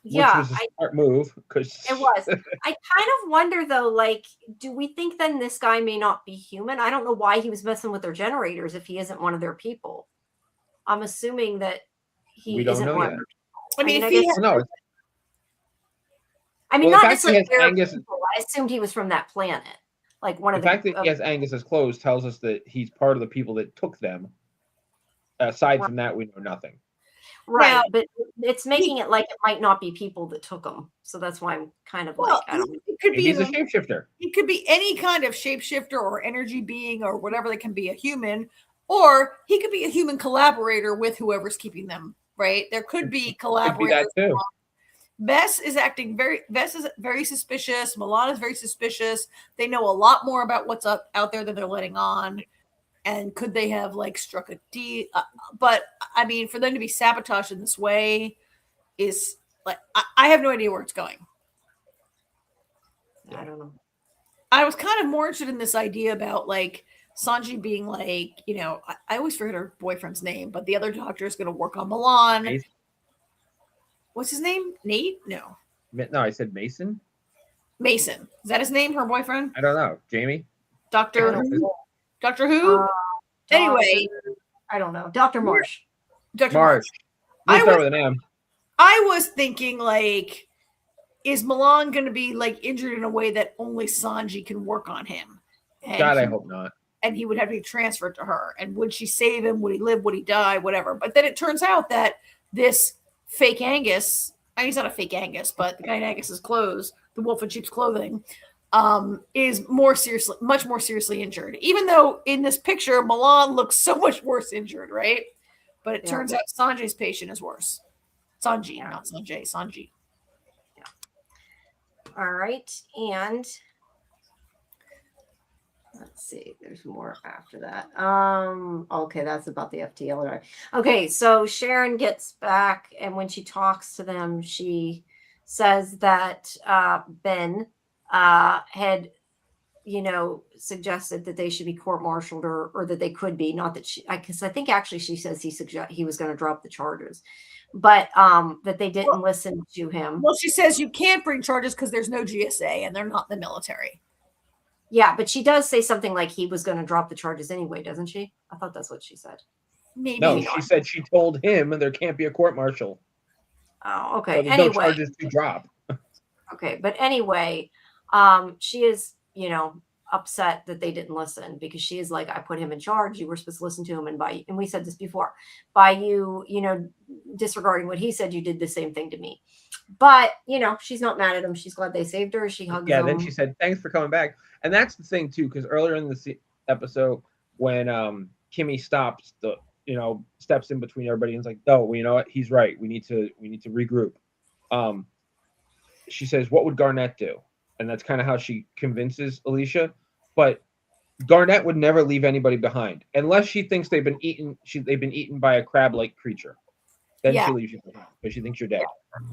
A: yeah,
D: which was a smart move, because
A: it was. I kind of wonder though, like, do we think then this guy may not be human? I don't know why he was messing with their generators if he isn't one of their people. I'm assuming that he isn't one of their people.
C: I mean, if he
A: not necessarily Angus. I assumed he was from that planet. Like one of the
D: fact that he has Angus's clothes tells us that he's part of the people that took them. Aside from that, we know nothing.
A: Right, now, but it's making it like it might not be people that took them. So that's why I'm kind of like, I don't know.
C: It could be
D: he's a shapeshifter.
C: It could be any kind of shapeshifter or energy being or whatever that can be a human, or he could be a human collaborator with whoever's keeping them, right? There could be collaborators.
D: Could be that too.
C: Bess is very suspicious. Milan is very suspicious. They know a lot more about what's out there than they're letting on. And could they have like struck a deal? But I mean, for them to be sabotaged in this way is like, I have no idea where it's going.
A: I don't know.
C: I was kind of more interested in this idea about like Sanji being like, I always forget her boyfriend's name, but the other doctor is going to work on Milan.
D: Mason?
C: What's his name? Nate? No,
D: I said Mason.
C: Mason. Is that his name? Her boyfriend?
D: I don't know. Jamie?
C: Doctor Who? Anyway,
A: I don't know. Dr. Marsh.
C: Dr. Marsh.
D: We'll start with an M.
C: I was thinking, like, is Milan going to be like injured in a way that only Sanji can work on him? And
D: God, I hope not.
C: And he would have to be transferred to her. And would she save him? Would he live? Would he die? Whatever. But then it turns out that this fake Angus, he's not a fake Angus, but the guy in Angus's clothes, the wolf in sheep's clothing, is much more seriously injured. Even though in this picture, Milan looks so much worse injured, right? But it turns out Sanjay's patient is worse. Sanji, not Sanjay, Sanji.
A: Yeah. All right. And let's see, there's more after that. Okay, that's about the FTL. Right? Okay, so Sharon gets back, and when she talks to them, she says that Ben had, suggested that they should be court-martialed or that they could be, not that because I think actually she says he was going to drop the charges, but that they didn't listen to him.
C: Well, she says you can't bring charges because there's no GSA and they're not in the military.
A: Yeah, but she does say something like he was going to drop the charges anyway, doesn't she? I thought that's what she said.
C: Maybe
D: no, she said she told him there can't be a court-martial.
A: Oh, okay.
D: So there's no charges to drop.
A: Okay, but anyway, she is, upset that they didn't listen, because she is like, I put him in charge. You were supposed to listen to him, and we said this before, by you, disregarding what he said, you did the same thing to me. But she's not mad at him. She's glad they saved her. She hugs him.
D: Yeah. Then she said, "Thanks for coming back." And that's the thing too, because earlier in the episode, when Kimmy steps in between everybody and is like, "No, well, you know what? He's right. We need to regroup." She says, "What would Garnett do?" And that's kind of how she convinces Alicia. But Garnett would never leave anybody behind unless she thinks they've been eaten. They've been eaten by a crab-like creature. Then she leaves you behind because she thinks you're dead. Yeah.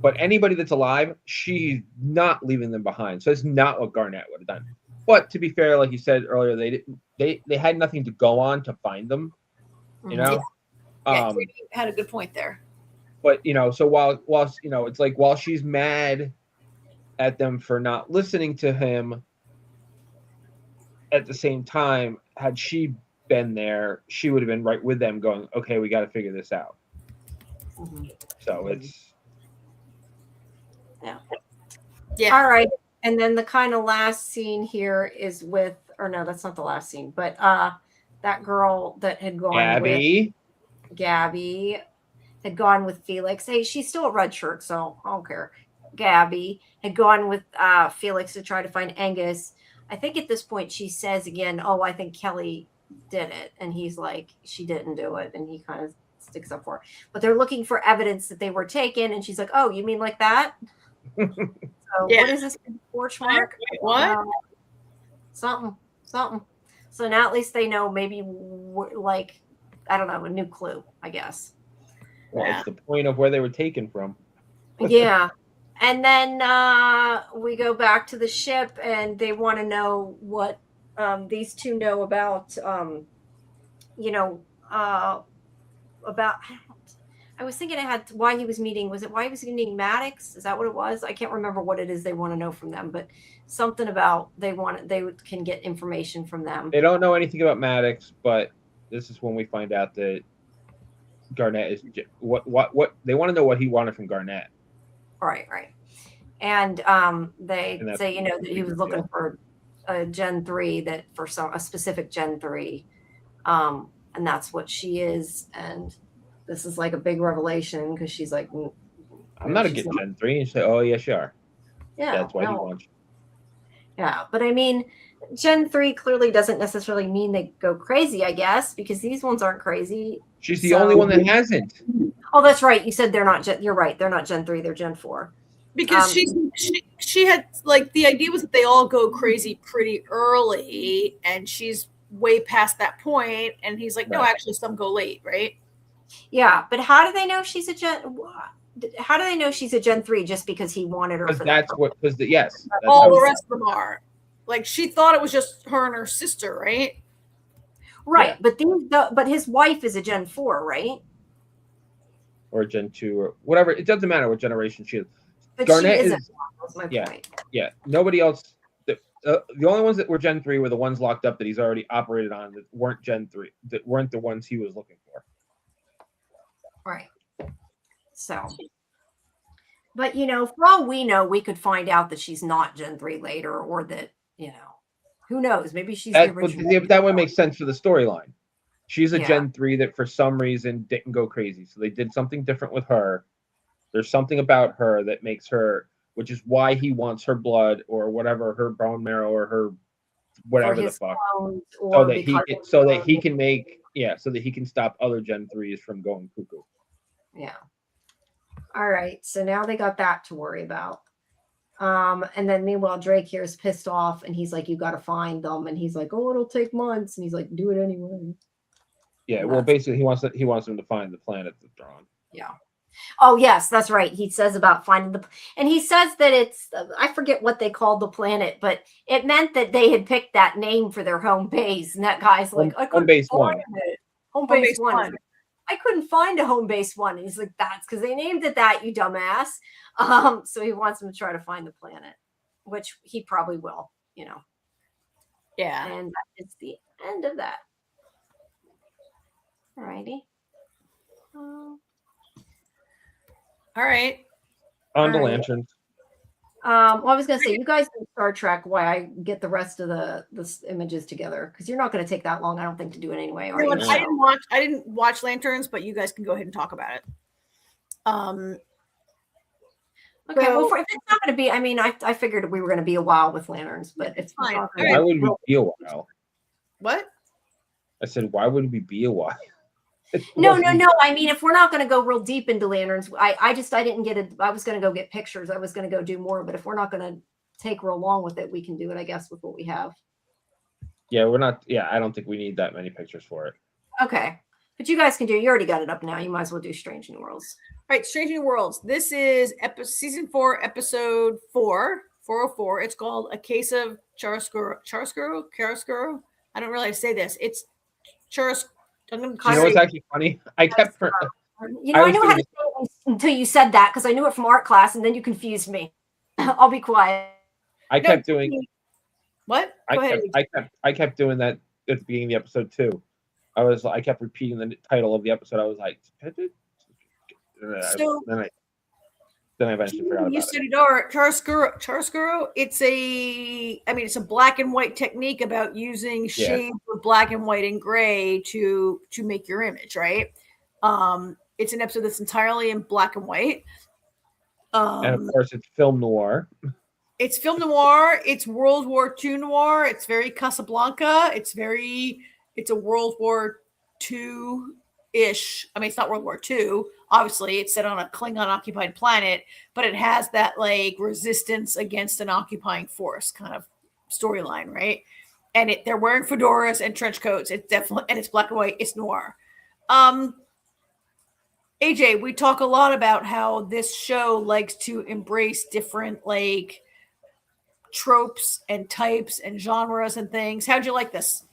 D: But anybody that's alive, she's not leaving them behind. So it's not what Garnett would have done. But to be fair, like you said earlier, they had nothing to go on to find them.
C: Yeah, had a good point there.
D: But so while it's like while she's mad at them for not listening to him, at the same time, had she been there, she would have been right with them going, okay, we got to figure this out. Mm-hmm. So
C: Yeah.
A: All right. And then the kind of last scene here is with, or no, that's not the last scene, but that girl that had gone with Gabby had gone with Felix. Hey, she's still a red shirt, so I don't care. Gabby had gone with Felix to try to find Angus. I think at this point she says again, "Oh, I think Kelly did it," and he's like, "She didn't do it," and he kind of sticks up for her. But they're looking for evidence that they were taken, and she's like, "Oh, you mean like that?" So what is this porch mark?
C: What?
A: Something. So now at least they know maybe like I don't know, a new clue, I guess.
D: Well, it's the point of where they were taken from.
A: Yeah. And then we go back to the ship and they want to know what these two know about about I was thinking it had why he was meeting. Was it why he was meeting Maddox? Is that what it was? I can't remember what it is they want to know from them, but something about they can get information from them.
D: They don't know anything about Maddox, but this is when we find out that Garnett is what they want to know what he wanted from Garnett.
A: Right. And they say that he was looking for a Gen 3 that for a specific Gen 3, and that's what she is. And this is like a big revelation because she's like,
D: I'm not a good Gen 3. And you say, oh, yes, you are.
A: Yeah.
D: That's why he wants you.
A: Yeah. But I mean, Gen 3 clearly doesn't necessarily mean they go crazy, I guess, because these ones aren't crazy.
D: She's the only one that hasn't.
A: Oh, that's right. You said they're not you're right. They're not Gen 3. They're Gen 4.
C: Because she had like the idea was that they all go crazy pretty early, and she's way past that point. And he's like, no, actually, some go late, right?
A: Yeah, but how do they know she's a Gen? How do they know she's a Gen 3 just because he wanted her?
D: Because that's what. Because yes,
C: all the rest of them are. Like she thought it was just her and her sister, right?
A: Right, yeah. But his wife is a Gen 4, right?
D: Or Gen 2 or whatever. It doesn't matter what generation she is.
A: But
D: Garnett
A: she is my point.
D: Yeah. Nobody else. The only ones that were Gen 3 were the ones locked up that he's already operated on that weren't Gen 3. That weren't the ones he was looking for.
A: Right. So, but for all we know, we could find out that she's not Gen 3 later, or that who knows? Maybe she's the original.
D: That would make sense for the storyline. She's a Gen 3 that for some reason didn't go crazy, so they did something different with her. There's something about her that makes her, which is why he wants her blood or whatever, her bone marrow or her whatever the fuck, so that he can stop other Gen 3s from going cuckoo.
A: Yeah. All right. So now they got that to worry about. And then meanwhile, Drake here is pissed off and he's like, you got to find them. And he's like, oh, it'll take months. And he's like, do it anyway.
D: Yeah. Well, basically he wants them to find the planet that they're on.
A: Yeah. Oh, yes, that's right. He says about finding and he says that it's, I forget what they called the planet, but it meant that they had picked that name for their home base. And that guy's like,
D: home base 1.
A: Home base 1. I couldn't find a home base 1. And he's like, that's because they named it that, you dumbass. So he wants them to try to find the planet, which he probably will,
C: Yeah.
A: And it's the end of that. All righty.
C: All right.
D: On to lanterns.
A: Well, I was gonna say, you guys in Star Trek, why I get the rest of the images together, because you're not going to take that long, I don't think, to do it anyway.
C: I didn't watch Lanterns, but you guys can go ahead and talk about it.
A: Okay, well, if it's not going to be, I mean, I figured we were going to be a while with Lanterns, but it's fine.
D: Why would we be a while?
C: What?
D: I said, why would we be a while?
A: No. I mean, if we're not going to go real deep into Lanterns, I didn't get it. I was going to go get pictures. I was going to go do more, but if we're not going to take real long with it, we can do it, I guess, with what we have.
D: Yeah, we're not. Yeah, I don't think we need that many pictures for it.
A: Okay, but you guys can do. You already got it up now. You might as well do Strange New Worlds.
C: All right, Strange New Worlds. This is season 4, episode 404. It's called A Case of Chiaroscuro. I don't really say this. It's Chiaroscuro.
D: You know what's actually funny? I kept.
A: I knew how to say it until you said that, because I knew it from art class, and then you confused me. I'll be quiet.
D: I kept doing.
C: What?
D: I kept doing that at the beginning of the episode too. I kept repeating the title of the episode. I was like, then I eventually forgot about
C: You
D: it.
C: studied art, chiaroscuro. It's a black and white technique about using shades of black and white and gray to make your image, right? It's an episode that's entirely in black and white.
D: And of course, it's film noir.
C: It's film noir. It's World War II noir. It's very Casablanca. It's a World War II-ish. I mean, it's not World War II. Obviously, it's set on a Klingon-occupied planet, but it has that like resistance against an occupying force kind of storyline, right? And they're wearing fedoras and trench coats. It's definitely, and it's black and white. It's noir. AJ, we talk a lot about how this show likes to embrace different like tropes and types and genres and things. How'd you like this?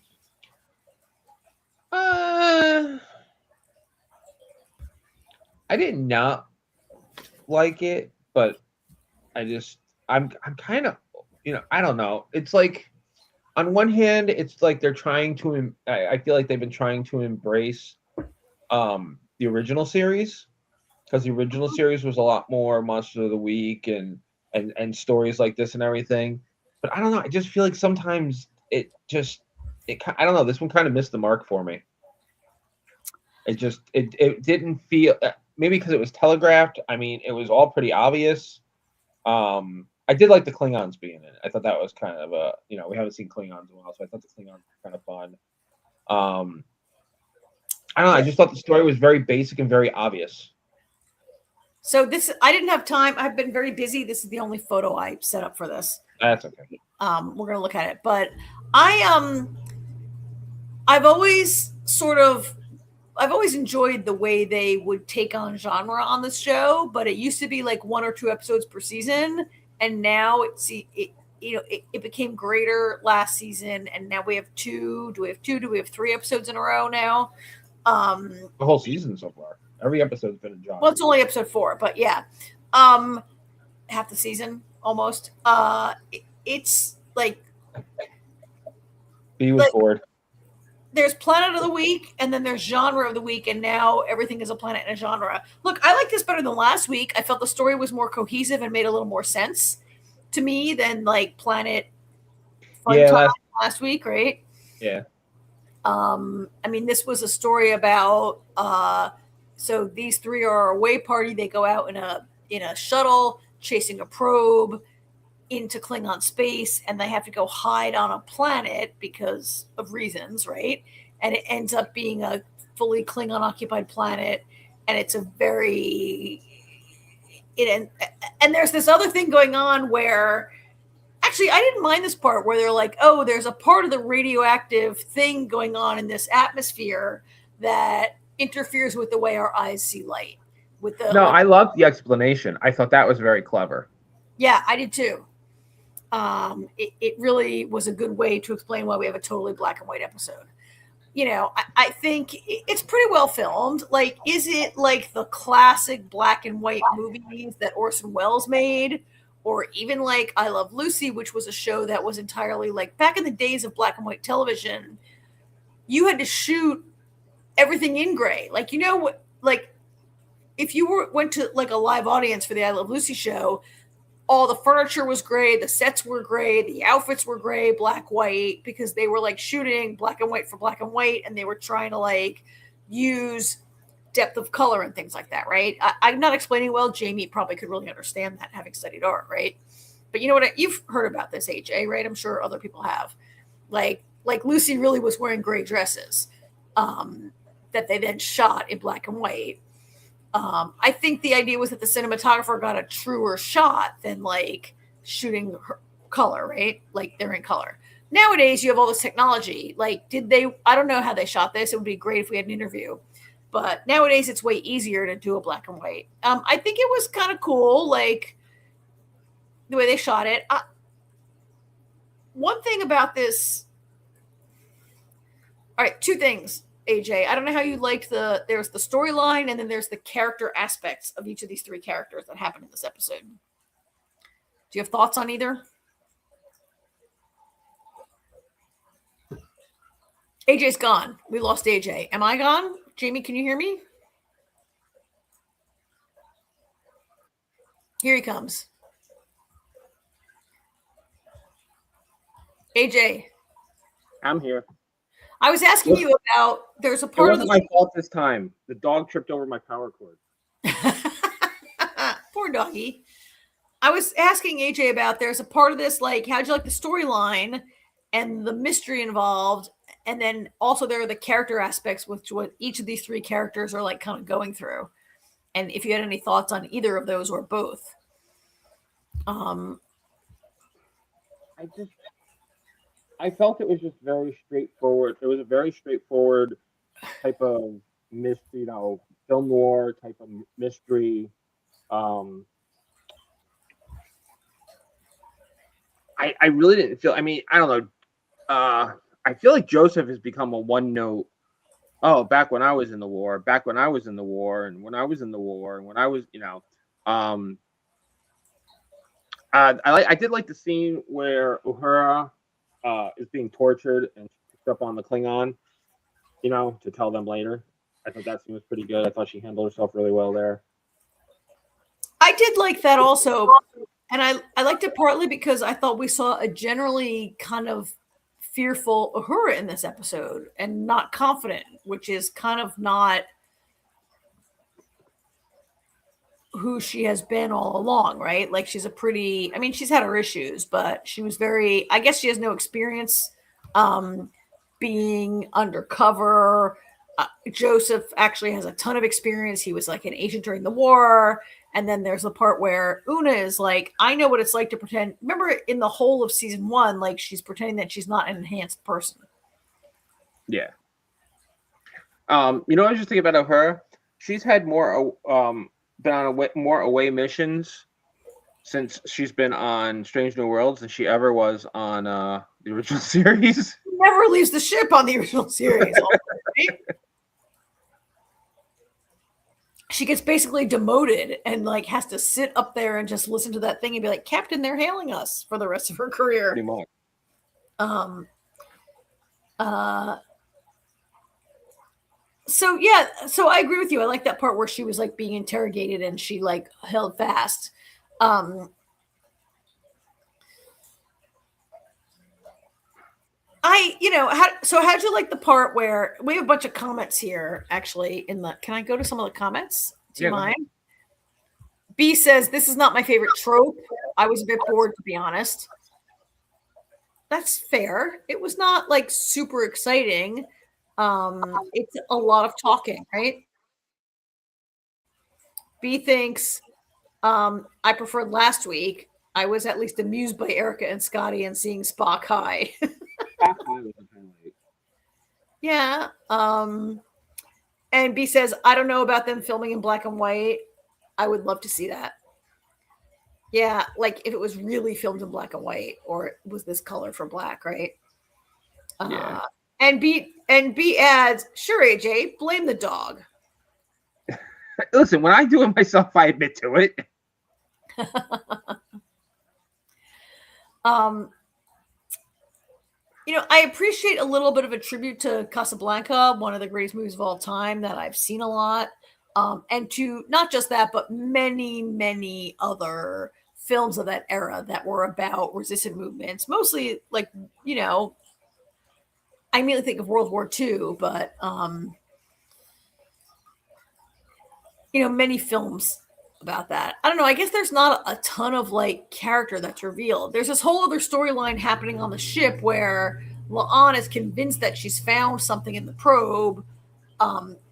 D: I did not like it, but I'm kind of, I don't know. It's like, on one hand, it's like they're trying to, I feel like they've been trying to embrace the original series, because the original series was a lot more Monster of the Week and stories like this and everything. But I don't know. I just feel like sometimes I don't know. This one kind of missed the mark for me. It didn't feel, maybe because it was telegraphed. I mean, it was all pretty obvious. I did like the Klingons being in it. I thought that was kind of we haven't seen Klingons in a while, so I thought the Klingons were kind of fun. I don't know. I just thought the story was very basic and very obvious.
C: So I didn't have time. I've been very busy. This is the only photo I set up for this.
D: That's okay.
C: We're gonna look at it, but I've always enjoyed the way they would take on genre on this show, but it used to be like 1 or 2 episodes per season, and now it became greater last season, and now we have 2. Do we have 2? Do we have 3 episodes in a row now?
D: The whole season so far. Every episode's been a genre.
C: Well, it's only episode 4, but yeah. Half the season almost. It's like
D: B was bored.
C: There's Planet of the Week, and then there's Genre of the Week, and now everything is a planet and a genre. Look, I like this better than last week. I felt the story was more cohesive and made a little more sense to me than like Planet last week, right?
D: Yeah.
C: I mean, this was a story about so these 3 are a away party. They go out in a shuttle chasing a probe into Klingon space, and they have to go hide on a planet because of reasons, right? And it ends up being a fully Klingon occupied planet, and it's a very and there's this other thing going on where actually I didn't mind this part where they're like, oh, there's a part of the radioactive thing going on in this atmosphere that interferes with the way our eyes see light.
D: I loved the explanation. I thought that was very clever.
C: Yeah, I did too. It really was a good way to explain why we have a totally black and white episode. I think it's pretty well filmed. Like, is it like the classic black and white movies that Orson Welles made? Or even like I Love Lucy, which was a show that was entirely like back in the days of black and white television, you had to shoot everything in gray. Like, like if you went to like a live audience for the I Love Lucy show, all the furniture was gray, the sets were gray, the outfits were gray, black, white, because they were like shooting black and white for black and white, and they were trying to like use depth of color and things like that, right? I'm not explaining well. Jamie probably could really understand that, having studied art, right? But you know what? You've heard about this, AJ, right? I'm sure other people have. Like Lucy really was wearing gray dresses that they then shot in black and white. I think the idea was that the cinematographer got a truer shot than like shooting her color, right? Like they're in color. Nowadays, you have all this technology. Like, I don't know how they shot this. It would be great if we had an interview. But nowadays, it's way easier to do a black and white. I think it was kind of cool, like the way they shot it. One thing about this. All right, 2 things. AJ, I don't know how you liked there's the storyline, and then there's the character aspects of each of these 3 characters that happen in this episode. Do you have thoughts on either? AJ's gone. We lost AJ. Am I gone? Jamie, can you hear me? Here he comes. AJ.
D: I'm here.
C: I was asking you about, there's a part
D: It
C: of
D: wasn't my fault this time. The dog tripped over my power cord.
C: Poor doggy. I was asking AJ about, there's a part of this, like, how'd you like the storyline and the mystery involved? And then also there are the character aspects with what each of these three characters are like kind of going through. And if you had any thoughts on either of those or both.
D: I felt it was just very straightforward. It was a very straightforward type of mystery, film noir type of mystery. I really didn't feel. I mean, I don't know. I feel like Joseph has become a one note. Oh, back when I was in the war, back when I was in the war, and when I was in the war, and when I was, I did like the scene where Uhura is being tortured and picked up on the Klingon, to tell them later. I thought that scene was pretty good. I thought she handled herself really well there.
C: I did like that also. And I liked it partly because I thought we saw a generally kind of fearful Uhura in this episode and not confident, which is kind of not who she has been all along, right? Like she's she's had her issues, but she was I guess she has no experience being undercover. Joseph actually has a ton of experience. He was like an agent during the war. And then there's the part where Una is like, I know what it's like to pretend. Remember in the whole of season 1, like she's pretending that she's not an enhanced person.
D: Yeah. I was just thinking about her. She's had more, been on more away missions since she's been on Strange New Worlds than she ever was on the original series.
C: She never leaves the ship on the original series. Right? She gets basically demoted and like has to sit up there and just listen to that thing and be like, Captain, they're hailing us for the rest of her career.
D: Pretty much.
C: So yeah, so I agree with you. I like that part where she was like being interrogated and she like held fast. How'd you like the part where we have a bunch of comments here actually can I go to some of the comments? Do you mind? B says, this is not my favorite trope. I was a bit bored, to be honest. That's fair. It was not like super exciting. It's a lot of talking, right? B thinks, I preferred last week. I was at least amused by Erica and Scotty and seeing Spock high. Yeah. And B says, I don't know about them filming in black and white. I would love to see that. Yeah, like if it was really filmed in black and white, or it was this color for black, right?
D: Yeah.
C: And B adds, sure, AJ, blame the dog.
D: Listen, when I do it myself, I admit to it.
C: I appreciate a little bit of a tribute to Casablanca, one of the greatest movies of all time that I've seen a lot. And to not just that, but many, many other films of that era that were about resistance movements. Mostly like, I immediately think of World War II, but, many films about that. I don't know. I guess there's not a ton of like character that's revealed. There's this whole other storyline happening on the ship where La'an is convinced that she's found something in the probe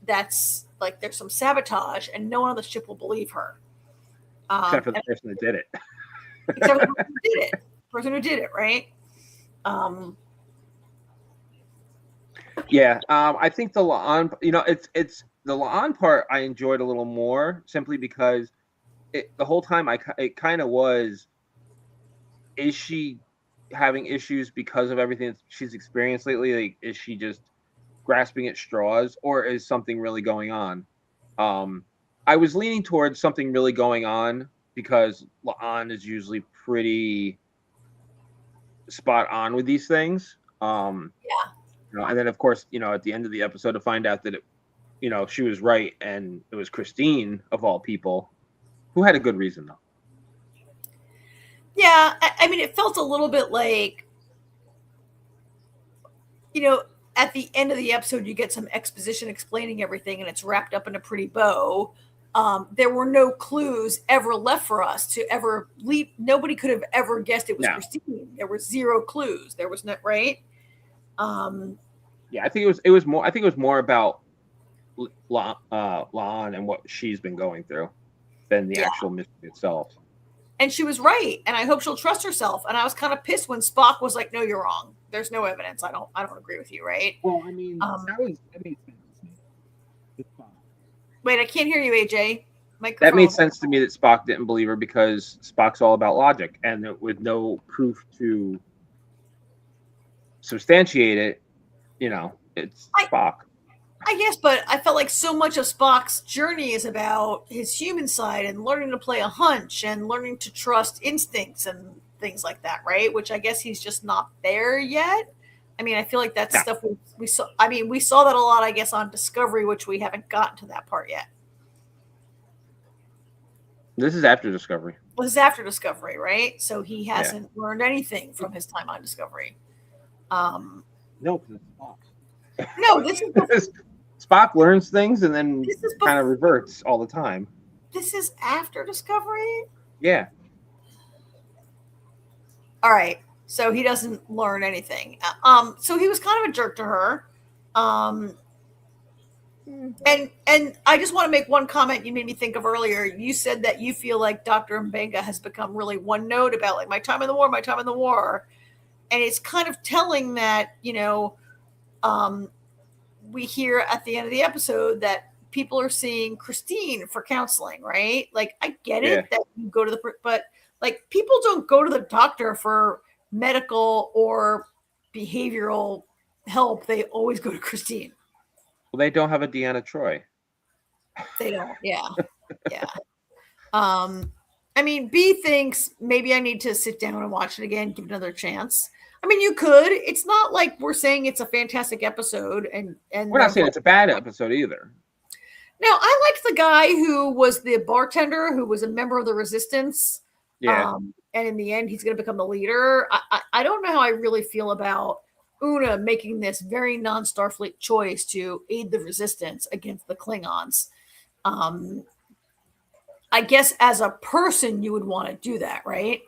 C: that's like there's some sabotage, and no one on the ship will believe her.
D: Except for the person that did it.
C: Except for the person who did it. Person who did it, right?
D: Yeah. I think the La'an, it's the La'an part I enjoyed a little more simply because the whole time it kind of was, is she having issues because of everything that she's experienced lately? Like, is she just grasping at straws, or is something really going on? I was leaning towards something really going on because La'an is usually pretty spot on with these things. And then of course, at the end of the episode to find out that she was right and it was Christine of all people, who had a good reason though.
C: Yeah, I mean, it felt a little bit like, at the end of the episode, you get some exposition explaining everything, and it's wrapped up in a pretty bow. There were no clues ever left for us to ever leave. Nobody could have ever guessed it was Christine. There were zero clues. There was no right.
D: Yeah, I think it was more. I think it was more about Lon and what she's been going through than the actual mystery itself.
C: And she was right, and I hope she'll trust herself. And I was kind of pissed when Spock was like, "No, you're wrong. There's no evidence. I don't agree with you." Right?
B: Well, I mean, that made sense.
C: Wait, I can't hear you, AJ. Microphone.
D: That made sense to me that Spock didn't believe her because Spock's all about logic, and with no proof to substantiate it, it's Spock.
C: I guess, but I felt like so much of Spock's journey is about his human side and learning to play a hunch and learning to trust instincts and things like that, right? Which I guess he's just not there yet. I mean, I feel like that's stuff we saw. I mean, we saw that a lot, I guess, on Discovery, which we haven't gotten to that part yet.
D: This is after Discovery.
C: Well, this is after Discovery, right? So he hasn't learned anything from his time on Discovery.
D: No, because it's Spock.
C: No, this is
D: Spock learns things and then kind of reverts all the time.
C: This is after Discovery?
D: Yeah.
C: All right. So he doesn't learn anything. So he was kind of a jerk to her. And I just want to make one comment you made me think of earlier. You said that you feel like Dr. Mbenga has become really one note about like my time in the war. And it's kind of telling that, we hear at the end of the episode that people are seeing Christine for counseling, right? Like, I get it that you go to but like people don't go to the doctor for medical or behavioral help. They always go to Christine.
D: Well, they don't have a Deanna Troi.
C: They don't. Yeah. Yeah. I mean, B thinks maybe I need to sit down and watch it again, give it another chance. I mean, you could. It's not like we're saying it's a fantastic episode, and
D: we're not saying it's a bad episode either.
C: Now, I liked the guy who was the bartender, who was a member of the Resistance.
D: Yeah.
C: And in the end, he's going to become the leader. I don't know how I really feel about Una making this very non-Starfleet choice to aid the Resistance against the Klingons. I guess as a person, you would want to do that, right?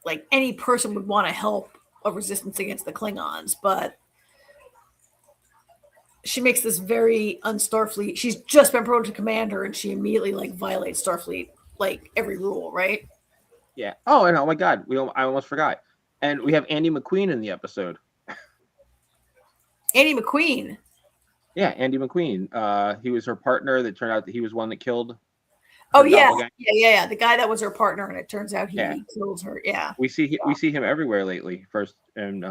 C: Like any person would want to help a resistance against the Klingons, but she makes this very un-Starfleet. She's just been promoted to commander, and she immediately like violates Starfleet like every rule, right?
D: Yeah. Oh, and oh my God, I almost forgot. And we have Andy McQueen in the episode.
C: Andy McQueen.
D: Yeah, Andy McQueen. He was her partner. That turned out that he was one that killed.
C: Oh yeah. The guy that was her partner, and it turns out he kills her. Yeah.
D: We see him everywhere lately. First, and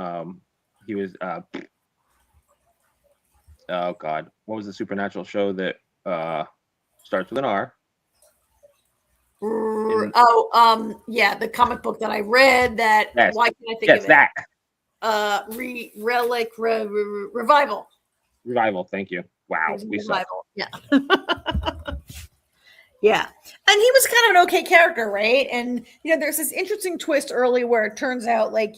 D: he was. Oh God, what was the supernatural show that starts with an R?
C: The comic book that I read. That why can't I think of it?
D: That.
C: Revival.
D: Revival. Thank you. Wow, we saw.
C: Yeah. Yeah. And he was kind of an okay character, right? And there's this interesting twist early where it turns out like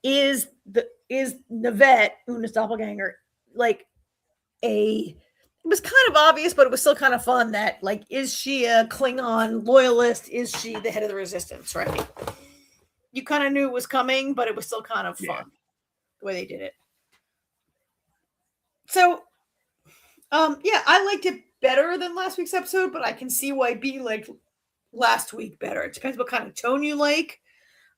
C: is Navette, Una's doppelganger, like it was kind of obvious, but it was still kind of fun that like, is she a Klingon loyalist? Is she the head of the Resistance, right? You kind of knew it was coming, but it was still kind of fun the way they did it. So I liked it better than last week's episode, but I can see why B liked last week better. It depends what kind of tone you like.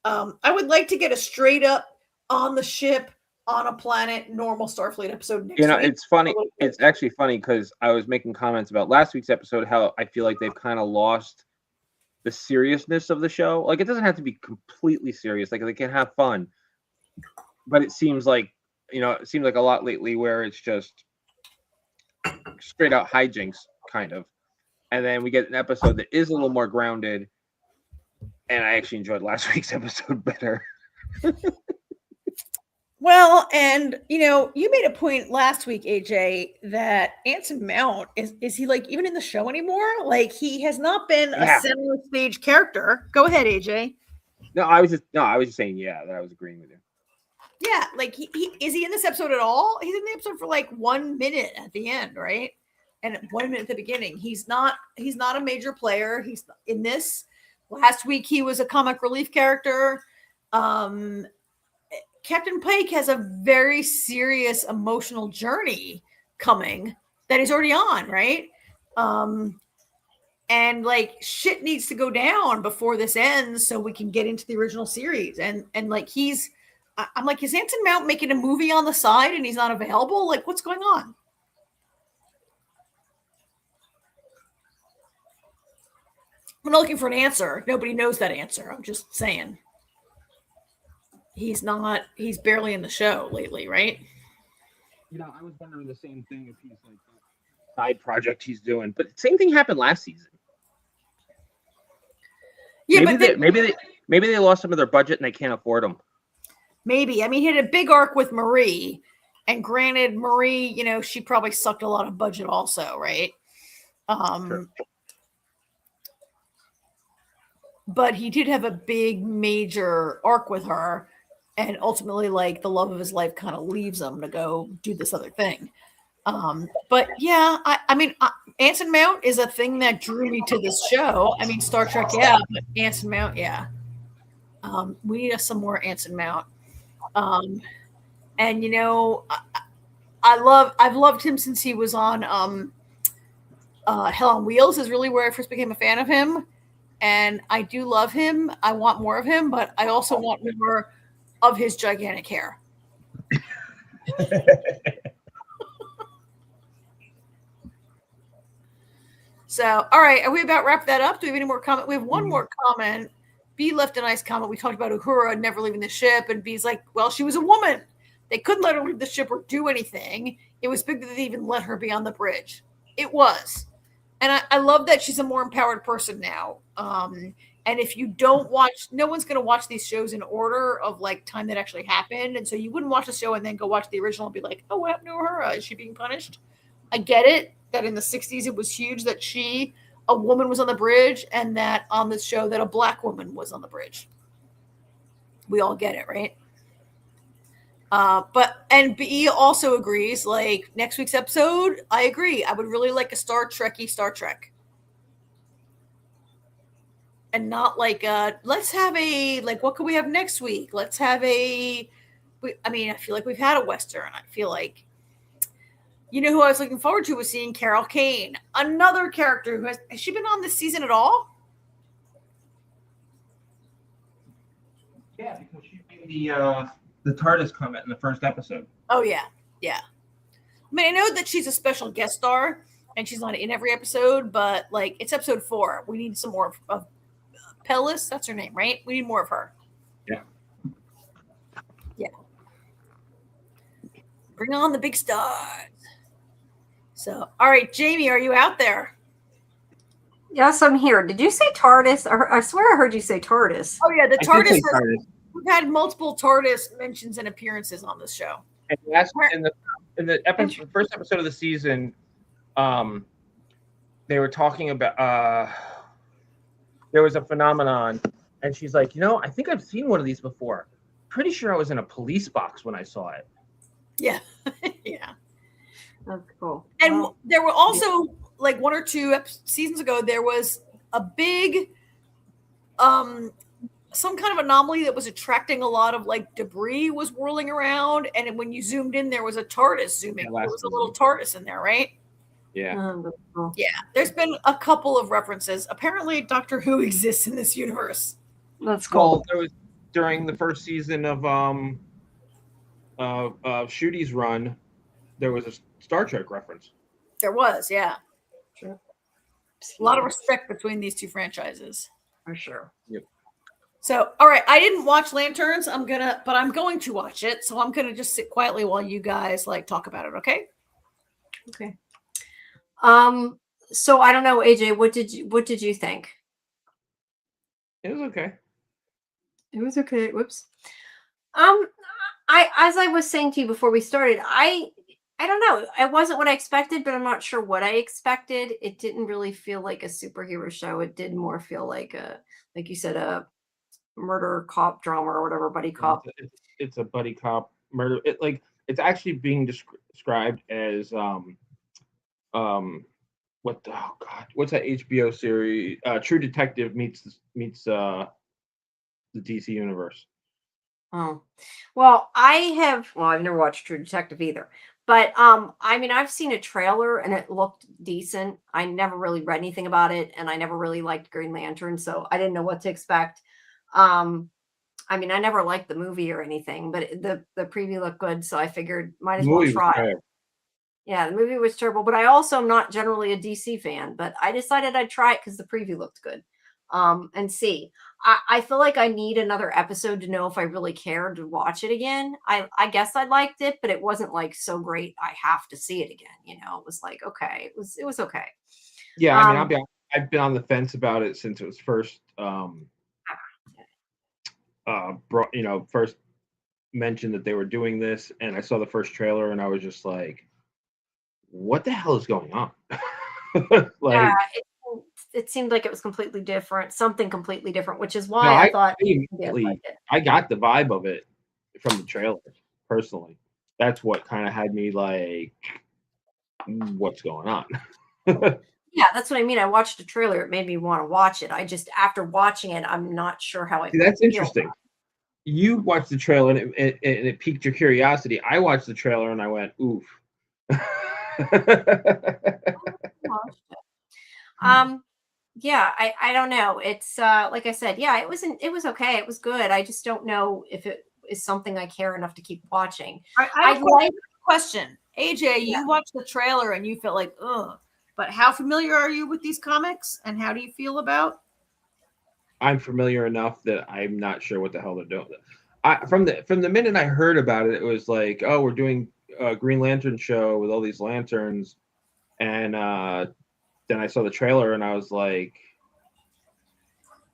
C: I would like to get a straight up on the ship, on a planet, normal Starfleet episode next week.
D: It's funny. It's actually funny because I was making comments about last week's episode, how I feel like they've kind of lost the seriousness of the show. Like, it doesn't have to be completely serious. Like, they can have fun. But it seems like, it seems like a lot lately where it's just straight out hijinks, kind of. And then we get an episode that is a little more grounded. And I actually enjoyed last week's episode better.
C: Well, and you made a point last week, AJ, that Anson Mount is he like even in the show anymore? Like he has not been a center stage character. Go ahead, AJ.
D: No, I was just saying, that I was agreeing with you.
C: Yeah, like he is he in this episode at all? He's in the episode for like 1 minute at the end, right? And 1 minute at the beginning. He's not a major player. He's in this. Last week he was a comic relief character. Captain Pike has a very serious emotional journey coming that he's already on, right? And like shit needs to go down before this ends so we can get into the original series. And like I'm like, is Anson Mount making a movie on the side and he's not available? Like, what's going on? I'm not looking for an answer. Nobody knows that answer. I'm just saying. He's barely in the show lately, right?
D: I was wondering the same thing if he's like a side project he's doing. But same thing happened last season. Yeah, maybe they lost some of their budget and they can't afford them.
C: Maybe. I mean, he had a big arc with Marie. And granted, Marie, she probably sucked a lot of budget also, right? Sure. But he did have a big major arc with her. And ultimately, like, the love of his life kind of leaves him to go do this other thing. But yeah, I mean, Anson Mount is a thing that drew me to this show. I mean, Star Trek, yeah, but Anson Mount, yeah. We need some more Anson Mount. And I've loved him since he was on Hell on Wheels is really where I first became a fan of him. And I do love him. I want more of him, but I also want more of his gigantic hair. So, all right, are we about wrap that up? Do we have any more comment? We have one more comment. B left a nice comment. We talked about Uhura never leaving the ship, and B's like, well, she was a woman. They couldn't let her leave the ship or do anything. It was big that they even let her be on the bridge. It was. And I love that she's a more empowered person now. And if you don't watch, no one's going to watch these shows in order of like time that actually happened. And so you wouldn't watch the show and then go watch the original and be like, oh, what happened to Uhura? Is she being punished? I get it that in the 60s, it was huge that a woman was on the bridge, and that on this show that a black woman was on the bridge. We all get it, right? And B also agrees, like next week's episode, I agree. I would really like a Star Trek-y Star Trek. And not like, let's have what could we have next week? Let's have I feel like we've had a Western. I feel like, who I was looking forward to was seeing Carol Kane, another character who has she been on this season at all?
D: Yeah, because she made the TARDIS comment in the first episode.
C: Oh yeah. I mean, I know that she's a special guest star and she's not in every episode, but like it's episode 4. We need some more of Pellis. That's her name, right? We need more of her.
D: Yeah.
C: Bring on the big stars. So, all right, Jamie, are you out there?
A: Yes, I'm here. Did you say TARDIS? I swear I heard you say TARDIS.
C: Oh yeah, the TARDIS. We've had multiple TARDIS mentions and appearances on this show.
D: And in the first episode of the season, they were talking about there was a phenomenon, and she's like, I think I've seen one of these before. Pretty sure I was in a police box when I saw it.
C: Yeah, yeah.
A: That's cool.
C: And there were also like 1 or 2 seasons ago, there was a big, some kind of anomaly that was attracting a lot of like debris was whirling around, and when you zoomed in, there was a TARDIS zooming. There was a little TARDIS in there, right?
D: Yeah.
C: Yeah. There's been a couple of references. Apparently, Doctor Who exists in this universe.
A: That's cool.
B: Well, there was during the first season of Shooty's run, there was a Star Trek reference.
C: There was, yeah.
A: Sure.
C: A lot of respect between these two franchises.
A: For sure.
B: Yep.
C: So, all right, I didn't watch Lanterns. I'm going to watch it. So I'm gonna just sit quietly while you guys like talk about it, okay?
A: Okay. So I don't know, AJ, what did you think?
B: It was okay.
A: It was okay. Whoops. as I was saying to you before we started, I don't know. It wasn't what I expected, but I'm not sure what I expected. It didn't really feel like a superhero show. It did more feel like like you said, a murder cop drama or whatever, buddy cop.
B: It's a buddy cop murder. It's actually being described as what's that HBO series? True Detective meets the DC universe.
A: Oh, well, I've never watched True Detective either. But I mean, I've seen a trailer and it looked decent. I never really read anything about it, and I never really liked Green Lantern, so I didn't know what to expect. I mean, I never liked the movie or anything, but the preview looked good, so I figured might as well try it. Yeah, the movie was terrible, but I also am not generally a DC fan, but I decided I'd try it because the preview looked good. And see. I feel like I need another episode to know if I really cared to watch it again. I guess I liked it, but it wasn't like so great I have to see it again. You know, it was like, okay, it was okay.
B: Yeah, I mean, I've been on the fence about it since it was first first mentioned that they were doing this, and I saw the first trailer and I was just like, what the hell is going on?
A: Yeah, it seemed like it was completely different, something completely different, which is why I thought
B: I got the vibe of it from the trailer personally. That's what kind of had me like, what's going on?
A: Yeah, that's what I mean. I watched the trailer. It made me want to watch it. I just, after watching it, I'm not sure how I feel.
B: That's interesting. You watched the trailer and it piqued your curiosity. I watched the trailer and I went, oof.
A: Yeah, I don't know. It's like I said, yeah, it was okay. It was good. I just don't know if it is something I care enough to keep watching.
C: I have a question. AJ, you watched the trailer and you felt like, ugh. But how familiar are you with these comics, and how do you feel about?
B: I'm familiar enough that I'm not sure what the hell they're doing. From the minute I heard about it, it was like, oh, we're doing a Green Lantern show with all these lanterns, and then I saw the trailer and I was like,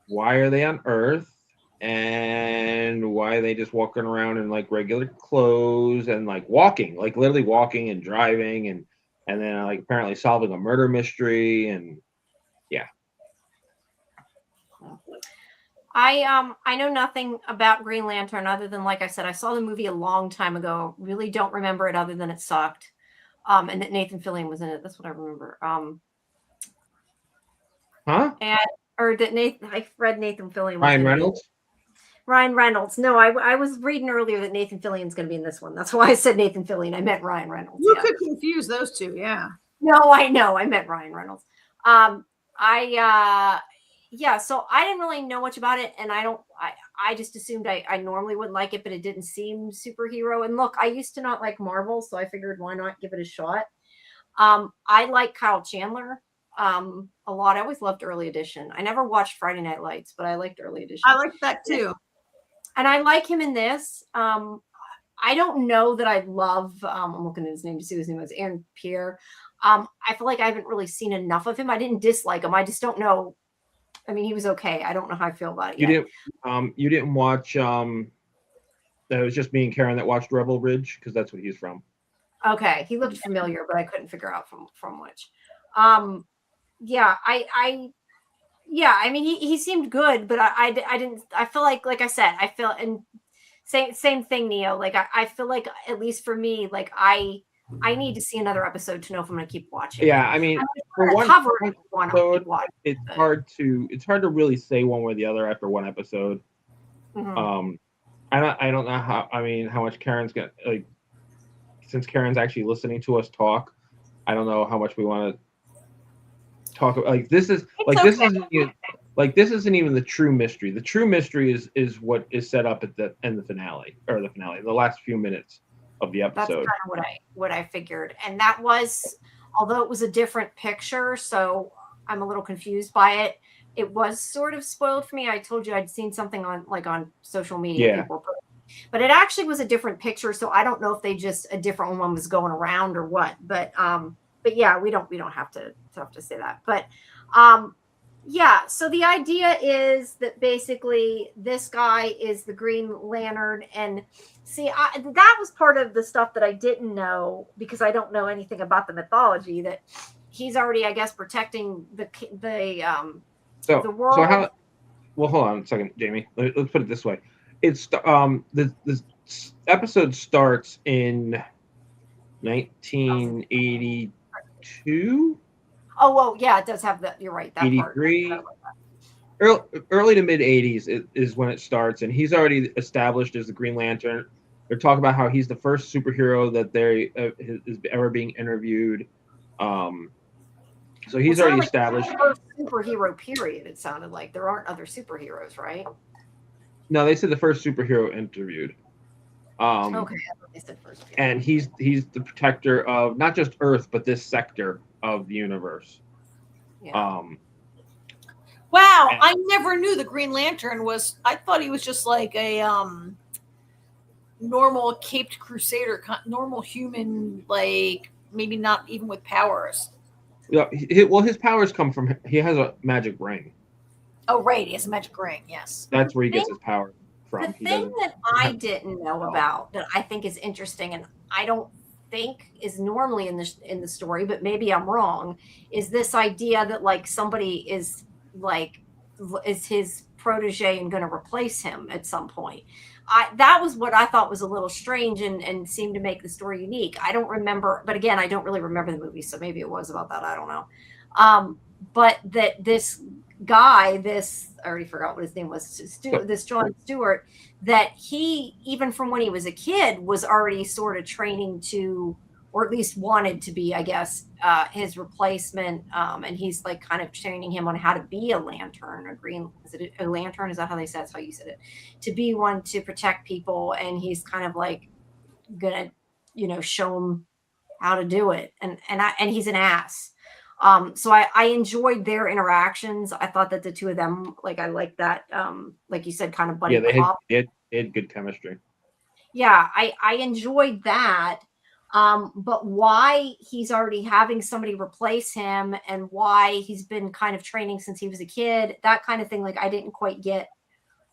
B: why are they on Earth? And why are they just walking around in like regular clothes and like walking, like literally walking and driving and then like apparently solving a murder mystery, and yeah.
A: I know nothing about Green Lantern other than, like I said, I saw the movie a long time ago. Really don't remember it other than it sucked. And that Nathan Fillion was in it. That's what I remember. Or that I read Nathan Fillion.
B: Ryan Reynolds?
A: Ryan Reynolds. No, I was reading earlier that Nathan Fillion's going to be in this one. That's why I said Nathan Fillion. I meant Ryan Reynolds.
C: You could confuse those two, yeah.
A: No, I know. I meant Ryan Reynolds. Yeah, so I didn't really know much about it, and I just assumed I normally wouldn't like it, but it didn't seem superhero. And look, I used to not like Marvel, so I figured why not give it a shot. I like Kyle Chandler a lot. I always loved Early Edition. I never watched Friday Night Lights, but I liked Early Edition.
C: I liked that too.
A: And I like him in this. I don't know that I love, I'm looking at his name to see what his name was, Aaron Pierre. I feel like I haven't really seen enough of him. I didn't dislike him. I just don't know. I mean, he was okay. I don't know how I feel about it yet.
B: You didn't watch, that was just me and Karen that watched Rebel Ridge, because that's what he's from.
A: Okay. He looked familiar, but I couldn't figure out from which. Yeah, I mean, he seemed good, but I didn't, I feel like I said, I feel, and same thing, Neo. Like, I feel like, at least for me, like I need to see another episode to know if I'm going to keep watching.
B: Yeah, I mean, for one episode, it's hard to really say one way or the other after one episode. Mm-hmm. I don't know how much Karen's got, like, since Karen's actually listening to us talk, I don't know how much we want to talk about. Like, this isn't even the true mystery. The true mystery is what is set up at the end of the finale, the last few minutes of the episode.
A: That's kind of what I figured. And that was, although it was a different picture, so I'm a little confused by it. It was sort of spoiled for me. I told you I'd seen something on social media.
B: Yeah.
A: But it actually was a different picture, so I don't know if they just, a different one was going around or what. But yeah, we don't have to say that. But Yeah, so the idea is that basically this guy is the Green Lantern, and see, that was part of the stuff that I didn't know because I don't know anything about the mythology. That he's already, I guess, protecting the world.
B: So how? Well, hold on a second, Jamie. Let's put it this way. It's the episode starts in 1982.
A: Oh, well, yeah, it does have that. You're right. That part.
B: 83. Early to mid 80s is when it starts, and he's already established as the Green Lantern. They're talking about how he's the first superhero that is ever being interviewed. So he's already established.
A: The first superhero period. It sounded like there aren't other superheroes, right?
B: No, they said the first superhero interviewed.
A: Okay, I thought they said first.
B: And he's the protector of not just Earth but this sector of the universe.
A: Yeah.
C: Wow, I never knew the Green Lantern was. I thought he was just like a normal caped crusader, normal human, like maybe not even with powers.
B: Yeah, well, his powers come from he has a magic ring.
C: Oh, right, he has a magic ring. Yes,
B: that's where he gets his power from.
A: The thing that I didn't know about that I think is interesting, and I don't think is normally in the story, but maybe I'm wrong, is this idea that like somebody is his protege and going to replace him at some point. That was what I thought was a little strange and seemed to make the story unique. I don't remember, but again, I don't really remember the movie, so maybe it was about that. I don't know. But that this guy, I already forgot what his name was, this John Stewart, that he, even from when he was a kid, was already sort of training to, or at least wanted to be, I guess, his replacement. And he's like kind of training him on how to be a lantern, is it a lantern? Is that how they said? That's how you said it. To be one to protect people. And he's kind of like gonna, show him how to do it. And he's an ass. So I enjoyed their interactions. I thought that the two of them, I like that, like you said, kind of buddy cop.
B: They had good chemistry.
A: Yeah, I enjoyed that. But why he's already having somebody replace him and why he's been kind of training since he was a kid, that kind of thing, I didn't quite get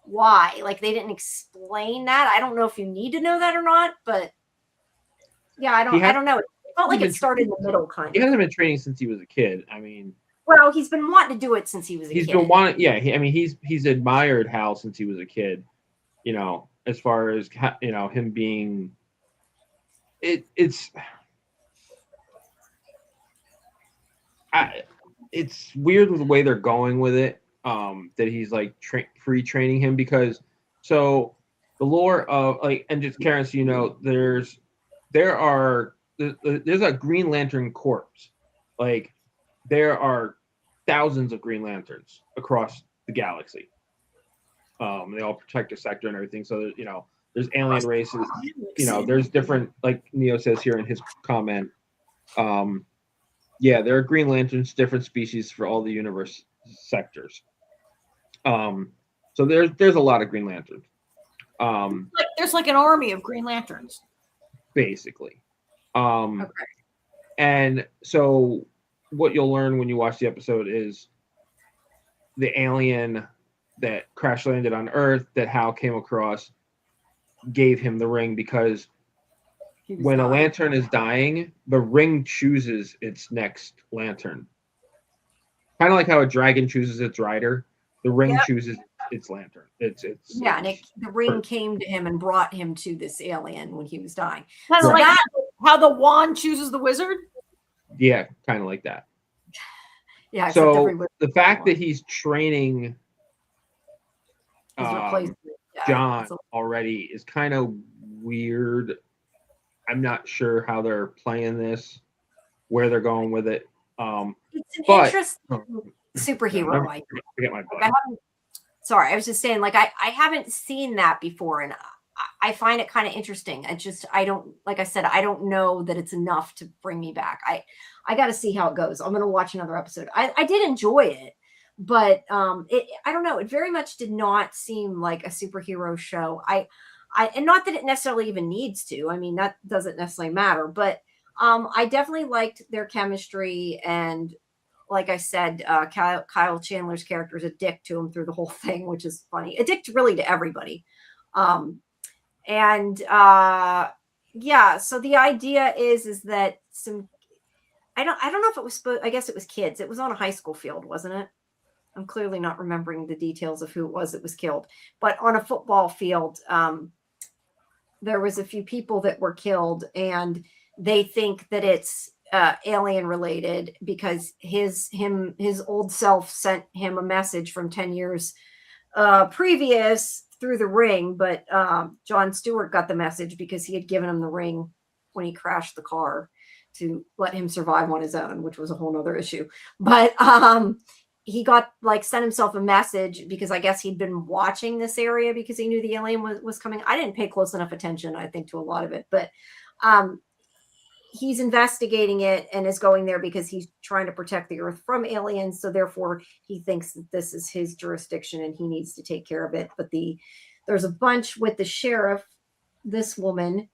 A: why. They didn't explain that. I don't know if you need to know that or not, but yeah, I don't know. It felt like it started in the middle, kind of.
B: He hasn't been training since he was a kid. I mean,
A: well, he's been wanting to do it since he was a kid.
B: He's been wanting, yeah. He's admired Hal since he was a kid. As far as him being, it's weird with the way they're going with it. That he's free training him because the lore of and just Karen, so there's a Green Lantern corps. There are thousands of Green Lanterns across the galaxy. They all protect the sector and everything. So there's alien races. There's different, like Neo says here in his comment. There are Green Lanterns, different species for all the universe sectors. So there's a lot of Green Lanterns.
C: There's an army of Green Lanterns,
B: basically.
A: Okay.
B: And so what you'll learn when you watch the episode is the alien that crash landed on Earth that Hal came across gave him the ring because when a lantern is dying, the ring chooses its next lantern. Kind of like how a dragon chooses its rider, the ring chooses its lantern.
A: And the ring came to him and brought him to this alien when he was dying.
C: Kind of like how the wand chooses the wizard.
B: Yeah, kind of like that.
A: Yeah.
B: So the fact that he's training John already is kind of weird. I'm not sure how they're playing this, where they're going with it.
A: It's an interesting superhero.
B: I forget my book.
A: Sorry, I was just saying, I haven't seen that before, and I find it kind of interesting. I don't, like I said, I don't know that it's enough to bring me back. I got to see how it goes. I'm going to watch another episode. I did enjoy it, but I don't know. It very much did not seem like a superhero show. And not that it necessarily even needs to. I mean, that doesn't necessarily matter, but I definitely liked their chemistry and like I said, Kyle Chandler's character is a dick to him through the whole thing, which is funny. A dick really to everybody. Yeah, so the idea is that I don't know if it was I guess it was kids. It was on a high school field, wasn't it? I'm clearly not remembering the details of who it was that was killed, but on a football field, there was a few people that were killed, and they think that it's alien related because his old self sent him a message from 10 years previous through the ring, but Jon Stewart got the message because he had given him the ring when he crashed the car to let him survive on his own, which was a whole nother issue. But he got sent himself a message because I guess he'd been watching this area because he knew the alien was coming. I didn't pay close enough attention, I think, to a lot of it, but he's investigating it and is going there because he's trying to protect the Earth from aliens. So therefore he thinks that this is his jurisdiction and he needs to take care of it. But there's a bunch with the sheriff, this woman,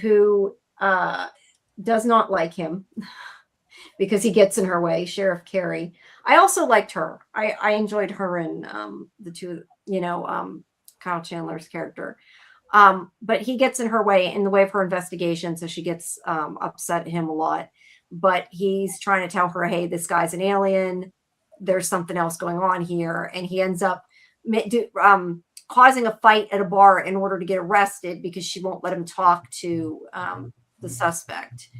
A: who does not like him because he gets in her way, Sheriff Carey. I also liked her. I enjoyed her in the two, Kyle Chandler's character. But he gets in her way, in the way of her investigation, so she gets upset at him a lot. But he's trying to tell her, hey, this guy's an alien. There's something else going on here. And he ends up causing a fight at a bar in order to get arrested because she won't let him talk to the suspect.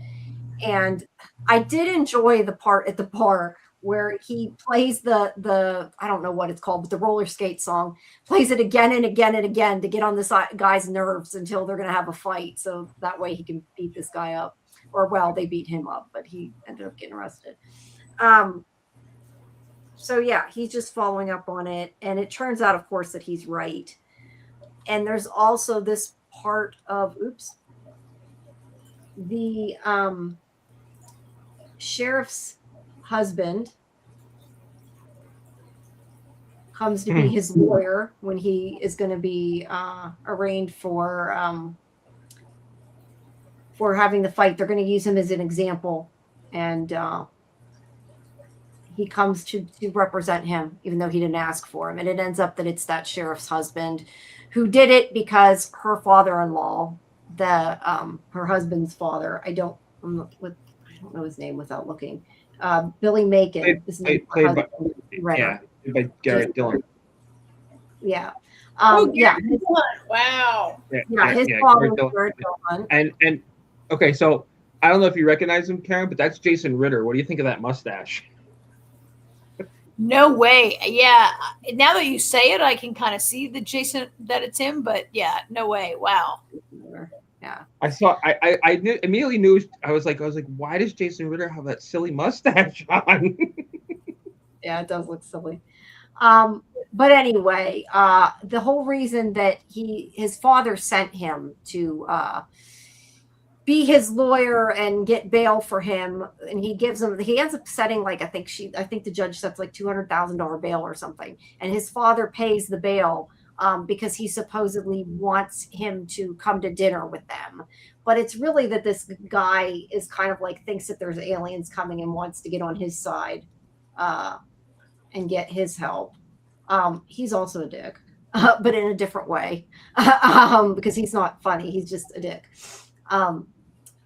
A: And I did enjoy the part at the bar where he plays the I don't know what it's called, but the roller skate song, plays it again and again and again to get on this guy's nerves until they're going to have a fight. So that way he can beat this guy up. Or, well, they beat him up, but he ended up getting arrested. So, yeah, he's just following up on it. And it turns out, of course, that he's right. And there's also this part of, the sheriff's husband comes to be his lawyer when he is going to be arraigned for having the fight. They're going to use him as an example, and he comes to represent him, even though he didn't ask for him. And it ends up that it's that sheriff's husband who did it because her father-in-law, her husband's father, I don't know his name without looking. Billy Macon.
B: Played by Garrett Dillon.
A: Yeah.
C: Garrett Dillon. Wow.
A: His father was Garrett Dillon.
B: And okay, so I don't know if you recognize him, Karen, but that's Jason Ritter. What do you think of that mustache?
C: No way. Yeah. Now that you say it, I can kind of see that it's him, but yeah, no way. Wow.
A: Yeah.
B: I immediately knew. I was like, why does Jason Ritter have that silly mustache on?
A: Yeah, it does look silly. But anyway, the whole reason that his father sent him to be his lawyer and get bail for him, and he ends up setting I think the judge sets $200,000 bail or something, and his father pays the bail because he supposedly wants him to come to dinner with them. But it's really that this guy is kind of thinks that there's aliens coming and wants to get on his side and get his help. He's also a dick, but in a different way, because he's not funny. He's just a dick. But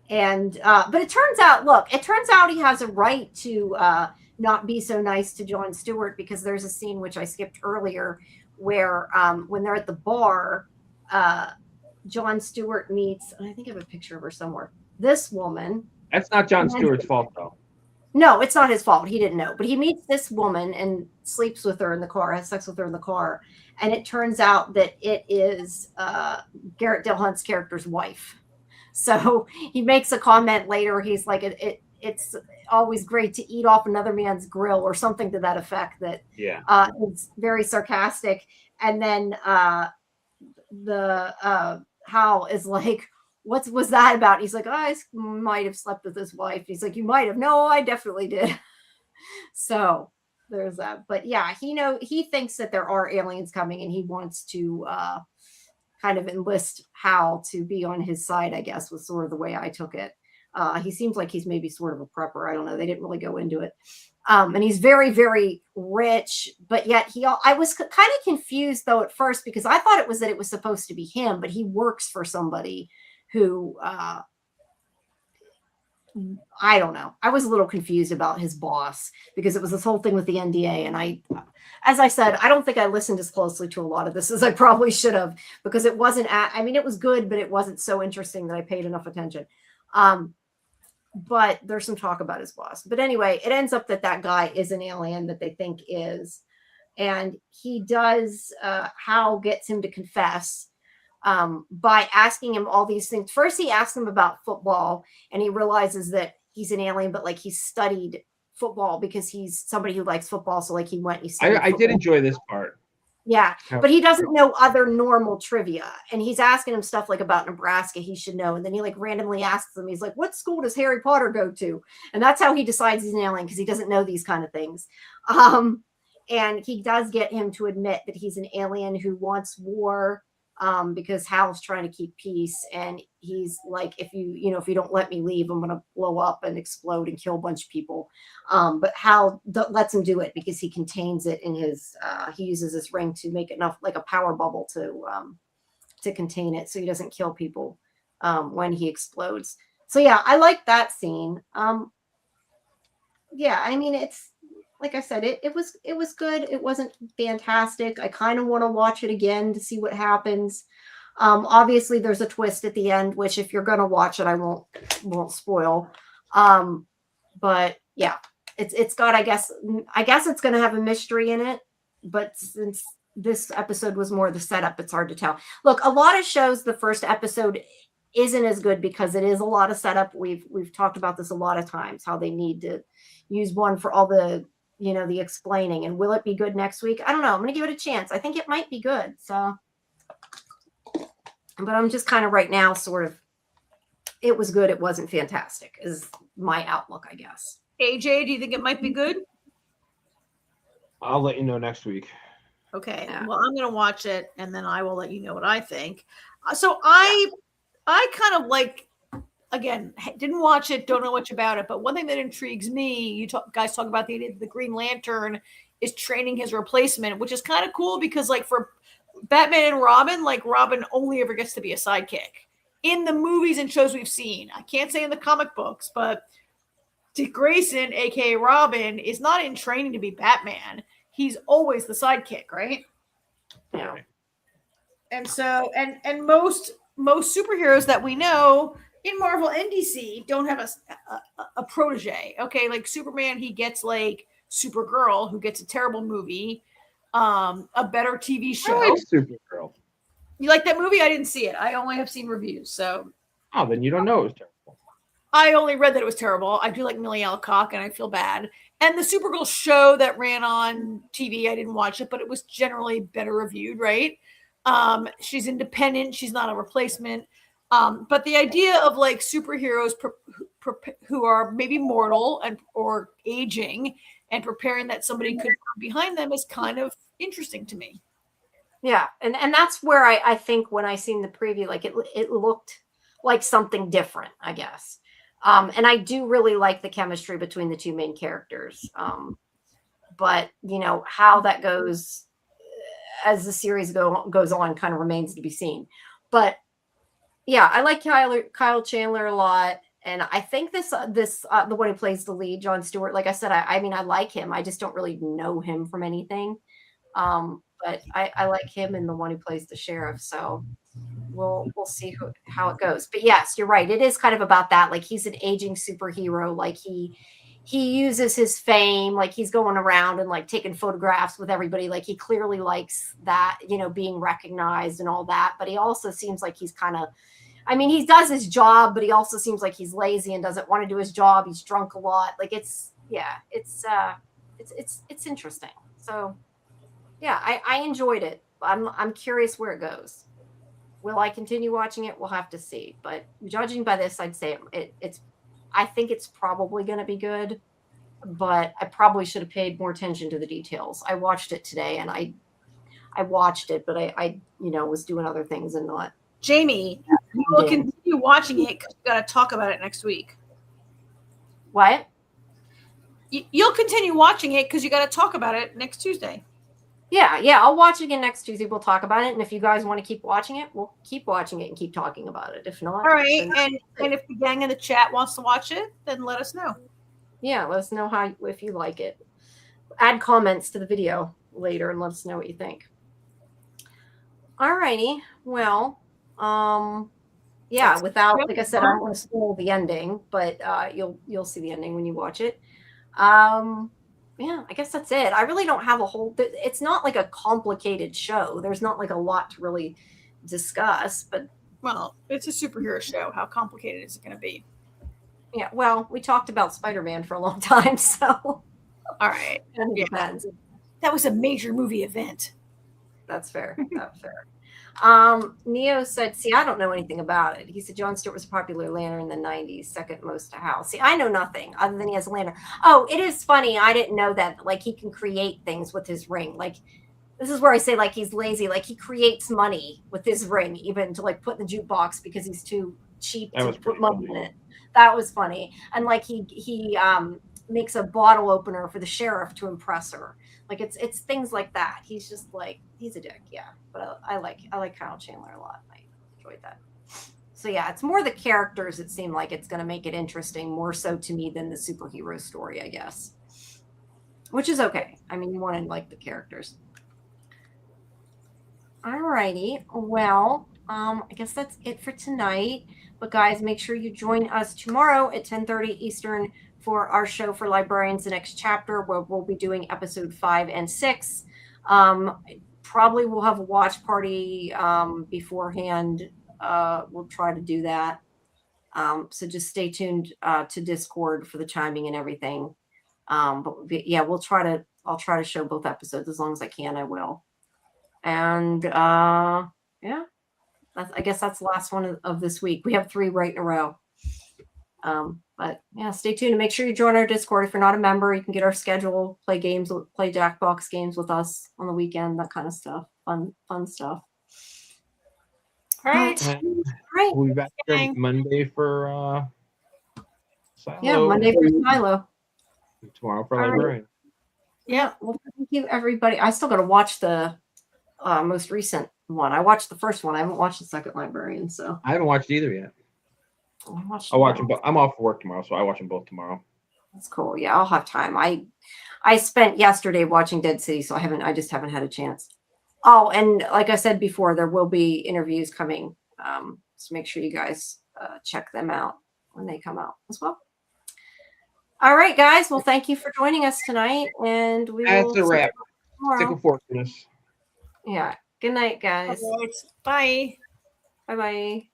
A: it turns out he has a right to not be so nice to Jon Stewart, because there's a scene which I skipped earlier where when they're at the bar, Jon Stewart meets, and I think I have a picture of her somewhere, this woman.
B: That's not Jon Stewart's fault, though.
A: No, it's not his fault. He didn't know. But he meets this woman and sleeps with her in the car, has sex with her in the car. And it turns out that it is Garrett Dill-Hunt's character's wife. So he makes a comment later. He's like, it's always great to eat off another man's grill, or something to that effect, that is very sarcastic. And then Hal is like, what was that about? He's like, I might have slept with his wife. He's like, you might have. No, I definitely did. So there's that. But yeah, he thinks that there are aliens coming, and he wants to kind of enlist Hal to be on his side, I guess, was sort of the way I took it. He seems like he's maybe sort of a prepper. I don't know. They didn't really go into it. And he's very, very rich, but yet I was kind of confused though at first, because I thought it was supposed to be him, but he works for somebody who, I don't know. I was a little confused about his boss, because it was this whole thing with the NDA. And as I said, I don't think I listened as closely to a lot of this as I probably should have, because it wasn't, it was good, but it wasn't so interesting that I paid enough attention. But there's some talk about his boss. But anyway, it ends up that guy is an alien that they think is. And he does, Hal gets him to confess by asking him all these things. First, he asks him about football, and he realizes that he's an alien, but like he studied football because he's somebody who likes football. So like he went, he studied
B: I did enjoy this part.
A: Yeah, but he doesn't know other normal trivia. And he's asking him stuff like about Nebraska he should know. And then he like randomly asks him, he's like, what school does Harry Potter go to? And that's how he decides he's an alien, because he doesn't know these kind of things. And he does get him to admit that he's an alien who wants war, because Hal's trying to keep peace. And he's like, if you don't let me leave, I'm going to blow up and explode and kill a bunch of people. But Hal lets him do it because he contains it in his, he uses his ring to make enough, like a power bubble to contain it, so he doesn't kill people when he explodes. So yeah, I like that scene. Yeah, it's, like I said, it was good. It wasn't fantastic. I kind of want to watch it again to see what happens. Obviously there's a twist at the end, which if you're going to watch it, I won't spoil. But yeah, it's got, I guess it's going to have a mystery in it, but since this episode was more the setup, it's hard to tell. Look, a lot of shows, the first episode isn't as good because it is a lot of setup. We've talked about this a lot of times, how they need to use one for all the, the explaining. And will it be good next week? I don't know. I'm going to give it a chance. I think it might be good. So, but I'm just kind of right now sort of, it was good. It wasn't fantastic is my outlook, I guess.
C: AJ, do you think it might be good?
B: I'll let you know next week.
C: Okay.
A: Yeah.
C: Well, I'm going to watch it and then I will let you know what I think. So I kind of like, again, didn't watch it, don't know much about it, but one thing that intrigues me, guys talk about the idea that the Green Lantern is training his replacement, which is kind of cool because, like, for Batman and Robin, like, Robin only ever gets to be a sidekick. In the movies and shows we've seen, I can't say in the comic books, but Dick Grayson, aka Robin, is not in training to be Batman. He's always the sidekick, right?
A: Yeah.
C: And so, and most superheroes that we know in Marvel and DC don't have a protege. Okay, like Superman, he gets like Supergirl, who gets a terrible movie, a better TV show.
B: I like Supergirl.
C: You like that movie? I didn't see it. I only have seen reviews. So,
B: oh, then you don't know it was terrible.
C: I only read that it was terrible. I do like Millie Alcock, and I feel bad. And the Supergirl show that ran on TV, I didn't watch it, but it was generally better reviewed, right? She's independent. She's not a replacement. But the idea of like superheroes who are maybe mortal or aging and preparing that somebody could come behind them is kind of interesting to me.
A: Yeah. And that's where I think when I seen the preview, like it looked like something different, I guess. And I do really like the chemistry between the two main characters. But how that goes as the series goes on kind of remains to be seen. But yeah, I like Kyle Chandler a lot. And I think this the one who plays the lead, Jon Stewart, like I said, I mean, I like him. I just don't really know him from anything. But I like him and the one who plays the sheriff. So we'll see how it goes. But yes, you're right. It is kind of about that. Like he's an aging superhero. Like he uses his fame. Like he's going around and like taking photographs with everybody. Like he clearly likes that, being recognized and all that. But he also seems like he's kind of, I mean, he does his job, but he also seems like he's lazy and doesn't want to do his job. He's drunk a lot. Like it's interesting. So yeah, I enjoyed it. I'm curious where it goes. Will I continue watching it? We'll have to see. But judging by this, I'd say I think it's probably going to be good, but I probably should have paid more attention to the details. I watched it today and I watched it, but I was doing other things and not.
C: Jamie, we will continue watching it because we got to talk about it next week.
A: What?
C: You'll continue watching it because you got to talk about it next Tuesday.
A: Yeah, I'll watch it again next Tuesday. We'll talk about it, and if you guys want to keep watching it, we'll keep watching it and keep talking about it. If not,
C: all right.
A: then
C: And if the gang in the chat wants to watch it, then let us know.
A: yeah, let us know if you like it. Add comments to the video later and let us know what you think. All righty. Well, yeah. Without, like I said, I don't want to spoil the ending, but you'll see the ending when you watch it. Yeah, I guess that's it. I really don't have a whole. It's not like a complicated show. There's not like a lot to really discuss, but
C: well, it's a superhero show. How complicated is it going to be?
A: Yeah, well, we talked about Spider-Man for a long time, so
C: all right.
A: It depends.
C: That was a major movie event.
A: That's fair. That's fair. Neo said, see, I don't know anything about it. He said Jon Stewart was a popular lantern in the 90s, second most to Hal. See, I know nothing other than he has a lantern. Oh, it is funny. I didn't know that. Like, he can create things with his ring. Like, this is where I say, like, he's lazy. Like, he creates money with his ring, even to, like, put in the jukebox because he's too cheap to put money in it. That was funny. And, like, he makes a bottle opener for the sheriff to impress her. Like, it's things like that. He's just like, he's a dick, yeah. But I like Kyle Chandler a lot. I enjoyed that. So yeah, it's more the characters. It seemed like it's going to make it interesting, more so to me than the superhero story, I guess. Which is okay. I mean, you want to like the characters. Alrighty. Well, I guess that's it for tonight. But guys, make sure you join us tomorrow at 10:30 Eastern for our show for Librarians, the next chapter, where we'll be doing episode 5 and 6. Probably we'll have a watch party beforehand. We'll try to do that. So just stay tuned to Discord for the timing and everything. But yeah, I'll try to show both episodes as long as I can. I will. And yeah, I guess that's the last one of this week. We have 3 right in a row. But yeah, stay tuned and make sure you join our Discord. If you're not a member, you can get our schedule, play Jackbox games with us on the weekend, that kind of stuff. Fun stuff.
C: All right.
A: Right.
B: We'll be back here Monday for Silo.
A: Yeah, Monday for Silo.
B: Tomorrow for Librarian.
A: Yeah. Well, thank you, everybody. I still got to watch the most recent one. I watched the first one. I haven't watched the second Librarian, so
B: I haven't watched either yet.
A: I'll
B: watch them both. I'm off for work tomorrow, so I watch them both tomorrow.
A: That's cool. Yeah, I'll have time. I spent yesterday watching Dead City, so I just haven't had a chance. Oh, and like I said before, there will be interviews coming. So make sure you guys check them out when they come out as well. All right, guys. Well, thank you for joining us tonight, and
B: That's a wrap. Stick a fork in us.
A: Yeah. Good night, guys.
C: Bye.
A: Bye-bye.